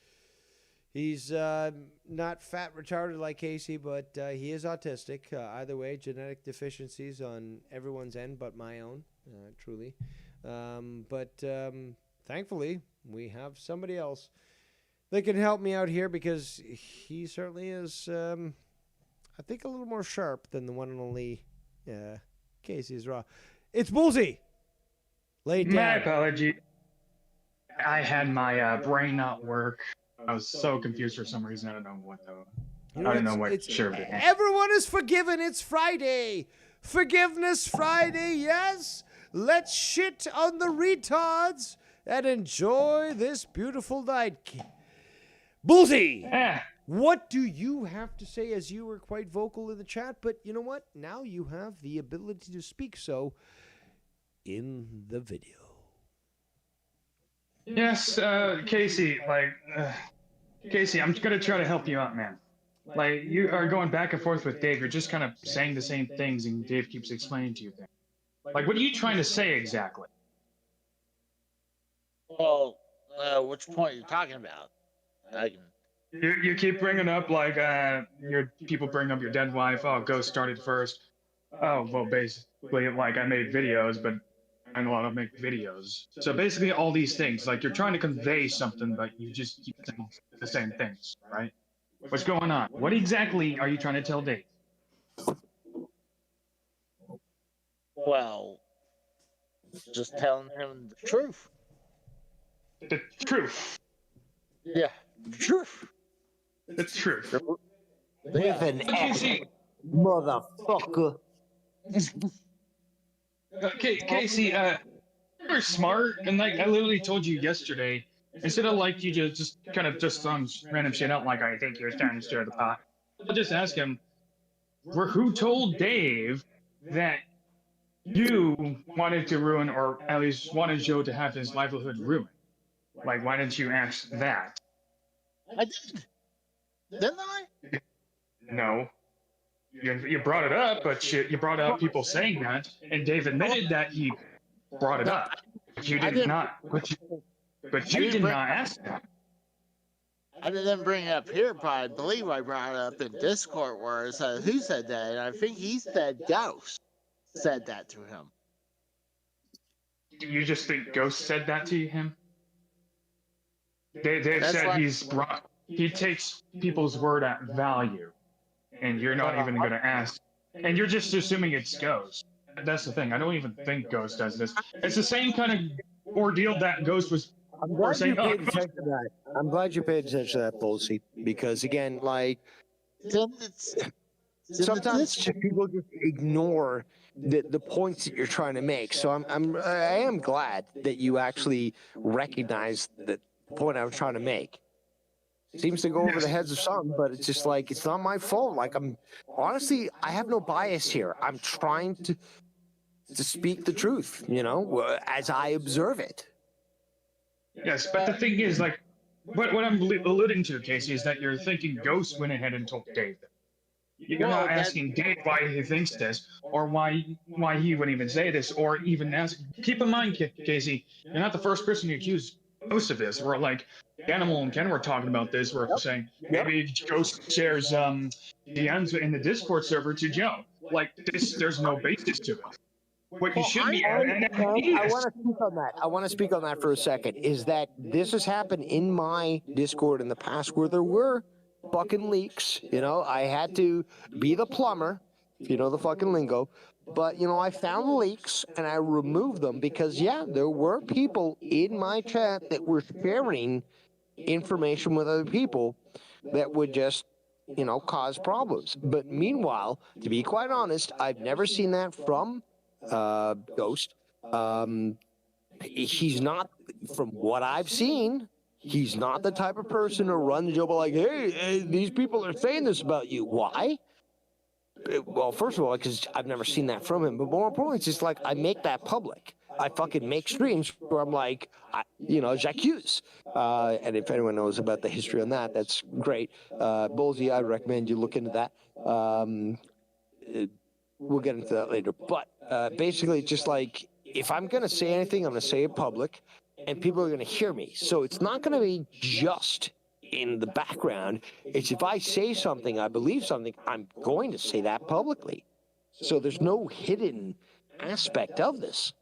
He's not fat retarded like Casey, but he is autistic. Either way, genetic deficiencies on everyone's end but my own, truly. But thankfully, we have somebody else that can help me out here, because he certainly is, I think, a little more sharp than the one and only Casey's Raw. It's Bullseye! Lay it down. My apology. I had my brain not work. I was so confused for some reason. I don't know what though. I don't know what served it. Everyone is forgiven. It's Friday. Forgiveness Friday, yes. Let's shit on the retards and enjoy this beautiful night. Bullseye! What do you have to say, as you were quite vocal in the chat? But you know what? Now you have the ability to speak so in the video. Yes, Casey, Casey, I'm going to try to help you out, man. Like, you are going back and forth with Dave. You're just kind of saying the same things, and Dave keeps explaining to you things. Like, what are you trying to say exactly? Well, which point are you talking about? You keep bringing up, like, your people bring up your dead wife. Oh, Ghost started first. Oh, well, basically, like, I made videos, but I know how to make videos. So basically, all these things, like, you're trying to convey something, but you just keep saying the same things, right? What's going on? What exactly are you trying to tell Dave? Well, just telling him the truth. The truth. Yeah, the truth. The truth. Yeah. With an Okay, F, see, motherfucker. Casey, you're smart, and like I literally told you yesterday, instead of like you just kind of just some random shit out like I think you're starting to stir the pot. I'll just ask him, who told Dave that you wanted to ruin, or at least wanted Joe to have his livelihood ruined? Like, why didn't you ask that? I did. Didn't I? No. You brought it up, but you brought up people saying that, and Dave admitted that he brought it up. But you did not. But you did not ask that. I didn't bring it up here, but I believe I brought it up in Discord where it said who said that, and I think he said Ghost said that to him. Do you just think Ghost said that to him? Dave said he takes people's word at value, and you're not even going to ask. And you're just assuming it's Ghost. That's the thing. I don't even think Ghost does this. It's the same kind of ordeal that Ghost was. I'm glad you paid attention to that. I'm glad you paid attention to that, Bolsey, because again, like sometimes people just ignore the points that you're trying to make. So I am glad that you actually recognize the point I was trying to make. Seems to go over the heads of some, but it's just like it's not my fault. Like honestly, I have no bias here. I'm trying to speak the truth, as I observe it. Yes, but the thing is, like, what I'm alluding to, Casey, is that you're thinking Ghost went ahead and told Dave that. You're not asking Dave why he thinks this, or why he wouldn't even say this, or even ask. Keep in mind, Casey, you're not the first person to accuse Ghost of this. We're like, Animal and Ken were talking about this. We're saying maybe Ghost shares DMs in the Discord server to Joe. Like, there's no basis to it. What you should be. I want to speak on that. I want to speak on that for a second. Is that this has happened in my Discord in the past where there were fucking leaks. I had to be the plumber, if you know the fucking lingo. But, I found the leaks and I removed them because, there were people in my chat that were sharing information with other people that would just, cause problems. But meanwhile, to be quite honest, I've never seen that from Ghost. He's not, from what I've seen, he's not the type of person to run the job like, hey, these people are saying this about you. Why? Well, first of all, because I've never seen that from him. But more importantly, it's just like I make that public. I fucking make streams where I'm like, j'accuse. And if anyone knows about the history on that, that's great. Bolsey, I recommend you look into that. We'll get into that later. But basically, it's just like, if I'm going to say anything, I'm going to say it public, and people are going to hear me. So it's not going to be just in the background. It's if I say something, I believe something, I'm going to say that publicly. So there's no hidden aspect of this.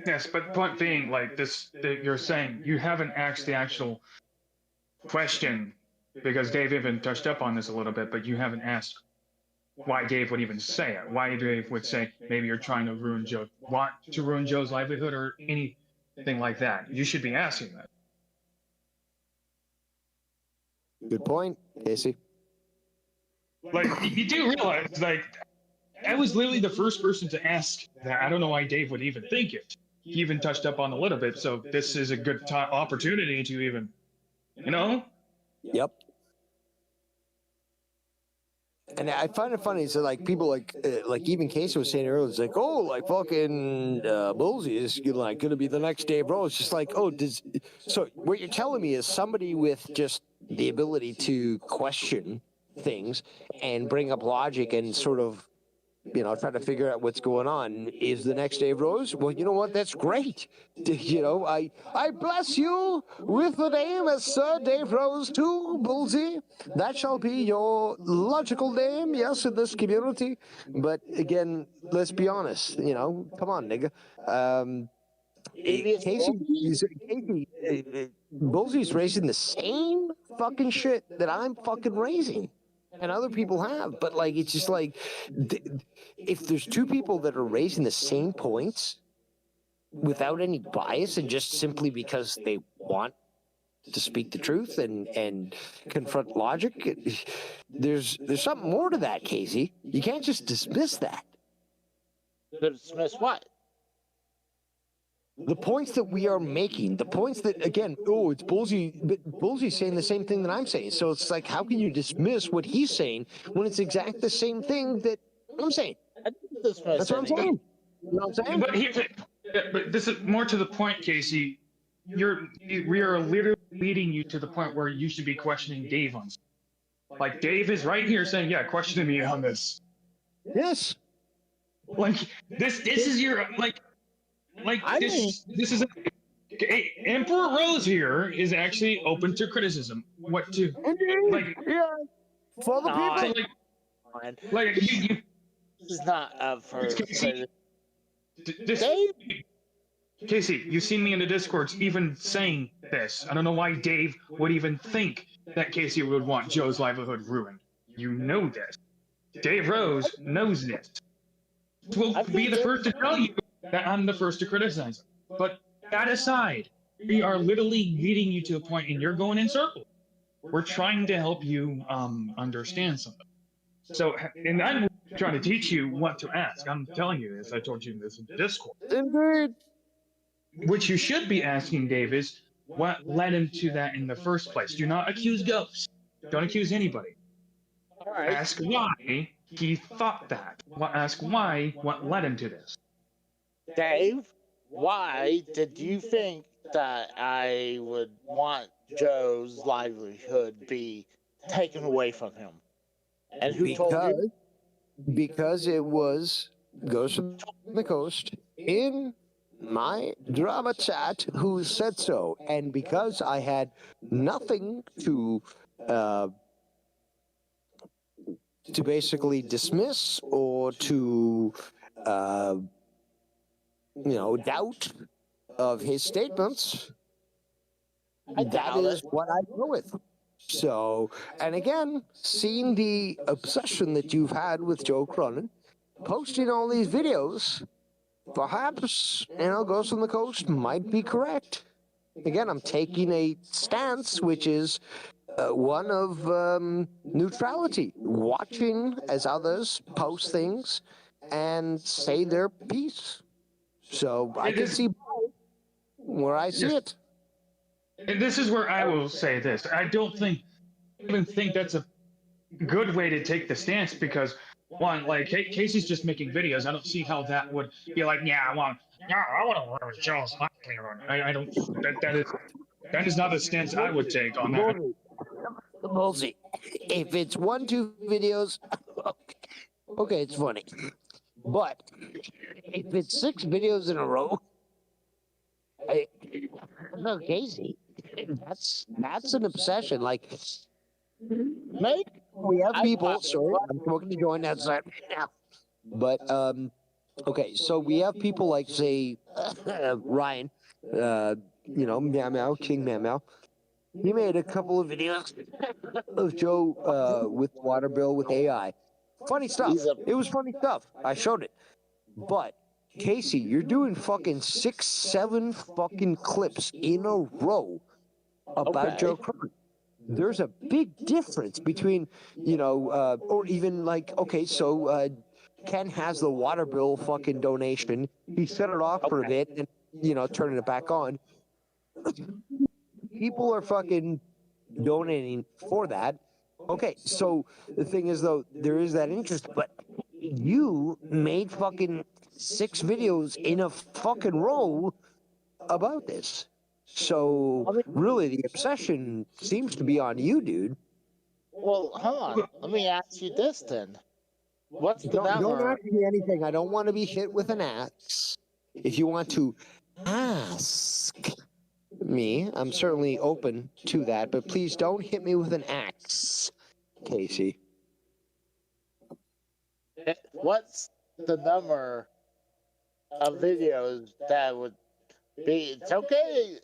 Yes, but point being, like this, you're saying you haven't asked the actual question, because Dave even touched up on this a little bit, but you haven't asked why Dave would even say it. Why Dave would say maybe you're trying to ruin Joe's livelihood or anything like that. You should be asking that. Good point, Casey. Like, you do realize, like, I was literally the first person to ask that. I don't know why Dave would even think it. He even touched up on a little bit, so this is a good opportunity to even, Yep. And I find it funny. So like people like even Casey was saying earlier, it's like, oh, like fucking Bolsey is like going to be the next Dave Rose. It's just like, oh, so what you're telling me is somebody with just the ability to question things and bring up logic and sort of trying to figure out what's going on. Is the next Dave Rose? Well, you know what? That's great. I bless you with the name as Sir Dave Rose too, Bullseye. That shall be your logical name, yes, in this community. But again, let's be honest. Come on, nigga. Bullsey's raising the same fucking shit that I'm fucking raising. And other people have, but it's just if there's two people that are raising the same points without any bias and just simply because they want to speak the truth and confront logic, there's something more to that, Casey. You can't just dismiss that. Dismiss what? The points that we are making, the points that, again, it's Bullseye, but Bullsey's saying the same thing that I'm saying. So it's how can you dismiss what he's saying when it's exactly the same thing that I'm saying? That's what I'm saying. You know what I'm saying? But this is more to the point, Casey. We are literally leading you to the point where you should be questioning Dave on. Dave is right here saying, "Yeah, question me on this." Yes. This is your this is Emperor Rose here is actually open to criticism. What to for the people? You this is not up for Casey, you've seen me in the Discords even saying this. I don't know why Dave would even think that Casey would want Joe's livelihood ruined. You know this. Dave Rose knows this. Will be the first to tell you that I'm the first to criticize him. But that aside, we are literally leading you to a point and you're going in circles. We're trying to help you understand something. So, and I'm trying to teach you what to ask. I'm telling you this. I told you this in Discord. Indeed. What you should be asking, Dave, is what led him to that in the first place. Do not accuse ghosts. Don't accuse anybody. All right. Ask why he thought that. Ask why, what led him to this. Dave, why did you think that I would want Joe's livelihood be taken away from him? And who told you? Because it was Ghost from the Coast in my drama chat who said so, and because I had nothing to basically dismiss or to doubt of his statements, that is what I go with. So, and again, seeing the obsession that you've had with Joe Cronin, posting all these videos, perhaps, Ghost on the Coast might be correct. Again, I'm taking a stance, which is one of neutrality, watching as others post things and say their piece. So I can see where I see it. And this is where I will say this. I don't even think that's a good way to take the stance because, one, Casey's just making videos. I don't see how that would be I want to lose Joe's livelihood. I don't. That is not a stance I would take on that. Bullseye. If it's 1-2 videos, okay, it's funny. But if it's 6 videos in a row, no, Casey, that's an obsession. We have people. Sorry, I'm looking to join that side now. But okay, so we have people like say Ryan, Meow Meow, King Meow Meow. He made a couple of videos of Joe with water bill with AI. Funny stuff. It was funny stuff. I showed it. But Casey, you're doing fucking 6-7 fucking clips in a row about Joe Cronin. There's a big difference between, or even Ken has the water bill fucking donation. He set it off for a bit and, turning it back on. People are fucking donating for that. Okay, so the thing is, though, there is that interest, but you made fucking 6 videos in a fucking row about this. So, really, the obsession seems to be on you, dude. Well, hold on. Let me ask you this, then. What's the Don't number? ask me anything. I don't want to be hit with an axe. If you want to ask me, I'm certainly open to that, but please don't hit me with an axe, Casey. What's the number of videos that would be? It's okay.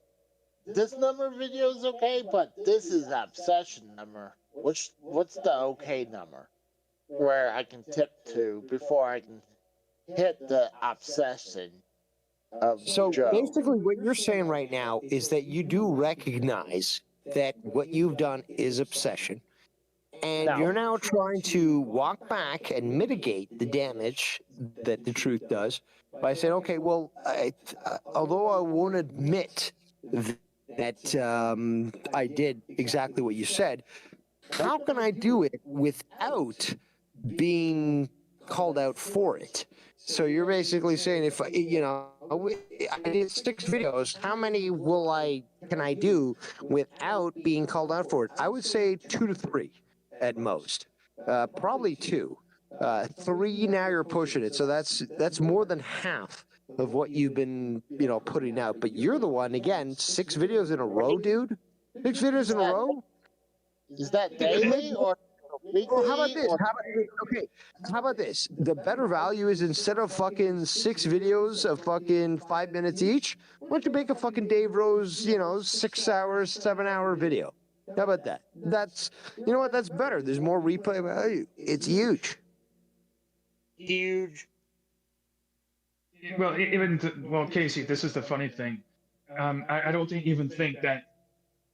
This number of videos okay, but this is an obsession number. What's the okay number where I can tip to before I can hit the obsession of So Joe? basically, what you're saying right now is that you do recognize that what you've done is obsession, and No. you're now trying to walk back and mitigate the damage that the truth does by saying, okay, well, although I won't admit that I did exactly what you said, how can I do it without being called out for it? So you're basically saying, if I did 6 videos, how many can I do without being called out for it? I would say 2 to 3 at most, probably 2. 3 now you're pushing it, so that's more than half of what you've been putting out. But you're the one, again, 6 videos in a row, dude. 6 videos in a row. Is that daily or weekly? Well, how about this? or- How about this? The better value is, instead of fucking 6 videos of fucking 5 minutes each, why don't you make a fucking Dave Rose, 6 hours, 7-hour video? How about that? That's, you know what? That's better. There's more replay value. It's huge. Huge. Well, Casey, this is the funny thing. I don't even think that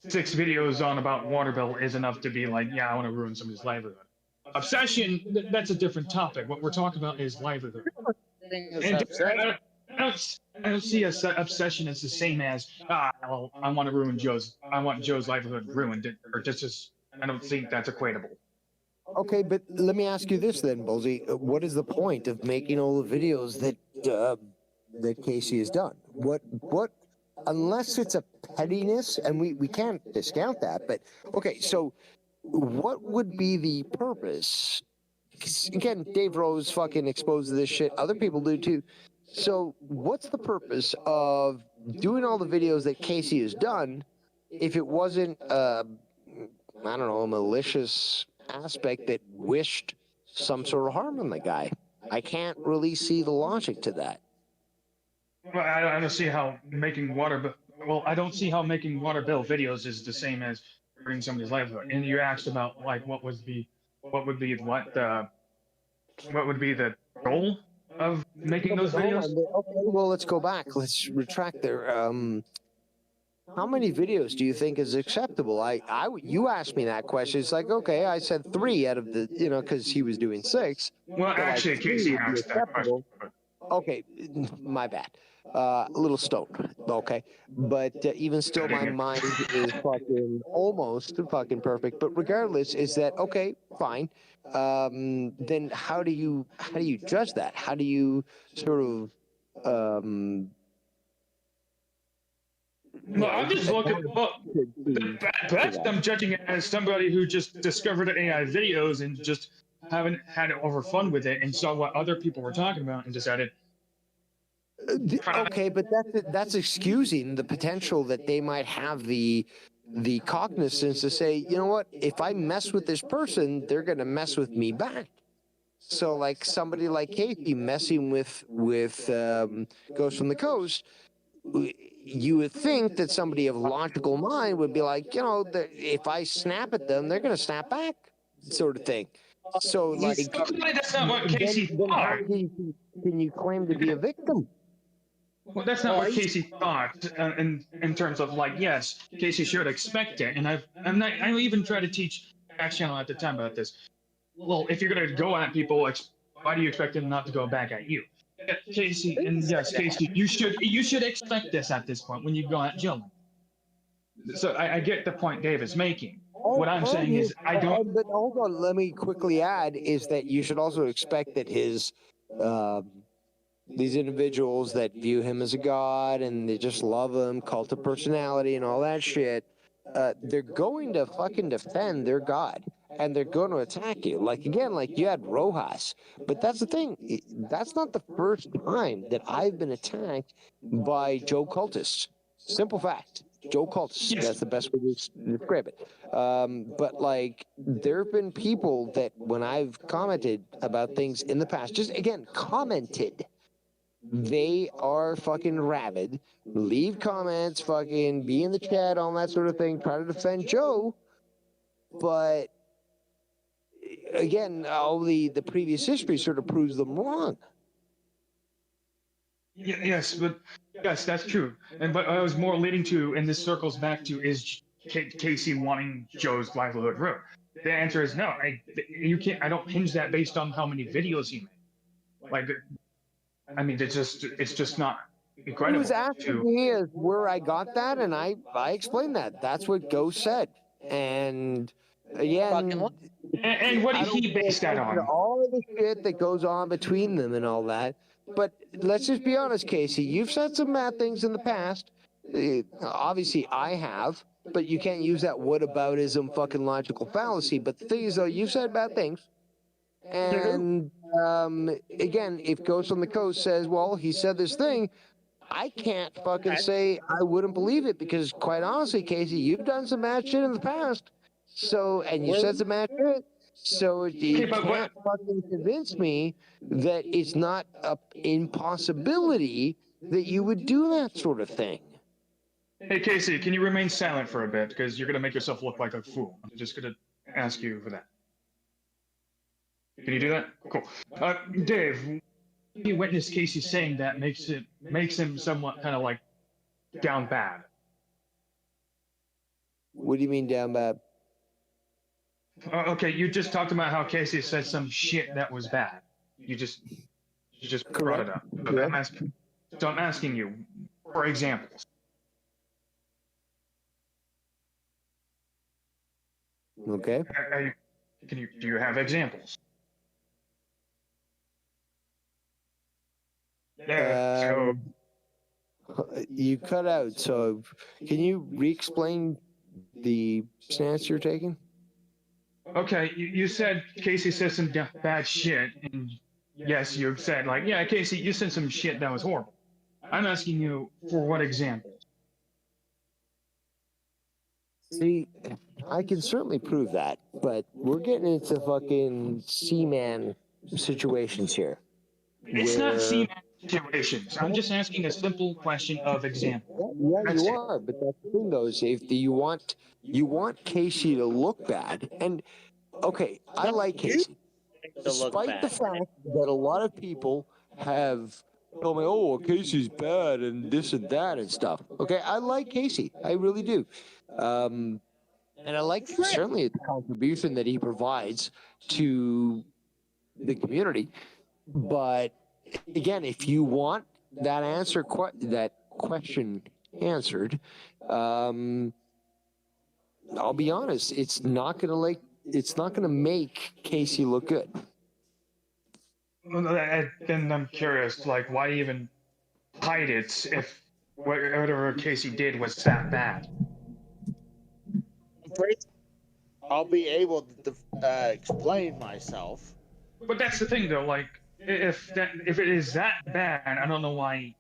6 videos on about water bill is enough to be like, yeah, I want to ruin somebody's livelihood. Obsession, that's a different topic. What we're talking about is livelihood. And I don't see obsession as the same as, well, I want Joe's livelihood ruined, or just I don't think that's equatable. Okay, but let me ask you this then, Bullsy. What is the point of making all the videos that Casey has done? What unless it's a pettiness, and we can't discount that, but okay, so what would be the purpose? 'Cause again, Dave Rose fucking exposes this shit. Other people do too. So what's the purpose of doing all the videos that Casey has done if it wasn't, I don't know, a malicious aspect that wished some sort of harm on the guy? I can't really see the logic to that. Well, I don't see how making water bill videos is the same as ruining somebody's livelihood. And you asked about like what would be the goal of making those videos? Okay, well, let's go back. Let's retract there. How many videos do you think is acceptable? You asked me that question. It's like, okay, I said 3 out of the, because he was doing 6. Well, actually, Casey asked that question. Okay, my bad. A little stoned, okay? But even still, my mind is fucking almost fucking perfect. But regardless, is that, okay, fine. Then how do you judge that? How do you sort of, Well, I'm just looking. Well, best I'm judging it as somebody who just discovered AI videos and just haven't had over fun with it and saw what other people were talking about and decided. Okay, but that's excusing the potential that they might have the cognizance to say, you know what? If I mess with this person, they're gonna mess with me back. So, like somebody like Casey messing with Ghost from the Coast. You would think that somebody of logical mind would be like, if I snap at them, they're going to snap back, sort of thing. So, like, that's not what Casey then how can you claim to be a victim? Well, that's not what Casey thought in terms of like, yes, Casey should expect it. And I even tried to teach Back Channel at the time about this. Well, if you're going to go at people, why do you expect them not to go back at you? Casey, and yes, Casey, you should expect this at this point when you go at Jill. So I get the point Dave is making. What I'm saying is I don't. But hold on, let me quickly add is that you should also expect that these individuals that view him as a god and they just love him, cult of personality and all that shit, they're going to fucking defend their god. and they're going to attack you. Like, again, like you had Rojas. But that's the thing. That's not the first time that I've been attacked by Joe cultists. Simple fact. Joe cultists. That's the best way to describe it. But, like, there have been people that when I've commented about things in the past, just, again, commented, they are fucking rabid, leave comments, fucking be in the chat, all that sort of thing, try to defend Joe. But again, all the previous history sort of proves them wrong. Yes, that's true. And but I was more leading to, and this circles back to, is Casey wanting Joe's livelihood ruined? The answer is no. You can't. I don't hinge that based on how many videos he made. Like, I mean, it's just not incredible. He was asking me where I got that, and I explained that. That's what Ghost said. And again, and what did he base that on? All the shit that goes on between them and all that. But let's just be honest, Casey. You've said some bad things in the past. Obviously, I have. But you can't use that whataboutism fucking logical fallacy. But the thing is, though, you've said bad things. And again, if Ghost on the Coast says, well, he said this thing, I can't fucking say I wouldn't believe it, because quite honestly, Casey, you've done some bad shit in the past. So, and you said some bad shit. So you can't fucking convince me that it's not an impossibility that you would do that sort of thing. Hey, Casey, can you remain silent for a bit? Because you're going to make yourself look like a fool. I'm just going to ask you for that. Can you do that? Cool. Dave, you witnessed Casey saying that makes him somewhat kind of like down bad. What do you mean down bad? Okay, you just talked about how Casey said some shit that was bad. You just brought it up. So I'm asking you for examples. Okay. Do you have examples? Yeah. You cut out. So can you re-explain the stance you're taking? Okay, you said Casey said some bad shit, and yes, you said, like, yeah, Casey, you said some shit that was horrible. I'm asking you for what example? See, I can certainly prove that, but we're getting into fucking Seaman situations here. It's not Seaman situations. I'm just asking a simple question of example. Yeah, you are, but that's the thing, though, is if you want Casey to look bad, and okay, I like Casey, despite the fact that a lot of people have told me, oh, well, Casey's bad and this and that and stuff. Okay, I like Casey, I really do, and I like certainly the contribution that he provides to the community. But again, if you want that that question answered, I'll be honest, it's not gonna make Casey look good. Then I'm curious, like, why even hide it if whatever Casey did was that bad? I'll be able to explain myself. But that's the thing, though. Like, if it is that bad, I don't know why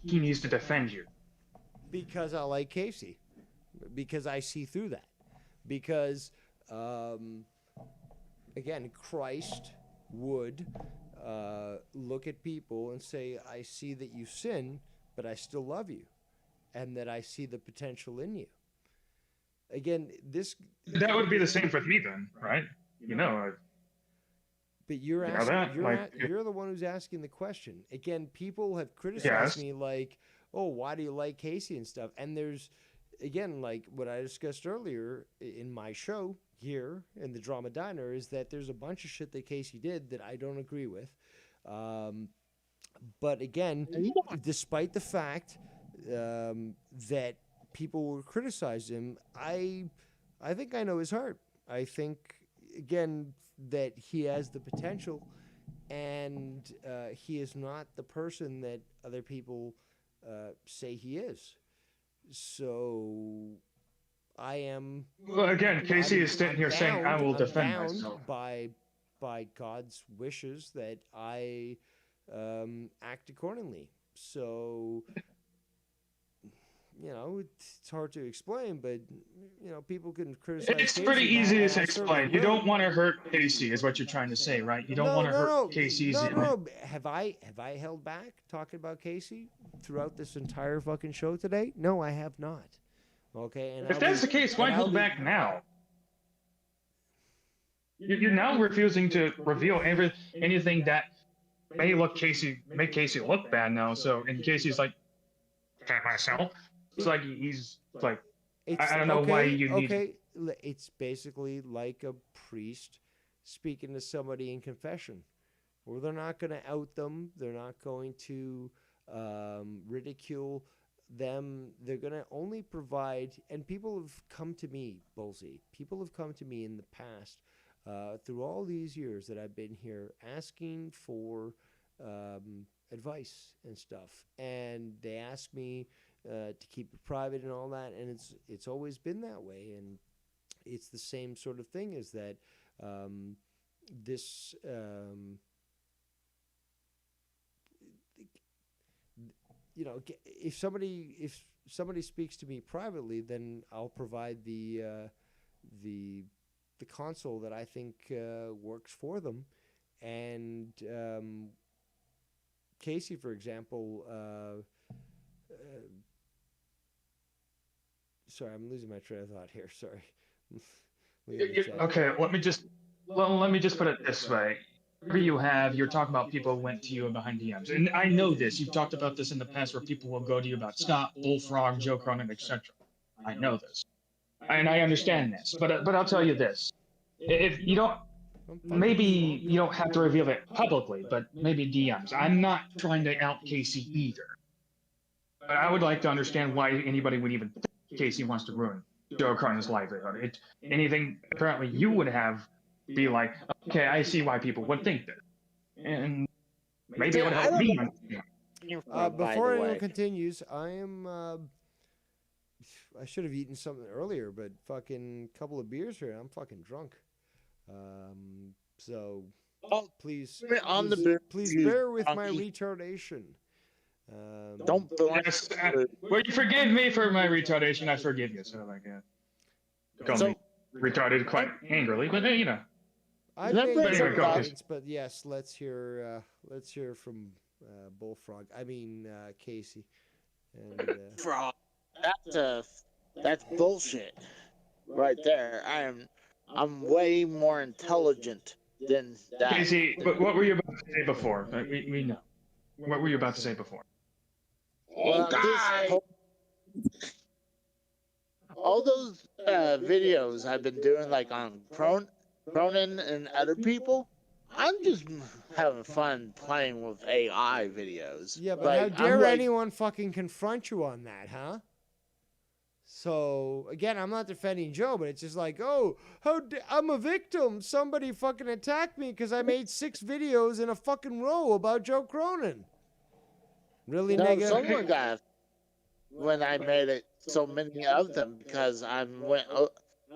he needs to defend you. Because I like Casey. Because I see through that. Because, again, Christ would look at people and say, I see that you sin, but I still love you. And that I see the potential in you. Again, that would be the same for me then, right? But you're asking, you're the one who's asking the question. Again, people have criticized me like, oh, why do you like Casey and stuff? And there's, again, like what I discussed earlier in my show here in the Drama Diner, is that there's a bunch of shit that Casey did that I don't agree with. But again, despite the fact that people will criticize him, I think I know his heart. I think, again, that he has the potential, and he is not the person that other people say he is. So I am. Well, again, Casey is sitting here saying, "I will defend bound myself." by God's wishes that I act accordingly. So, it's hard to explain, but people can criticize. It's pretty easy to explain. You don't want to hurt Casey, is what you're trying to say, right? You don't want to hurt Casey's. No. Have I held back talking about Casey throughout this entire fucking show today? No, I have not. Okay, and if that's the case, why hold back now? You're now refusing to reveal anything that may make Casey look bad now. So, and Casey's like, "Can myself?" It's like he's like, I don't know why you need. Okay, it's basically like a priest speaking to somebody in confession, where they're not going to out them, they're not going to ridicule them. They're going to only provide. And people have come to me, Bullseye. People have come to me in the past, through all these years that I've been here, asking for advice and stuff, and they ask me to keep it private and all that, and it's always been that way. And it's the same sort of thing, is that this if somebody speaks to me privately, then I'll provide the console that I think works for them. And Casey, for example, sorry, I'm losing my train of thought here. Sorry. Okay, let me just put it this way. Whatever you're talking about people went to you behind DMs. And I know this. You've talked about this in the past, where people will go to you about Scott, Bullfrog, Joe Cronin, etc. I know this. And I understand this. But I'll tell you this. If you don't, maybe you don't have to reveal it publicly, but maybe DMs. I'm not trying to out Casey either. But I would like to understand why anybody would even think Casey wants to ruin Joe Cronin's livelihood. Anything apparently you would have be like, okay, I see why people would think that. And maybe it would help me. Before anyone continues, I am. I should have eaten something earlier, but fucking couple of beers here, I'm fucking drunk. So please bear with my retardation. Don't. Yes, well, you forgive me for my retardation. I forgive you. So call me retarded quite angrily, but I made some comments, but yes, let's hear from Bullfrog. I mean Casey. And, Frog. That's bullshit, right there. I'm way more intelligent than that. Casey, but what were you about to say before? We know. What were you about to say before? All those videos I've been doing, like on Cronin and other people, I'm just having fun playing with AI videos. Yeah, but how dare anyone fucking confront you on that, huh? So, again, I'm not defending Joe, but it's just like, I'm a victim. Somebody fucking attacked me because I made 6 videos in a fucking row about Joe Cronin. Really, nigga? Someone got when I made it, so many of them, because I went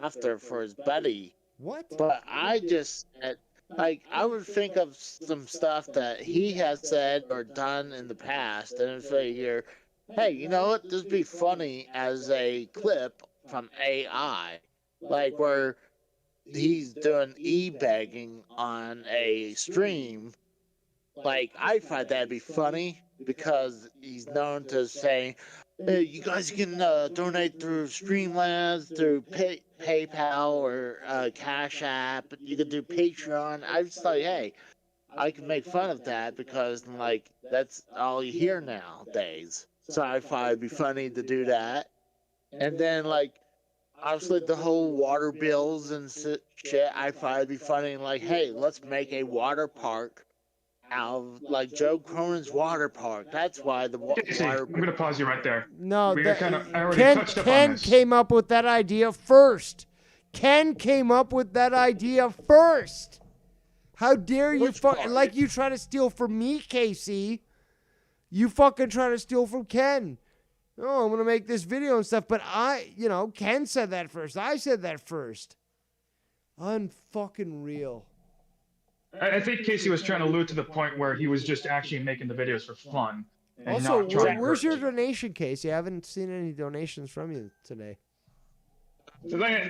after for his buddy. What? But I just said, I would think of some stuff that he has said or done in the past, and say here, hey, you know what? This would be funny as a clip from AI, like where he's doing e-begging on a stream. Like, I find that'd be funny because he's known to say, hey, you guys can donate through Streamlabs, through PayPal or Cash App. You can do Patreon. I just thought, hey, I can make fun of that because, like, that's all you hear nowadays. So I thought it'd be funny to do that. And then, like, obviously the whole water bills and shit, I thought it'd be funny. Like, hey, let's make a water park out of, like, Joe Cronin's water park. That's why the water. I'm gonna pause you right there. No, Ken came up with that idea first. Ken came up with that idea first. How dare you like you try to steal from me, Casey? You fucking try to steal from Ken. oh, I'm gonna make this video and stuff. But Ken said that first. I said that first. Unfucking real. I think Casey was trying to allude to the point where he was just actually making the videos for fun. And Also, not trying where's your donation, Casey? I haven't seen any donations from you today. I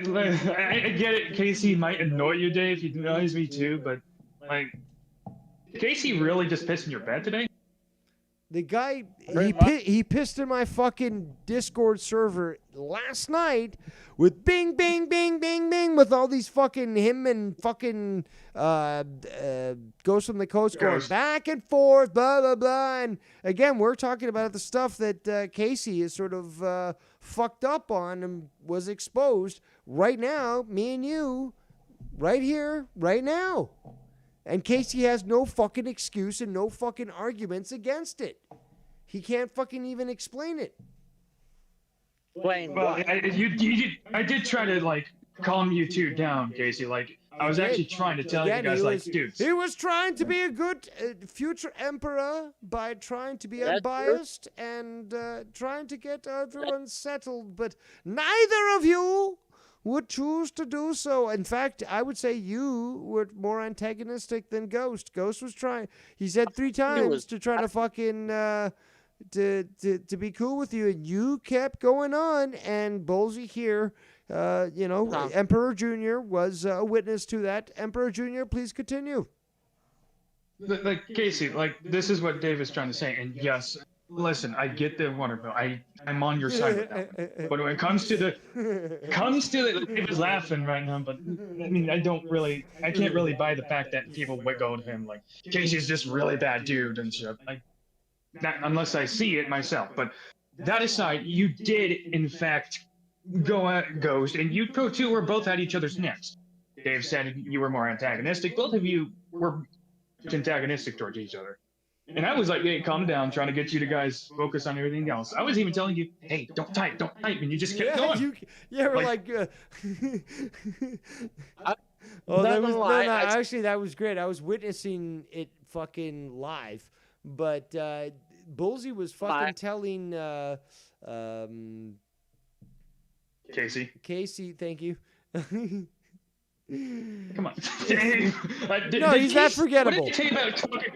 get it. Casey might annoy you, Dave. He annoys me too, but like, Casey really just pissed in your bed today? The guy, he pissed in my fucking Discord server last night with bing, bing, bing, bing, bing, with all these fucking him and fucking Ghost from the Coast going back and forth, blah, blah, blah. And again, we're talking about the stuff that Casey is sort of fucked up on and was exposed right now, me and you, right here, right now. And Casey has no fucking excuse and no fucking arguments against it. He can't fucking even explain it. Well, I did try to, like, calm you two down, Casey. Like, I was actually trying to tell you guys, like, dude. He was trying to be a good future emperor by trying to be unbiased and trying to get everyone settled, but neither of you would choose to do so. In fact, I would say you were more antagonistic than Ghost. Ghost was trying. He said 3 times to try to fucking to be cool with you, and you kept going on. And Bullsy here, Emperor Jr. was a witness to that. Emperor Jr., please continue. Like, Casey, like, this is what Dave is trying to say, and yes, listen, I get the wonderful. I'm on your side with that. But when it comes to Dave is laughing right now, but I mean, I can't really buy the fact that people would go to him like, Casey's just really bad dude and shit. Like, that, unless I see it myself. But that aside, you did, in fact, go at Ghost, and you two were both at each other's necks. Dave said you were more antagonistic. Both of you were antagonistic towards each other. And I was like, hey, calm down, trying to get you to guys focus on everything else. I was even telling you, hey, don't type, and you just kept going. Actually, that was great. I was witnessing it fucking live, but Bullsy was fucking telling Casey, thank you. Come on, Dave. No, he's not forgettable. What did you say about talking?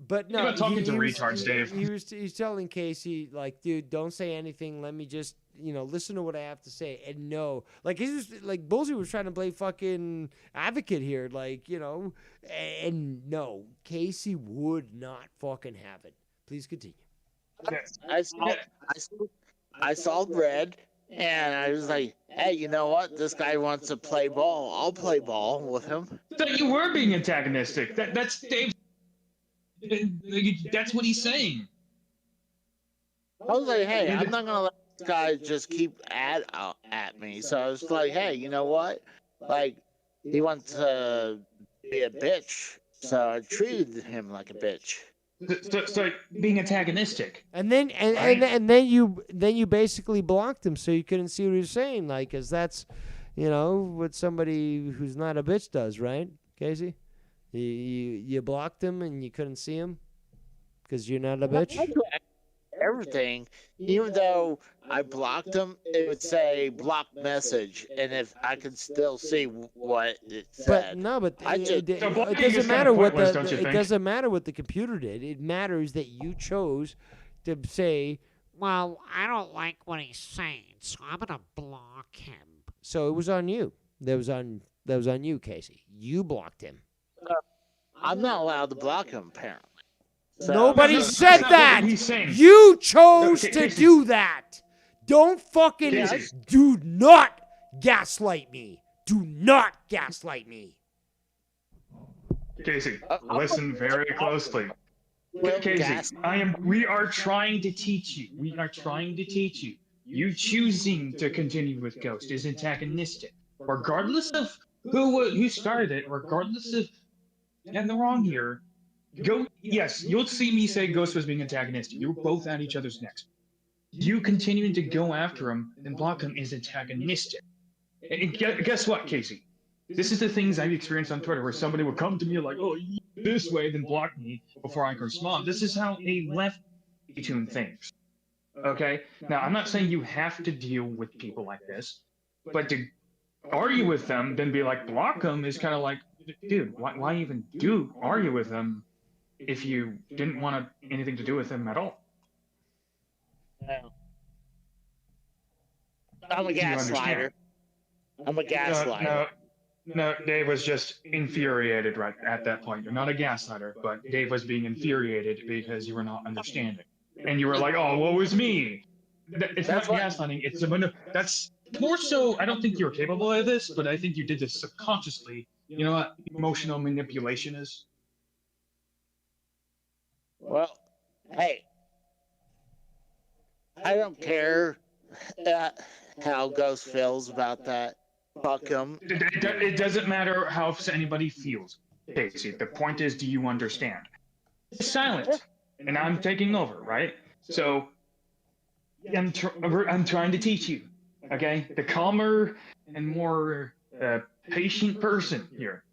But no, talking to retards, Dave. He's telling Casey, like, dude, don't say anything. Let me just, listen to what I have to say. And no, like, he's just, like, Bullsy was trying to play fucking advocate here, like, and no, Casey would not fucking have it. Please continue. I saw red, and I was like, hey, you know what? This guy wants to play ball. I'll play ball with him. So you were being antagonistic. That's Dave's. That's what he's saying. I was like, hey, I'm not gonna let this guy just keep at me. So I was like, hey, you know what? Like, he wants to be a bitch, so I treated him like a bitch. So being antagonistic. And then and then you basically blocked him, so you couldn't see what he was saying, like, 'cause that's, what somebody who's not a bitch does, right, Casey? You blocked him and you couldn't see him because you're not a bitch? Everything, even though I blocked him, it would say block message, and if I could still see what it said. But it doesn't matter what it doesn't matter what the computer did. It matters that you chose to say, well, I don't like what he's saying, so I'm gonna block him. So it was on you. That was on you, Casey. You blocked him. I'm not allowed to block him, apparently. So, nobody said that. You chose to do that. Don't fucking do not gaslight me. Do not gaslight me. Casey, listen very closely. Casey, we are trying to teach you. We are trying to teach you. You choosing to continue with Ghost is antagonistic. Regardless of who started it, regardless of and the wrong here. Yes, you'll see me say Ghost was being antagonistic. You were both at each other's necks. You continuing to go after him and block him is antagonistic. And guess what, Casey? This is the things I've experienced on Twitter where somebody would come to me like, oh, this way, then block me before I can respond. This is how a left tune thinks. Okay? Now, I'm not saying you have to deal with people like this, but to argue with them, then be like, block them is kind of like, dude, why even argue with them if you didn't want anything to do with them at all? No. I'm a Do you understand? gaslighter. I'm a gaslighter. No, Dave was just infuriated right at that point. You're not a gaslighter, but Dave was being infuriated because you were not understanding. And you were like, oh, woe is me. It's not gaslighting, it's that's more so, I don't think you're capable of this, but I think you did this subconsciously. You know what emotional manipulation is? Well, hey, I don't care how Ghost feels about that. Fuck him. It doesn't matter how anybody feels, Casey. The point is, do you understand? It's silent, and I'm taking over, right? So I'm trying to teach you, okay? The calmer and more patient person here.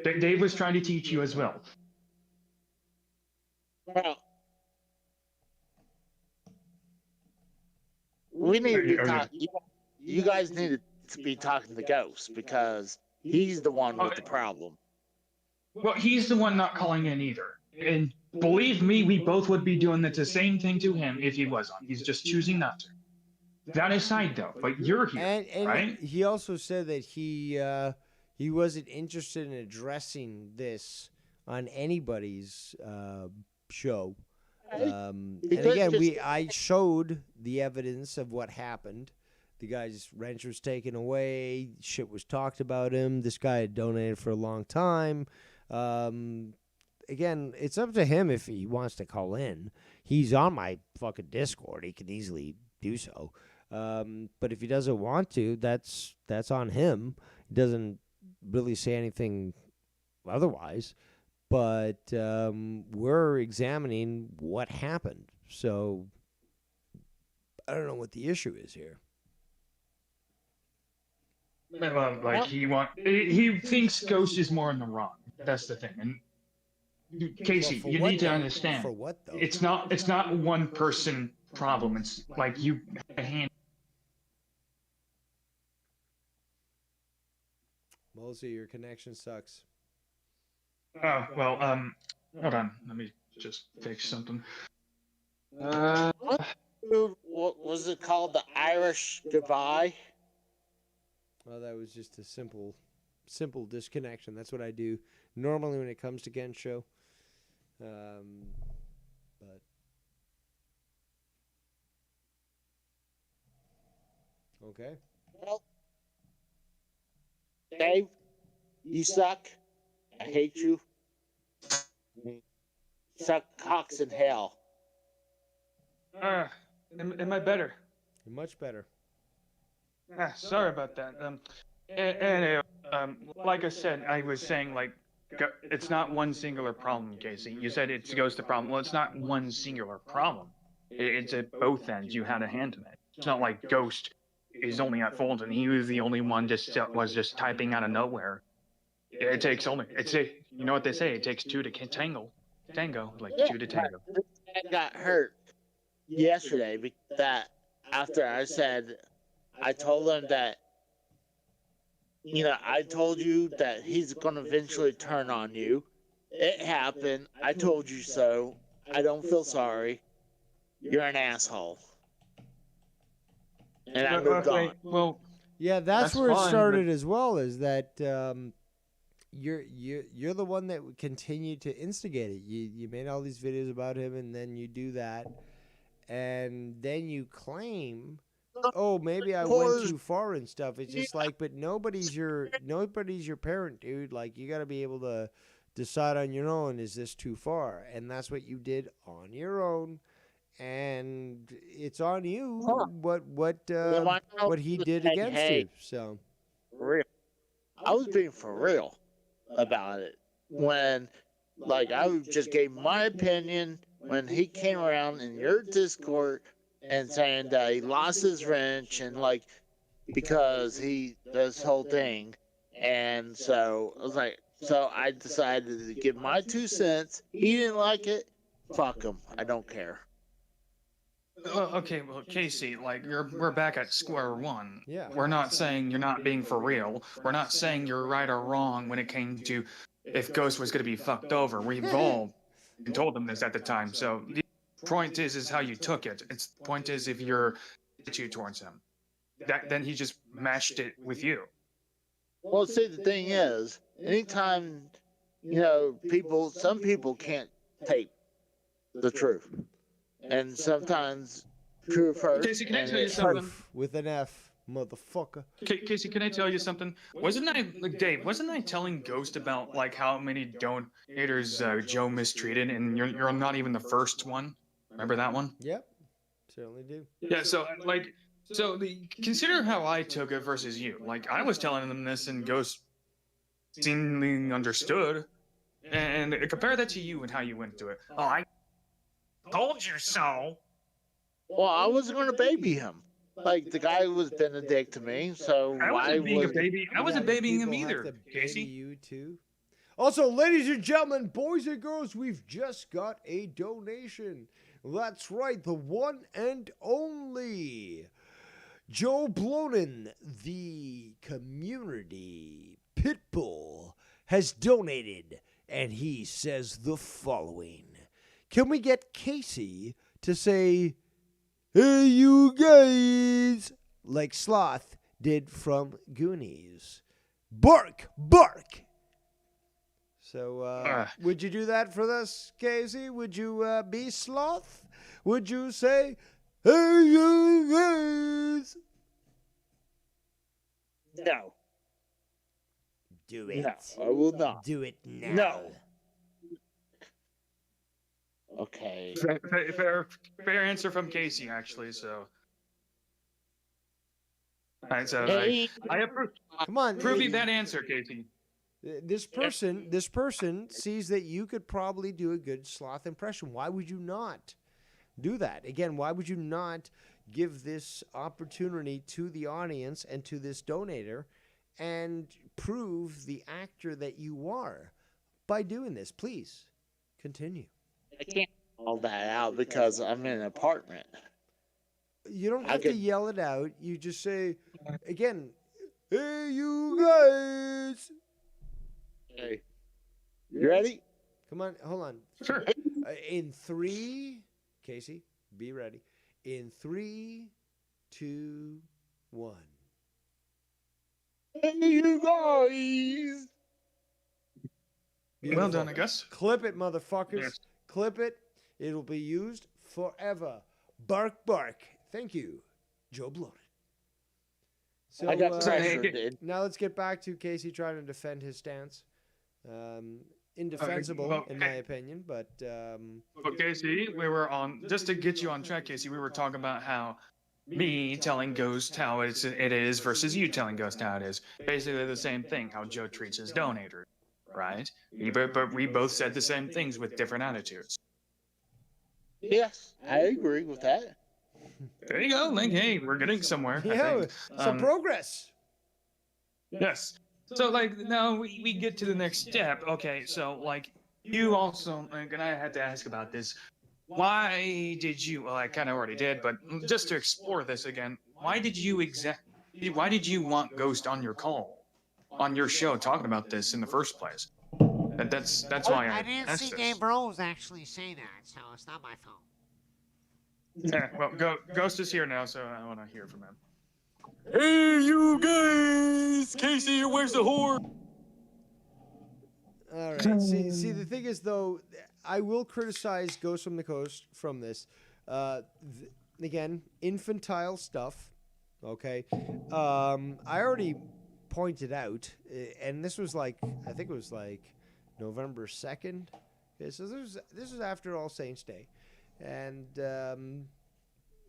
Dave was trying to teach you as well. Well, we need to be talking. You guys need to be talking to Ghost because he's the one with the problem. Well, he's the one not calling in either. And believe me, we both would be doing the same thing to him if he was on. He's just choosing not to. That aside, though, but you're here, and right? He also said that he wasn't interested in addressing this on anybody's show. And again, I showed the evidence of what happened. The guy's wrench was taken away. Shit was talked about him. This guy had donated for a long time. Again, it's up to him if he wants to call in. He's on my fucking Discord. He could easily do so. But if he doesn't want to, that's on him. He doesn't really say anything otherwise. But we're examining what happened. So I don't know what the issue is here. Like he thinks Ghost is more in the wrong. That's the thing. And Casey, you need to understand. For what though? It's not one person problem. It's like you hand. Mosey, your connection sucks. Oh well. Hold on. Let me just fix something. What was it called? The Irish goodbye? Well, that was just a simple disconnection. That's what I do normally when it comes to Gensho. But okay. Well, Dave, you suck. I hate you. Suck cocks in hell. Am I better? You're much better. Sorry about that. Anyway, like I said, I was saying, like, it's not one singular problem, Casey. You said it goes to problem. Well, it's not one singular problem. It's at both ends. You had a hand in it. It's not like Ghost is only at fault and he was the only one was just typing out of nowhere. It takes only. You know what they say? It takes two to tango, like two to tango. This man got hurt yesterday that after I told him that, I told you that he's going to eventually turn on you. It happened. I told you so. I don't feel sorry. You're an asshole. And I moved on. Well, yeah, that's where it started as well, is that you're the one that continued to instigate it. You made all these videos about him, and then you do that, and then you claim, oh, maybe I went too far and stuff. It's just like, but nobody's your parent, dude. Like, you got to be able to decide on your own, is this too far? And that's what you did on your own. And it's on you what he did against you. So, real. I was being for real about it when, like, I just gave my opinion when he came around in your Discord and saying that he lost his wrench and, like, because this whole thing. And so I was like, so I decided to give my 2 cents. He didn't like it. Fuck him. I don't care. Okay, well, Casey, like we're back at square one. Yeah. We're not saying you're not being for real. We're not saying you're right or wrong when it came to if Ghost was going to be fucked over. We've all told them this at the time. So the point is how you took it. It's the point is if your attitude towards him. Then he just matched it with you. Well, see, the thing is, anytime, some people can't take the truth. And sometimes truth hurts. Casey, can I and tell you it something? hurts. With an F, motherfucker. Casey, can I tell you something? Dave, wasn't I telling Ghost about like how many donators Joe mistreated, and you're not even the first one? Remember that one? Yep, certainly do. Yeah. Consider how I took it versus you. Like I was telling them this, and Ghost seemingly understood, and compare that to you and how you went to it. Oh, I told you so. Well, I wasn't going to baby him. Like, the guy was been a dick to me, so I wasn't being a baby. I wasn't babying him People have either, to Casey. baby you too. Also, ladies and gentlemen, boys and girls, we've just got a donation. That's right, the one and only Joe Blonin, the community pitbull, has donated, and he says the following. Can we get Casey to say, "Hey, you guys," like Sloth did from Goonies? Bark, bark. So, would you do that for us, Casey? Would you be Sloth? Would you say, "Hey, you guys"? No. Do it. No, I will not. Do it now. No. Okay. Fair answer from Casey, actually. So, all right, so Hey. I approve. Come on. Prove me that answer, Casey. This person sees that you could probably do a good Sloth impression. Why would you not do that? Again, why would you not give this opportunity to the audience and to this donator and prove the actor that you are by doing this? Please continue. I can't all that out because I'm in an apartment. You don't have to yell it out. You just say, again, "Hey, you guys." Okay. You ready? Come on, hold on. Sure. In 3, Casey, be ready. In 3, 2, 1. Hey, you guys. Well done, I guess. Clip it, motherfuckers. Yes. Clip it. It'll be used forever. Bark, bark. Thank you, Joe Blonin. So, I got pressured, dude. now let's get back to Casey trying to defend his stance. Indefensible, well, in my opinion, but Okay, see, we were on just to get you on track, Casey. We were talking about how me telling Ghost how it is versus you telling Ghost how it is. Basically the same thing. How Joe treats his donators, right? But we both said the same things with different attitudes. Yes, I agree with that. There you go. Like, hey, we're getting somewhere. I yeah, think. some progress. Yes. So, like, now we get to the next step. Okay, so, like, you also, like, and I had to ask about this. Why did you, well, I kind of already did, but just to explore this again, why did you want Ghost on your call, on your show, talking about this in the first place? That's why I didn't asked see this. Dave Rose actually say that, so it's not my fault. Yeah, well, Ghost is here now, so I want to hear from him. Hey, you guys! Casey, where's the whore? All right. See, the thing is, though, I will criticize Ghost from the Coast from this. Again, infantile stuff. Okay. I already pointed out, and this was like, I think it was like November 2nd. Okay, so this was after All Saints Day, and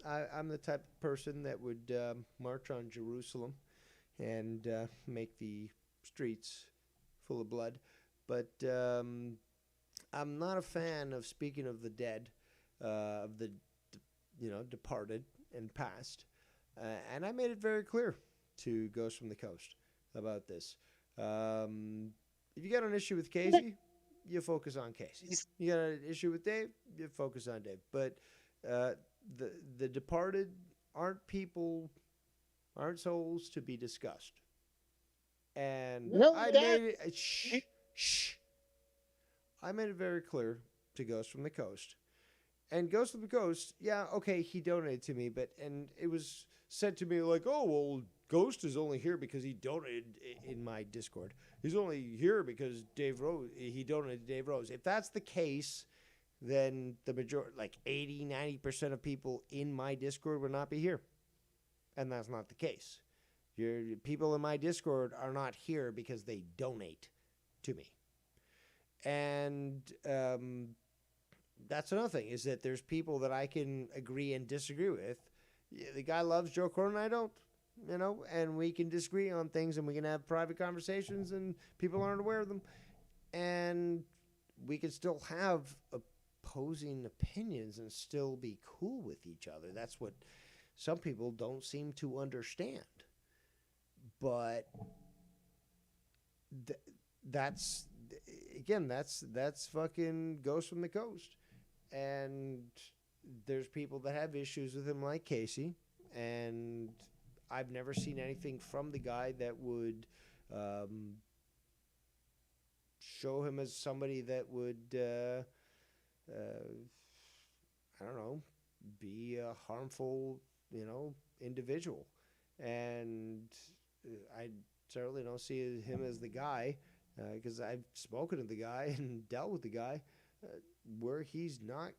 I'm the type of person that would march on Jerusalem and make the streets full of blood. But I'm not a fan of speaking of the dead, of the departed and past. And I made it very clear to Ghost from the Coast about this. If you got an issue with Casey, you focus on Casey. You got an issue with Dave, you focus on Dave. But the departed aren't souls to be discussed. And No, I made it shh. I made it very clear to Ghost from the Coast. And Ghost from the Coast, yeah, okay, he donated to me, and it was said to me like, oh, well, Ghost is only here because he donated in my Discord. He's only here because he donated to Dave Rose. If that's the case, then the majority, like 80-90% of people in my Discord would not be here. And that's not the case. People in my Discord are not here because they donate to me. And that's another thing, is that there's people that I can agree and disagree with. The guy loves Joe Cronin, I don't, and we can disagree on things, and we can have private conversations, and people aren't aware of them. And we can still have opposing opinions and still be cool with each other. That's what some people don't seem to understand. But that's fucking Ghost from the Coast. And there's people that have issues with him like Casey, and I've never seen anything from the guy that would show him as somebody that would I don't know, be a harmful, individual. And I certainly don't see him as the guy, because I've spoken to the guy and dealt with the guy, where he's not,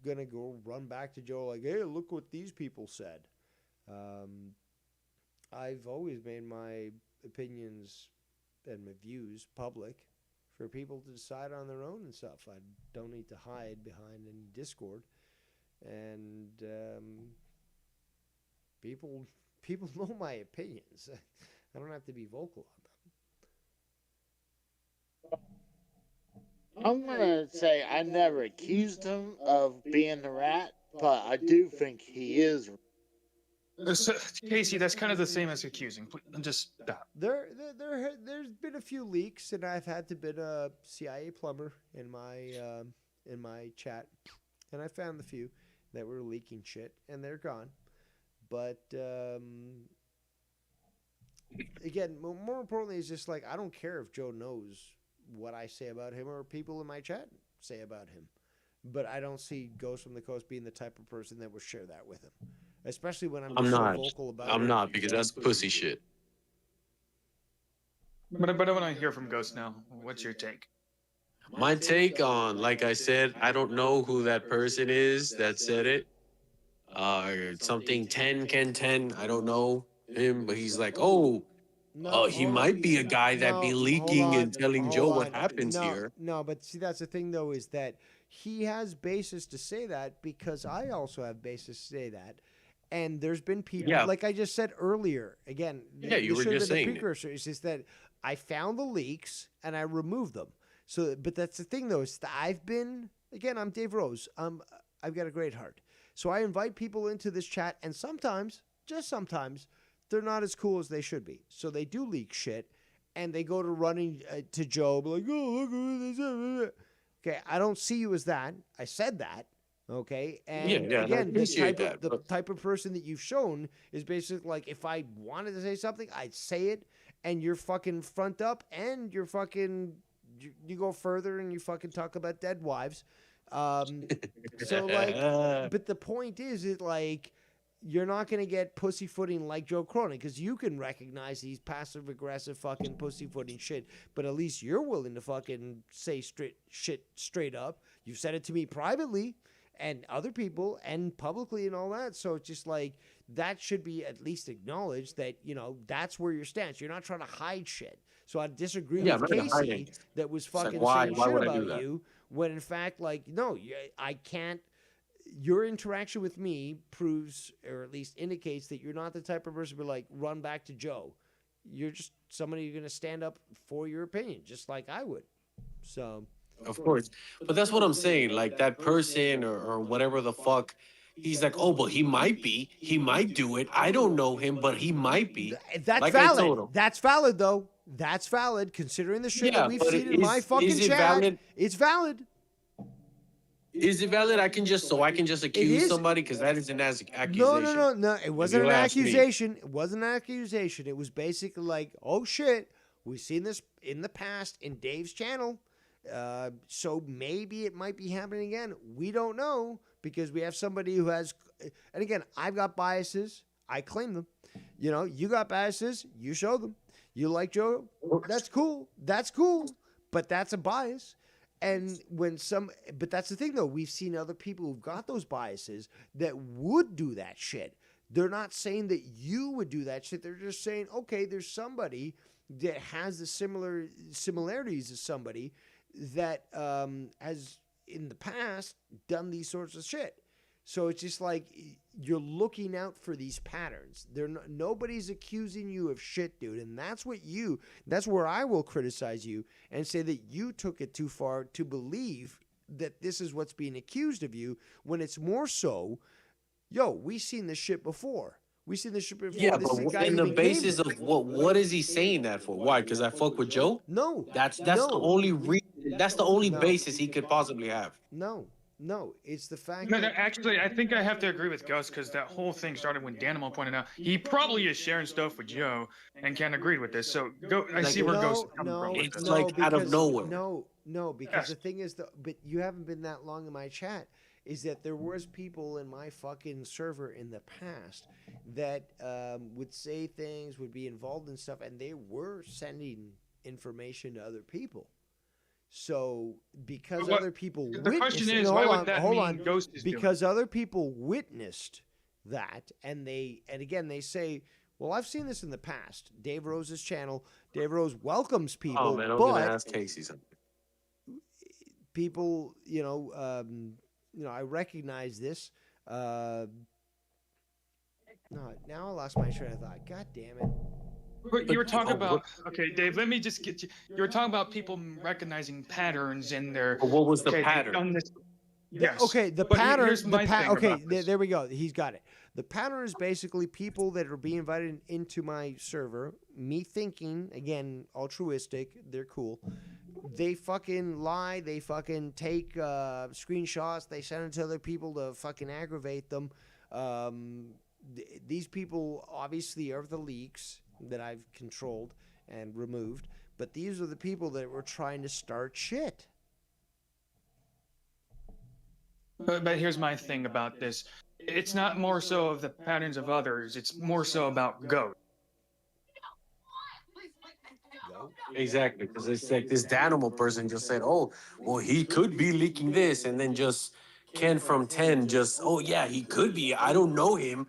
going to go run back to Joe like, hey, look what these people said. I've always made my opinions and my views public for people to decide on their own and stuff. I don't need to hide behind any Discord. And people know my opinions. I don't have to be vocal on them. I'm gonna say I never accused him of being the rat, but I do think he is. So, Casey, that's kind of the same as accusing. Just stop. There's been a few leaks, and I've had to been a CIA plumber in my chat, and I found the few that were leaking shit, and they're gone. But again, more importantly, it's just like, I don't care if Joe knows what I say about him or people in my chat say about him. But I don't see Ghost from the Coast being the type of person that would share that with him. Especially when I'm so vocal about it. I'm not, because that's pussy shit. But I want to hear from Ghost now. What's your take? My take on, like I said, I don't know who that person is that said it. Something 10, Ken 10, I don't know him, but he's like, he might be a guy that be leaking and telling Joe what happens here. No, but see, that's the thing, though, is that he has basis to say that because I also have basis to say that. And there's been people, like I just said earlier, again, you were just saying the precursor. It's just that I found the leaks and I removed them. So, but that's the thing, though, is that I'm Dave Rose. I've got a great heart. So I invite people into this chat, and sometimes, just sometimes, they're not as cool as they should be. So they do leak shit, and they go to running to Joe, like, oh, look what they said. Okay, I don't see you as that. I said that. Okay, and again, the type of person that you've shown is basically like, if I wanted to say something, I'd say it, and you're fucking front up, and you're fucking, you go further, and you fucking talk about dead wives. So like, but the point is, you're not gonna get pussyfooting like Joe Cronin, because you can recognize these passive aggressive fucking pussyfooting shit, but at least you're willing to fucking say straight up. You've said it to me privately, and other people, and publicly, and all that. So it's just like, that should be at least acknowledged, that, that's where your stance. You're not trying to hide shit. So I disagree with Casey that was fucking saying shit about you, when in fact, no, I can't. Your interaction with me proves, or at least indicates, that you're not the type of person to be like, run back to Joe. You're just somebody who's going to stand up for your opinion, just like I would. So... Of course. But that's what I'm saying. Like, that person or whatever the fuck, he's like, oh, but he might be. He might do it. I don't know him, but he might be. That's like valid. That's valid, though. That's valid, considering the shit that we've seen in my fucking chat. Valid? It's valid. Is it valid? I can just accuse is. somebody because that is an accusation. No. It wasn't an you ask me. accusation. It wasn't an accusation. It was basically like, oh shit, we've seen this in the past in Dave's channel. So maybe it might be happening again. We don't know because we have somebody who has, and again, I've got biases. I claim them. You know, you got biases. You show them. You like Joe. That's cool. That's cool. But that's a bias. And but that's the thing though. We've seen other people who've got those biases that would do that shit. They're not saying that you would do that shit. They're just saying, okay, there's somebody that has the similarities as somebody that has in the past done these sorts of shit. So it's just like you're looking out for these patterns. Nobody's accusing you of shit, dude, and that's where I will criticize you and say that you took it too far to believe that this is what's being accused of you when it's more so, we've seen this shit before. We've seen this shit before. Yeah, this but guy in the even basis came of what is he saying that for? Why? Because I fuck with Joe? No. That's the only that's the only basis he could possibly have. No, it's the fact No, that actually, I think I have to agree with Ghost because that whole thing started when Danimal pointed out he probably is sharing stuff with Joe and can't agree with this. So I see where Ghost is coming from. It's like out of nowhere. No, because the thing is, but you haven't been that long in my chat, is that there was people in my fucking server in the past that would say things, would be involved in stuff, and they were sending information to other people. So because other people the question is, why would that mean Ghost is because other people witnessed that, and again they say, well, I've seen this in the past. Dave Rose's channel. Dave Rose welcomes people. Oh man, I'm gonna ask Casey something. People, I recognize this. No, now I lost my train of thought. God damn it. You were talking about, okay, Dave, let me just get you. You were talking about people recognizing patterns in their. But what was the pattern? Yes. Okay, the But pattern. here's my thing Okay, about this. there we go. He's got it. The pattern is basically people that are being invited into my server. Me thinking, again, altruistic. They're cool. They fucking lie. They fucking take screenshots. They send it to other people to fucking aggravate them. These people obviously are the leaks that I've controlled and removed, but these are the people that were trying to start shit. But here's my thing about this. It's not more so of the patterns of others. It's more so about Ghost. Exactly, because it's like this Danimal person just said, oh, well, he could be leaking this, and then just Ken from 10 just, oh yeah, he could be. I don't know him,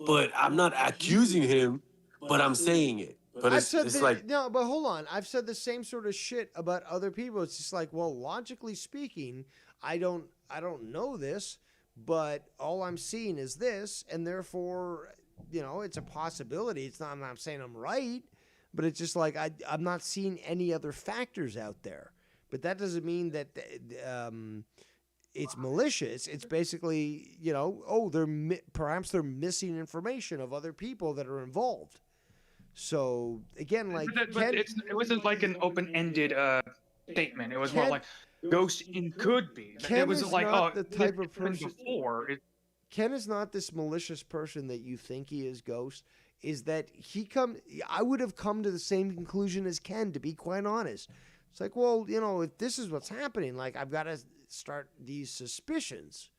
but I'm not accusing him, but I'm saying it. But it's like no, but hold on. I've said the same sort of shit about other people. It's just like, well, logically speaking, I don't know this, but all I'm seeing is this, and therefore, it's a possibility. It's not. I'm not saying I'm right, but it's just like I'm not seeing any other factors out there. But that doesn't mean that it's malicious. It's basically, perhaps they're missing information of other people that are involved. So again, like it wasn't like an open-ended statement. It was more like Ghost could be. It was like, the type of person before. Ken is not this malicious person that you think he is, Ghost. Is that I would have come to the same conclusion as Ken, to be quite honest. It's like, well, if this is what's happening, like I've got to start these suspicions.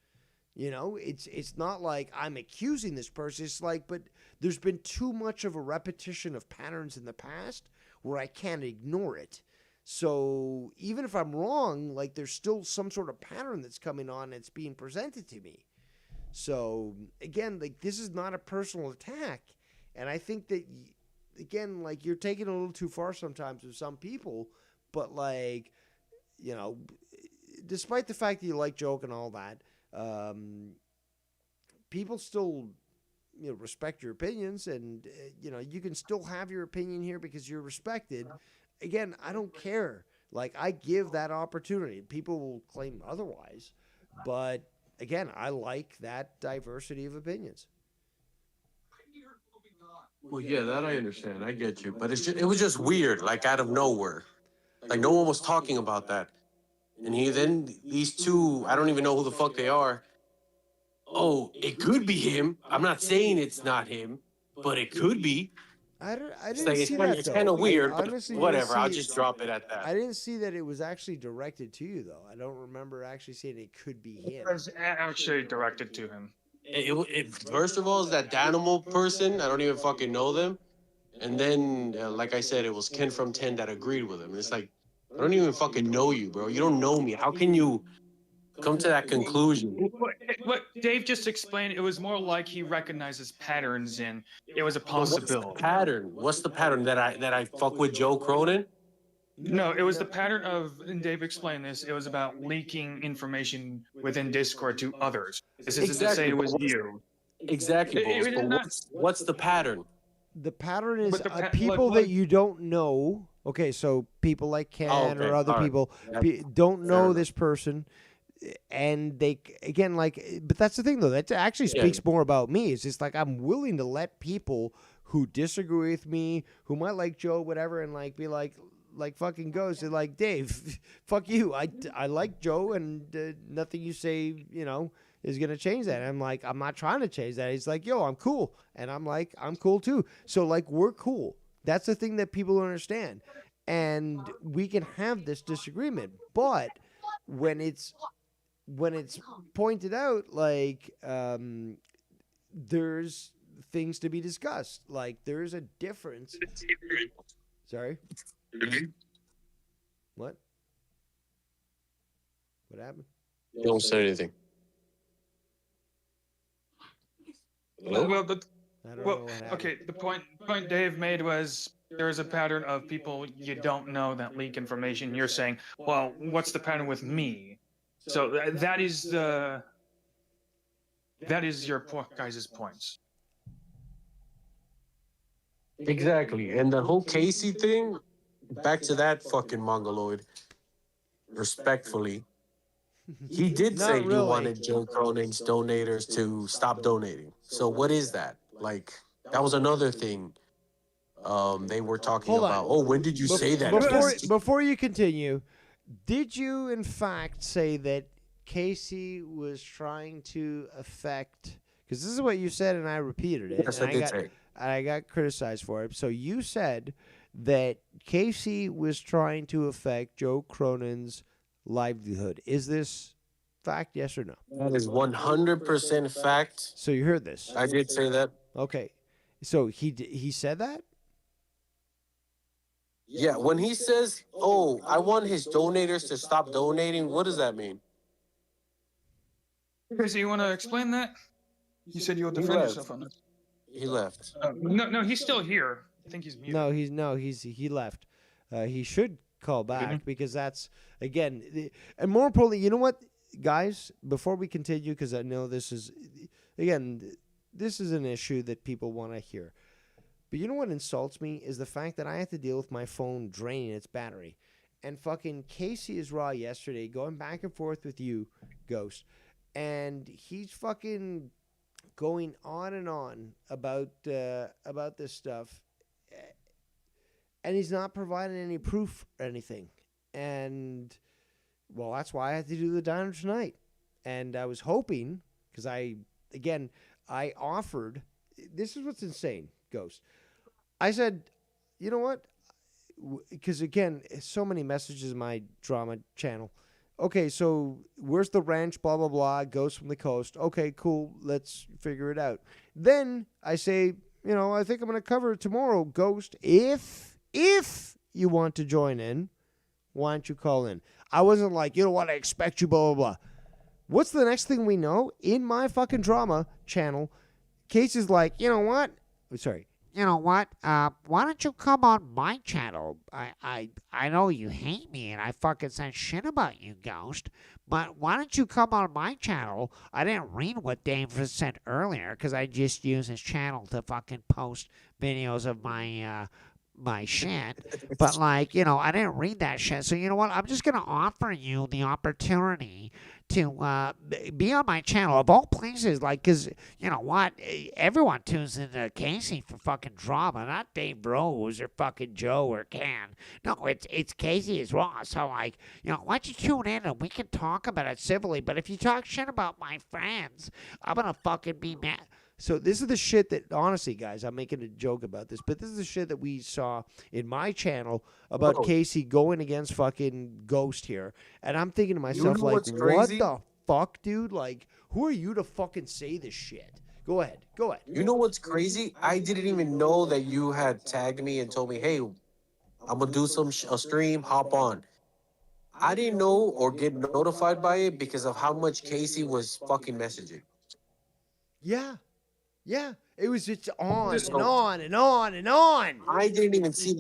It's not like I'm accusing this person. It's like, but there's been too much of a repetition of patterns in the past where I can't ignore it. So even if I'm wrong, like there's still some sort of pattern that's coming on that's being presented to me. So again, like this is not a personal attack. And I think that, again, like you're taking it a little too far sometimes with some people, but like, despite the fact that you like joke and all that, people still, respect your opinions, and you can still have your opinion here because you're respected. Again, I don't care. Like I give that opportunity. People will claim otherwise, but again, I like that diversity of opinions. well, yeah, that I understand. I get you, but it was just weird, like out of nowhere. Like no one was talking about that. And then these two, I don't even know who the fuck they are. Oh, it could be him. I'm not saying it's not him, but it could be. I It's didn't like see that it's though. kind of weird, I but honestly whatever. I'll didn't see just drop it at that. I didn't see that it was actually directed to you though. I don't remember actually seeing it could be him. It was actually directed to him. First of all, is that Danimal person? I don't even fucking know them. And then, like I said, it was Ken from 10 that agreed with him. And it's like, I don't even fucking know you, bro. You don't know me. How can you come to that conclusion? What Dave just explained, it was more like he recognizes patterns and it was a possibility. What's the pattern? What's the pattern that I fuck with Joe Cronin? No, it was the pattern of, and Dave explained this, it was about leaking information within Discord to others. This isn't to say it was you. Exactly, Bulls, but what's the pattern? The pattern is But the people that you don't know. Okay, so people like Ken okay, or other all right. people Yeah, don't know enough. this person, and they again like. But that's the thing, though. That actually Yeah. speaks more about me. It's just like I'm willing to let people who disagree with me, who might like Joe, whatever, and like be like fucking Ghost, and like Dave, fuck you. I like Joe, and nothing you say, is gonna change that. And I'm like, I'm not trying to change that. He's like, yo, I'm cool, and I'm like, I'm cool too. So like, we're cool. That's the thing that people don't understand, and we can have this disagreement, but when it's pointed out, like, there's things to be discussed. Like, there's a difference. Sorry. What? What happened? Don't say anything. Hello? Well, I don't know what happened. okay, the point Dave made was there is a pattern of people you don't know that leak information. You're saying, well, what's the pattern with me? So that is your guys' points. Exactly. And the whole Casey thing, back to that fucking mongoloid, respectfully, he did Not say he really. wanted Joe Cronin's donators to stop donating. So what is that? Like, that was another thing they were talking Hold on. about. Oh, when did you say that? Before you continue, did you in fact say that Casey was trying to affect? Because this is what you said, and I repeated it. Yes, and I did say it. I got criticized for it. So you said that Casey was trying to affect Joe Cronin's livelihood. Is this fact? Yes or no? That is 100% fact. So you heard this? I did say that. Okay. So he said that? Yeah, when he says, oh, I want his donators to stop donating, what does that mean? Casey, you want to explain that? You said you'll defend left. yourself on this. He left. No, he's still here. I think he's muted. He left. He should call back because that's again, and more importantly, you know what, guys? Before we continue, because I know this is an issue that people want to hear. But you know what insults me is the fact that I have to deal with my phone draining its battery, and fucking Casey is raw yesterday, going back and forth with you, Ghost, and he's fucking going on and on about this stuff, and he's not providing any proof or anything. And well, that's why I had to do the diner tonight. And I was hoping, because I offered. This is what's insane, Ghost. I said, you know what? Because again, so many messages in my drama channel. Okay, so where's the ranch? Blah, blah, blah. Ghost from the coast. Okay, cool. Let's figure it out. Then I say, I think I'm going to cover it tomorrow, Ghost. If you want to join in, why don't you call in? I wasn't like, you know what, I expect you, blah, blah, blah. What's the next thing we know? In my fucking drama channel, Casey's like, you know what? Sorry. You know what? Why don't you come on my channel? I know you hate me and I fucking said shit about you, Ghost. But why don't you come on my channel? I didn't read what Dave said earlier because I just use his channel to fucking post videos of my my shit, but like, you know, I didn't read that shit. So you know what? I'm just gonna offer you the opportunity to be on my channel of all places, like, cause you know what? Everyone tunes into Casey for fucking drama, not Dave Rose or fucking Joe or Can. No, it's Casey as well. So like, you know, why don't you tune in and we can talk about it civilly. But if you talk shit about my friends, I'm gonna fucking be mad. So this is the shit that, honestly, guys, I'm making a joke about this, but this is the shit that we saw in my channel about Casey going against fucking Ghost here. And I'm thinking to myself, know like, what's what crazy? the fuck, dude? Like, who are you to fucking say this shit? Go ahead. Go ahead. You know what's crazy? I didn't even know that you had tagged me and told me, hey, I'm gonna do a stream, hop on. I didn't know or get notified by it because of how much Casey was fucking messaging. Yeah. Yeah. It was just on Just and on and on and on. I didn't even see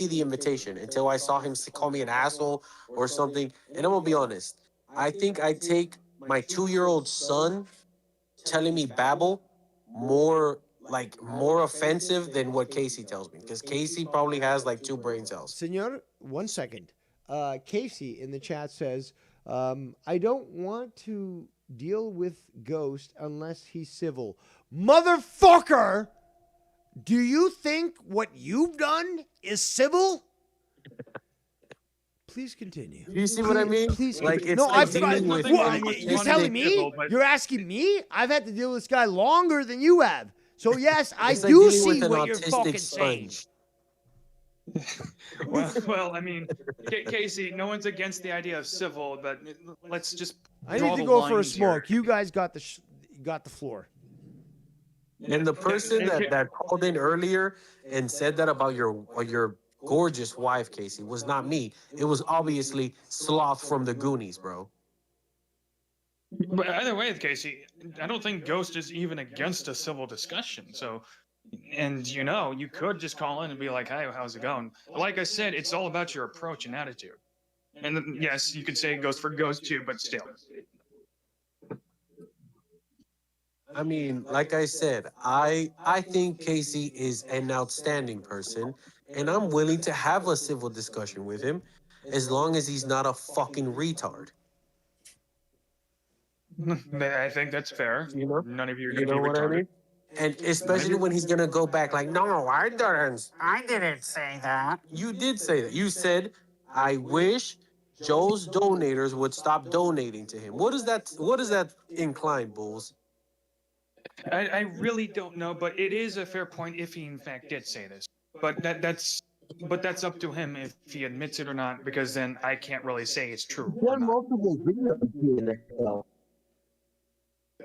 the invitation until I saw him call me an asshole or something. And I'm gonna be honest. I think I take my 2-year-old son telling me babble more offensive than what Casey tells me, because Casey probably has like 2 brain cells. Senor, 1 second. Casey in the chat says, I don't want to deal with Ghost unless he's civil. Motherfucker! Do you think what you've done is civil? Please continue. You see what I mean? Please Like, continue. it's No, like I've dealing with you're telling me? You're asking me? I've had to deal with this guy longer than you have. So yes, I It's like do dealing see with an what you're autistic fucking saying. sponge. Well, I mean, Casey, no one's against the idea of civil, but let's just. I draw need to the go for a lines here. smoke. You guys got the floor. And the person that called in earlier and said that about your gorgeous wife, Casey, was not me. It was obviously Sloth from the Goonies, bro. But either way, Casey, I don't think Ghost is even against a civil discussion. So, and you know, you could just call in and be like, "Hey, how's it going?" Like I said, it's all about your approach and attitude. And then, yes, you could say it goes for Ghost too, but still. I mean, like I said, I think Casey is an outstanding person, and I'm willing to have a civil discussion with him as long as he's not a fucking retard. I think that's fair. You know? None of you are You going to know be what I retarded. mean? And especially when he's gonna go back like, no, I didn't. I didn't say that. You did say that. You said, I wish Joe's donators would stop donating to him. What is that incline, Bulls? I really don't know, but it is a fair point if he in fact did say this. But that's up to him if he admits it or not, because then I can't really say it's true. Or not. Multiple videos.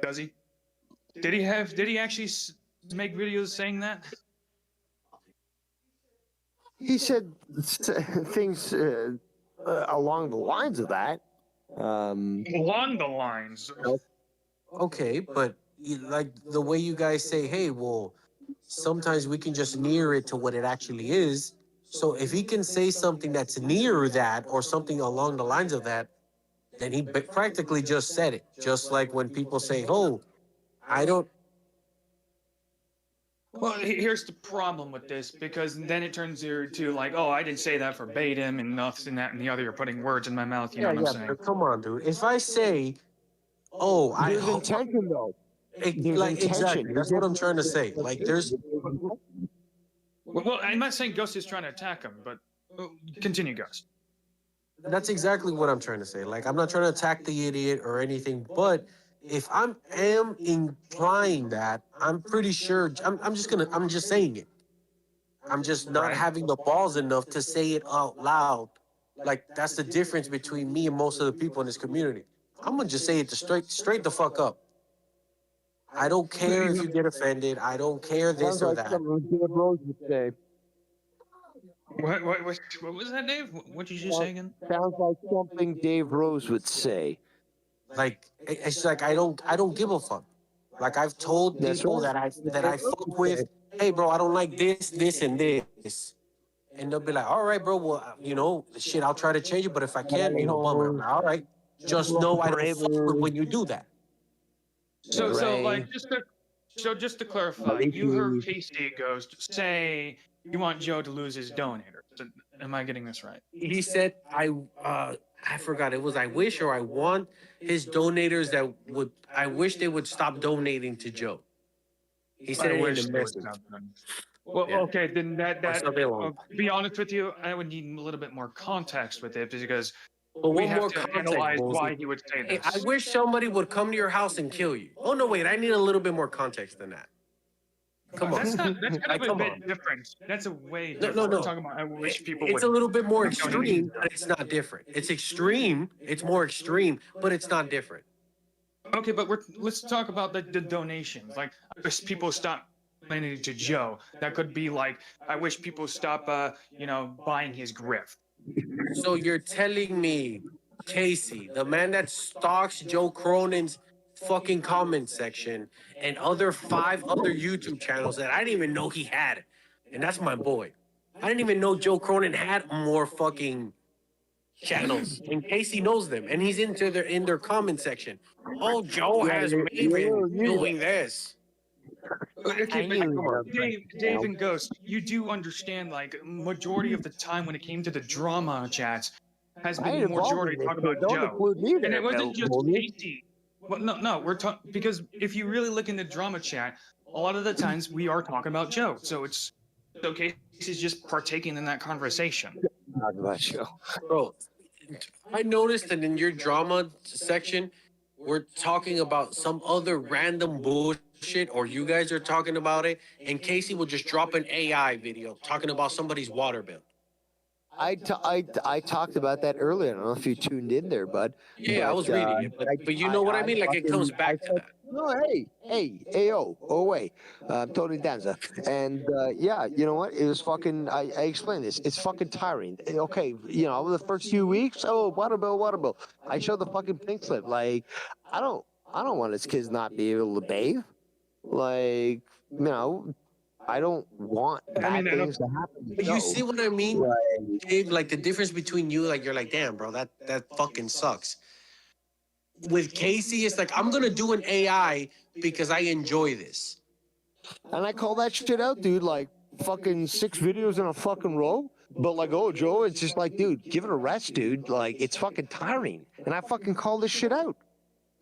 Does he? Did he actually make videos saying that? He said things along the lines of that. Along the lines. Okay, but like the way you guys say, hey, well, sometimes we can just near it to what it actually is. So if he can say something that's near that or something along the lines of that, then he practically just said it. Just like when people say, oh, I don't. Well, here's the problem with this, because then it turns to like, oh, I didn't say that verbatim and this and that and the other. You're putting words in my mouth. You know what I'm saying? But come on, dude. If I say, oh, There's intention, though. Exactly. That's what I'm trying to say. Like, there's. Well, I'm not saying Ghost is trying to attack him, but continue, Ghost. That's exactly what I'm trying to say. Like, I'm not trying to attack the idiot or anything, but if I am implying that, I'm pretty sure I'm just saying it. I'm just not having the balls enough to say it out loud. Like, that's the difference between me and most of the people in this community. I'm gonna just say it straight the fuck up. I don't care if you get offended. I don't care this or that. What was that, Dave? What did you say again? Sounds like something Dave Rose would say. Like, it's like I don't give a fuck. Like, I've told people that I fuck with, hey bro, I don't like this and this. And they'll be like, all right, bro, well, you know, shit, I'll try to change it, but if I can't, you know, bummer. Like, all right. Just know I don't fuck with when you do that. So like just to clarify, you heard Casey Ghost say you want Joe to lose his donator. Am I getting this right? He said, I forgot. It was I wish or I want his donators that would. I wish they would stop donating to Joe. He said I it wish in the they would message. stop them. Well, Yeah. okay, then Or something along. to be honest with you, I would need a little bit more context with it because But we one have more to context, analyze Ballsy. why he would say Hey, this. I wish somebody would come to your house and kill you. Oh no, wait, I need a little bit more context than that. Come on. That's not. That's kind Like, of a come bit on. different. That's a way No, different. no, We're no. talking about. I wish people It's would. a little bit more stop donating. extreme, but it's not different. It's extreme. It's more extreme, but it's not different. Okay, but let's talk about the donations. Like, I wish people stop donating to Joe. That could be like, I wish people stop, buying his grift. So you're telling me, Casey, the man that stalks Joe Cronin's fucking comment section and other 5 other YouTube channels that I didn't even know he had, and that's my boy. I didn't even know Joe Cronin had more fucking channels, and Casey knows them, and he's in their comment section. Oh, Joe has Maven doing this. Okay, but Dave and Ghost, you do understand, like, majority of the time when it came to the drama chats has I been ain't involved majority in this, talking so about don't Joe. include me And there, it wasn't just Baldy. Casey. Well, no, we're talking because if you really look in the drama chat, a lot of the times we are talking about Joe. So Casey's just partaking in that conversation. Talk about Joe. Bro, I noticed that in your drama section, we're talking about some other random bullshit, or you guys are talking about it, and Casey will just drop an AI video talking about somebody's water bill. I talked about that earlier. I don't know if you tuned in there, bud. Yeah, I was reading it, but you know what I mean? Like, it comes back to that. No, wait. Tony Danza. And yeah, you know what? It was fucking, I explained this. It's fucking tiring. Okay, over the first few weeks, water bill. I showed the fucking pink slip. Like, I don't want his kids not be able to bathe. Like, I don't want bad things to happen. But you see what I mean, Dave? Like, the difference between you, like, you're like, damn, bro, that fucking sucks. With Casey, it's like, I'm gonna do an AI because I enjoy this. And I call that shit out, dude. Like, fucking 6 videos in a fucking row. But like, oh, Joe, it's just like, dude, give it a rest, dude. Like, it's fucking tiring. And I fucking call this shit out.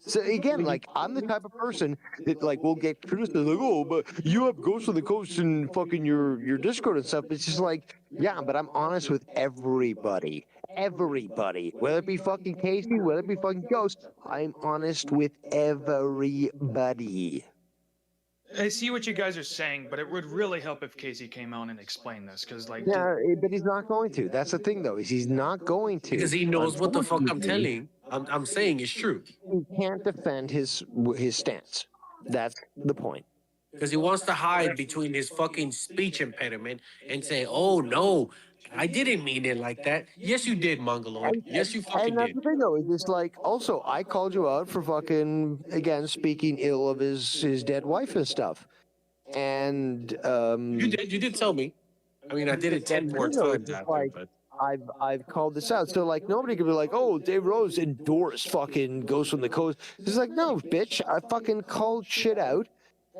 So again, like, I'm the type of person that, like, will get criticized, like, oh, but you have Ghost on the Coast and fucking your Discord and stuff. It's just like, yeah, but I'm honest with everybody. Everybody. Whether it be fucking Casey, whether it be fucking Ghost, I'm honest with everybody. I see what you guys are saying, but it would really help if Casey came on and explained this, because like. Yeah, but he's not going to. That's the thing, though, is he's not going to. Because he knows what the fuck I'm telling. I'm saying is true. He can't defend his stance. That's the point. Because he wants to hide between his fucking speech impediment and say, oh, no, I didn't mean it like that. Yes, you did, Mongoloid. Yes, you fucking And that's did. the thing, though, is it's like, also, I called you out for fucking, again, speaking ill of his dead wife and stuff. And, You did tell me. I mean, I did it 10 more times after, like, but. I've called this out. So, like, nobody could be like, oh, Dave Rose endorsed fucking Ghost from the Coast. It's like, no, bitch, I fucking called shit out.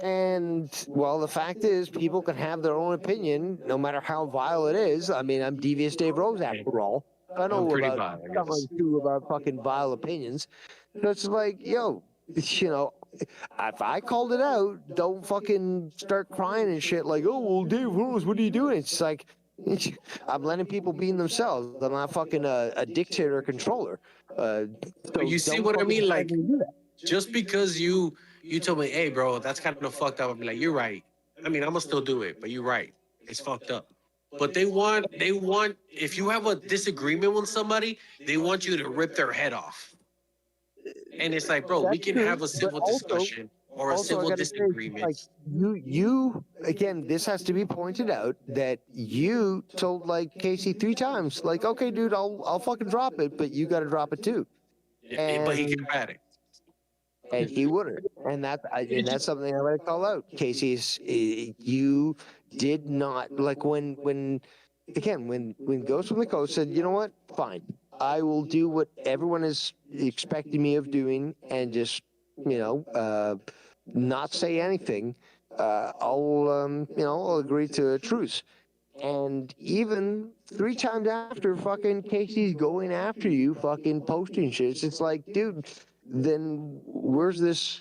And, well, the fact is, people can have their own opinion, no matter how vile it is. I mean, I'm Devious Dave Rose, after all. I know about something too about fucking vile opinions. So it's like, yo, if I called it out, don't fucking start crying and shit like, oh, well, Dave Rose, what are you doing? It's like, I'm letting people be themselves. I'm not fucking a dictator or controller. But you see what I mean? Like, just because you told me, hey, bro, that's kind of fucked up. I'm like, you're right. I mean, I'm gonna still do it, but you're right. It's fucked up. But they want, if you have a disagreement with somebody, they want you to rip their head off. And it's like, bro, we can have a civil discussion or a civil disagreement. Like, you again, this has to be pointed out that you told like Casey 3 times, like, okay, dude, I'll fucking drop it, but you got to drop it too. But he kept at it. And he wouldn't, and that's something I want to call out. Casey's, you did not like when Ghost from the Coast said, you know what, fine, I will do what everyone is expecting me of doing, and just not say anything. I'll agree to a truce. And even 3 times after fucking Casey's going after you, fucking posting shit, it's like, dude, then where's this,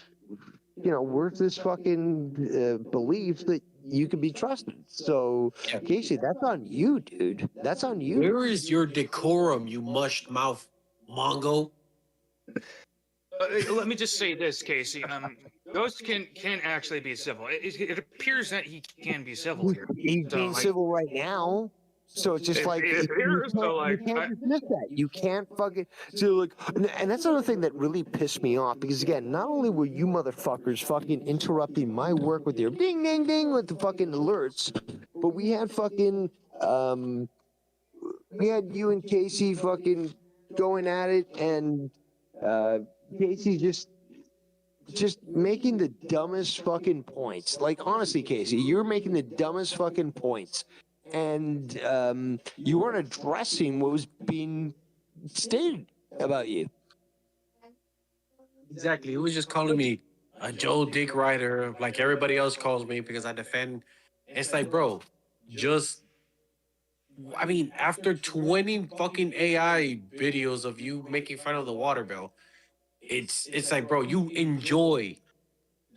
where's this fucking belief that you can be trusted? So, Casey, that's on you, dude. That's on you. Where is your decorum, you mushed mouth Mongo? Let me just say this, Casey. Ghost can actually be civil. It appears that he can be civil here. He's being civil right now. So it's just like, you can't dismiss that. You can't fucking, so like, and that's another thing that really pissed me off, because again, not only were you motherfuckers fucking interrupting my work with your ding ding ding with the fucking alerts, but we had fucking, we had you and Casey fucking going at it, and Casey just making the dumbest fucking points. Like, honestly, Casey, you're making the dumbest fucking points. And you weren't addressing what was being stated about you. Exactly. He was just calling me a Joe Dick Rider, like everybody else calls me, because I defend. It's like, bro, I mean, after 20 fucking AI videos of you making fun of the water bill, it's like, bro, you enjoy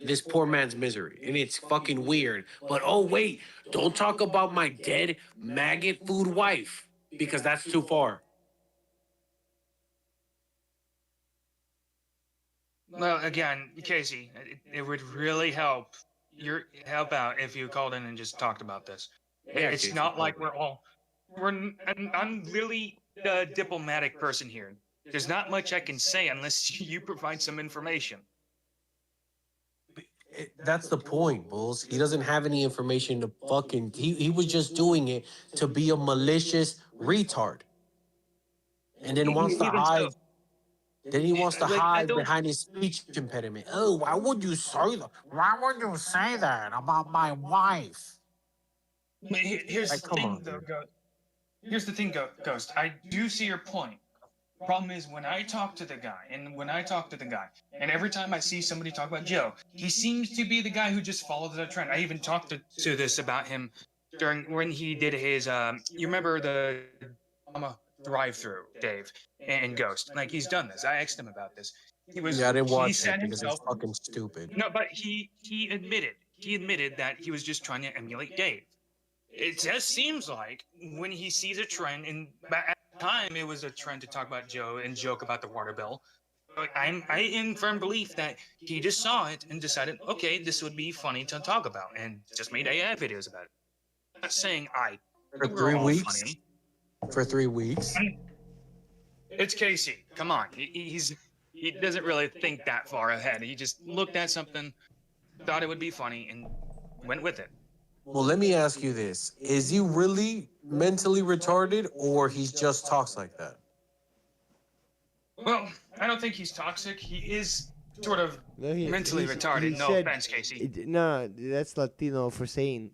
this poor man's misery, and it's fucking weird. But oh wait, don't talk about my dead maggot food wife, because that's too far. Well, again, Casey, it would really help out if you called in and just talked about this. Yeah, It's Casey, not like I'm really the diplomatic person here. There's not much I can say unless you provide some information. That's the point, Bulls. He doesn't have any information to fucking. He was just doing it to be a malicious retard, and then wants to hide. Then he wants to hide behind his speech impediment. Oh, why would you say that? Why would you say that about my wife? Here's the thing, though, Ghost. Here's the thing, Ghost. I do see your point. Problem is, when I talk to the guy, and every time I see somebody talk about Joe, he seems to be the guy who just follows the trend. I even talked to this about him when he did his, you remember the drive-through, Dave, and Ghost. Like, he's done this. I asked him about this. I didn't watch it because it's fucking stupid. No, but he admitted that he was just trying to emulate Dave. It just seems like when he sees a trend, and at the time it was a trend to talk about Joe and joke about the water bill. I'm in firm belief that he just saw it and decided, okay, this would be funny to talk about, and just made AI videos about it. I'm not saying For 3 weeks. Funny. For 3 weeks. It's Casey. Come on, he doesn't really think that far ahead. He just looked at something, thought it would be funny, and went with it. Well, let me ask you this. Is he really mentally retarded, or he just talks like that? Well, I don't think he's toxic. He is sort of mentally retarded. No offense, Casey. No, that's Latino for saying,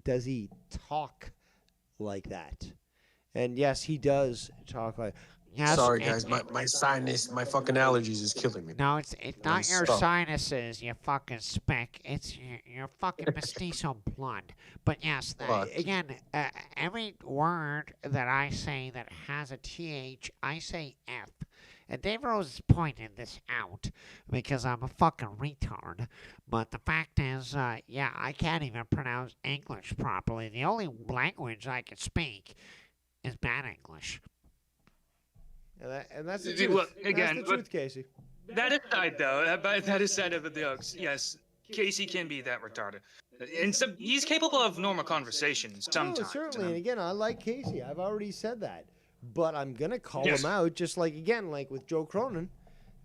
does he talk like that? And yes, he does talk like. Yes, sorry, guys. My sinus, my fucking allergies is killing me. No, it's not your sinuses, you fucking speck. It's your fucking mestizo blood. But yes, again, every word that I say that has a TH, I say F. And Dave Rose pointed this out because I'm a fucking retard. But the fact is, I can't even pronounce English properly. The only language I can speak is bad English. And that's the truth. Well, again, that's the truth, Casey. That aside, though, that aside of the jokes, yes, Casey can be that retarded. And he's capable of normal conversations sometimes. Oh, certainly. And again, I like Casey. I've already said that. But I'm going to call him out, just like, again, like with Joe Cronin.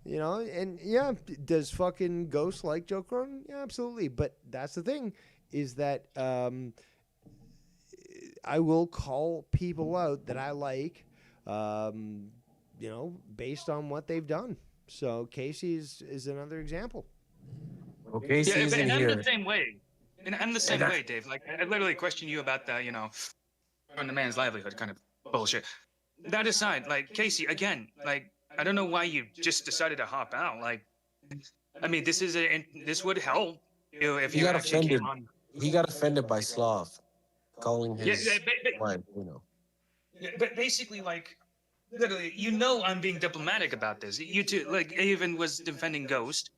You know, and yeah, does fucking Ghost like Joe Cronin? Yeah, absolutely. But that's the thing, is that I will call people out that I like, you know, based on what they've done. So Casey is another example. Well, Casey's in here. I'm the same way. And I'm the same way, Dave. Like, I literally question you about the, you know, on the man's livelihood kind of bullshit. That aside, like, Casey, again, like, I don't know why you just decided to hop out. Like, I mean, this would help you if you got actually offended. came on. He got offended by Slav. calling Yeah, his wife, you know. yeah, but basically, like, literally, I'm being diplomatic about this. You two, like, I even was defending Ghost.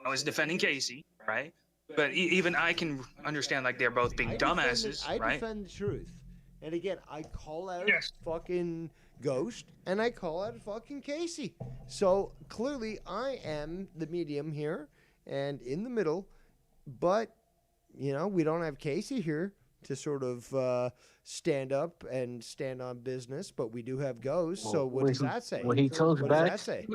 I was defending Casey, right? But even I can understand, like, they're both being dumbasses, I right? defend the truth. And again, I call out Yes. fucking Ghost and I call out fucking Casey. So clearly I am the medium here and in the middle, but you know, we don't have Casey here to sort of stand up and stand on business, but we do have Ghost. So what does that say? When he comes What back, does that say?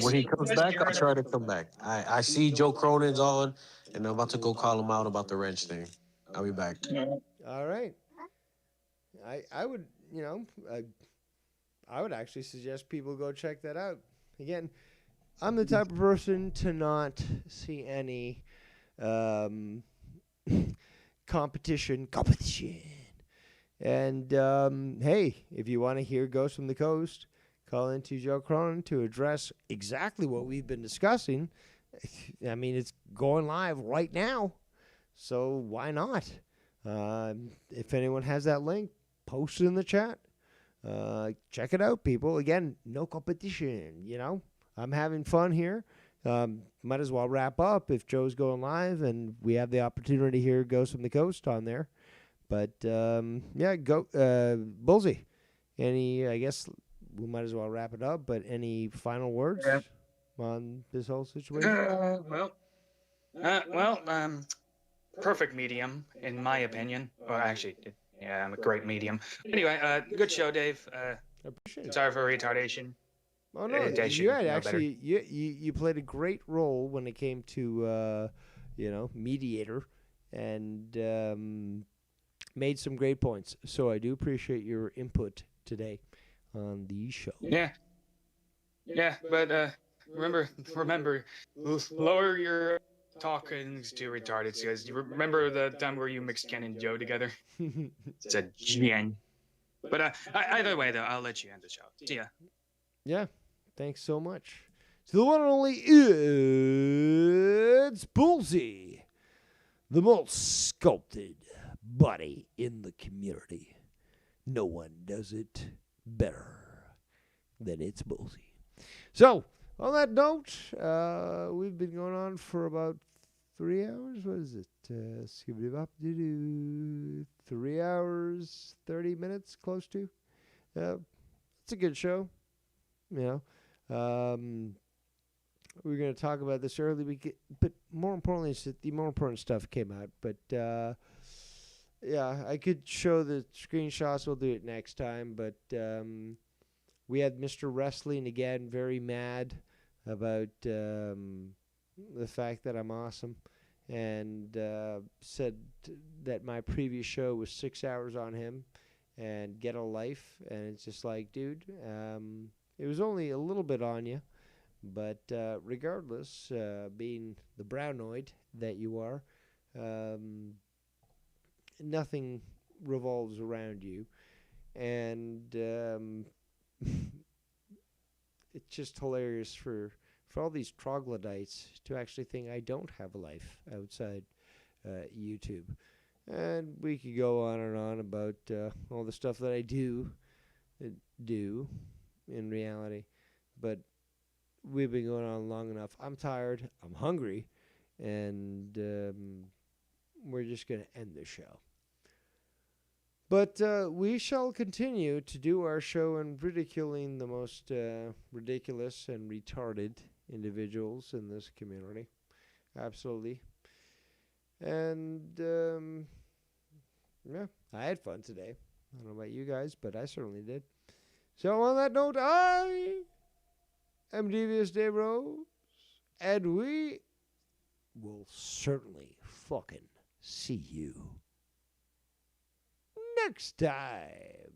when he comes back, I'll try to come back. I see Joe Cronin's on, and I'm about to go call him out about the wrench thing. I'll be back. All right. I would, you know, I would actually suggest people go check that out. Again, I'm the type of person to not see any competition. And hey, if you want to hear Ghost from the Coast, call into Joe Cronin to address exactly what we've been discussing. I mean, it's going live right now, so why not? If anyone has that link, post it in the chat. Check it out, people. Again, no competition, you know. I'm having fun here. Might as well wrap up if Joe's going live and we have the opportunity to hear Ghost from the Coast on there. But, yeah, go Bullseye. I guess we might as well wrap it up, but any final words on this whole situation? Perfect medium, in my opinion. Well, actually, yeah, I'm a great medium. Anyway, good show, Dave. I appreciate it. Sorry for retardation. Oh no, you had actually you played a great role when it came to you know, mediator, and made some great points. So I do appreciate your input today on the show. Yeah, but remember, lower your talkings to retarded, because you remember the time where you mixed Ken and Joe together? It's a gen. But either way, though, I'll let you end the show. See ya. Yeah, thanks so much. So the one and only it's Bullseye, the most sculpted body in the community. No one does it better than it's Bullseye. So, on that note, we've been going on for about 3 hours. What is it? 3 hours, 30 minutes, close to. It's a good show. You know, we were going to talk about this early, but more importantly, the more important stuff came out. But yeah, I could show the screenshots. We'll do it next time. But we had Mr. Wrestling again, very mad about the fact that I'm awesome, and said that my previous show was 6 hours on him and get a life. And it's just like, dude, it was only a little bit on you, but regardless, being the brownoid that you are, nothing revolves around you. And it's just hilarious for all these troglodytes to actually think I don't have a life outside YouTube. And we could go on and on about all the stuff that I do in reality. But we've been going on long enough. I'm tired. I'm hungry. And we're just going to end the show. But we shall continue to do our show in ridiculing the most ridiculous and retarded individuals in this community. Absolutely. And, yeah, I had fun today. I don't know about you guys, but I certainly did. So on that note, I am Devious Dave Rose, and we will certainly fucking see you next time.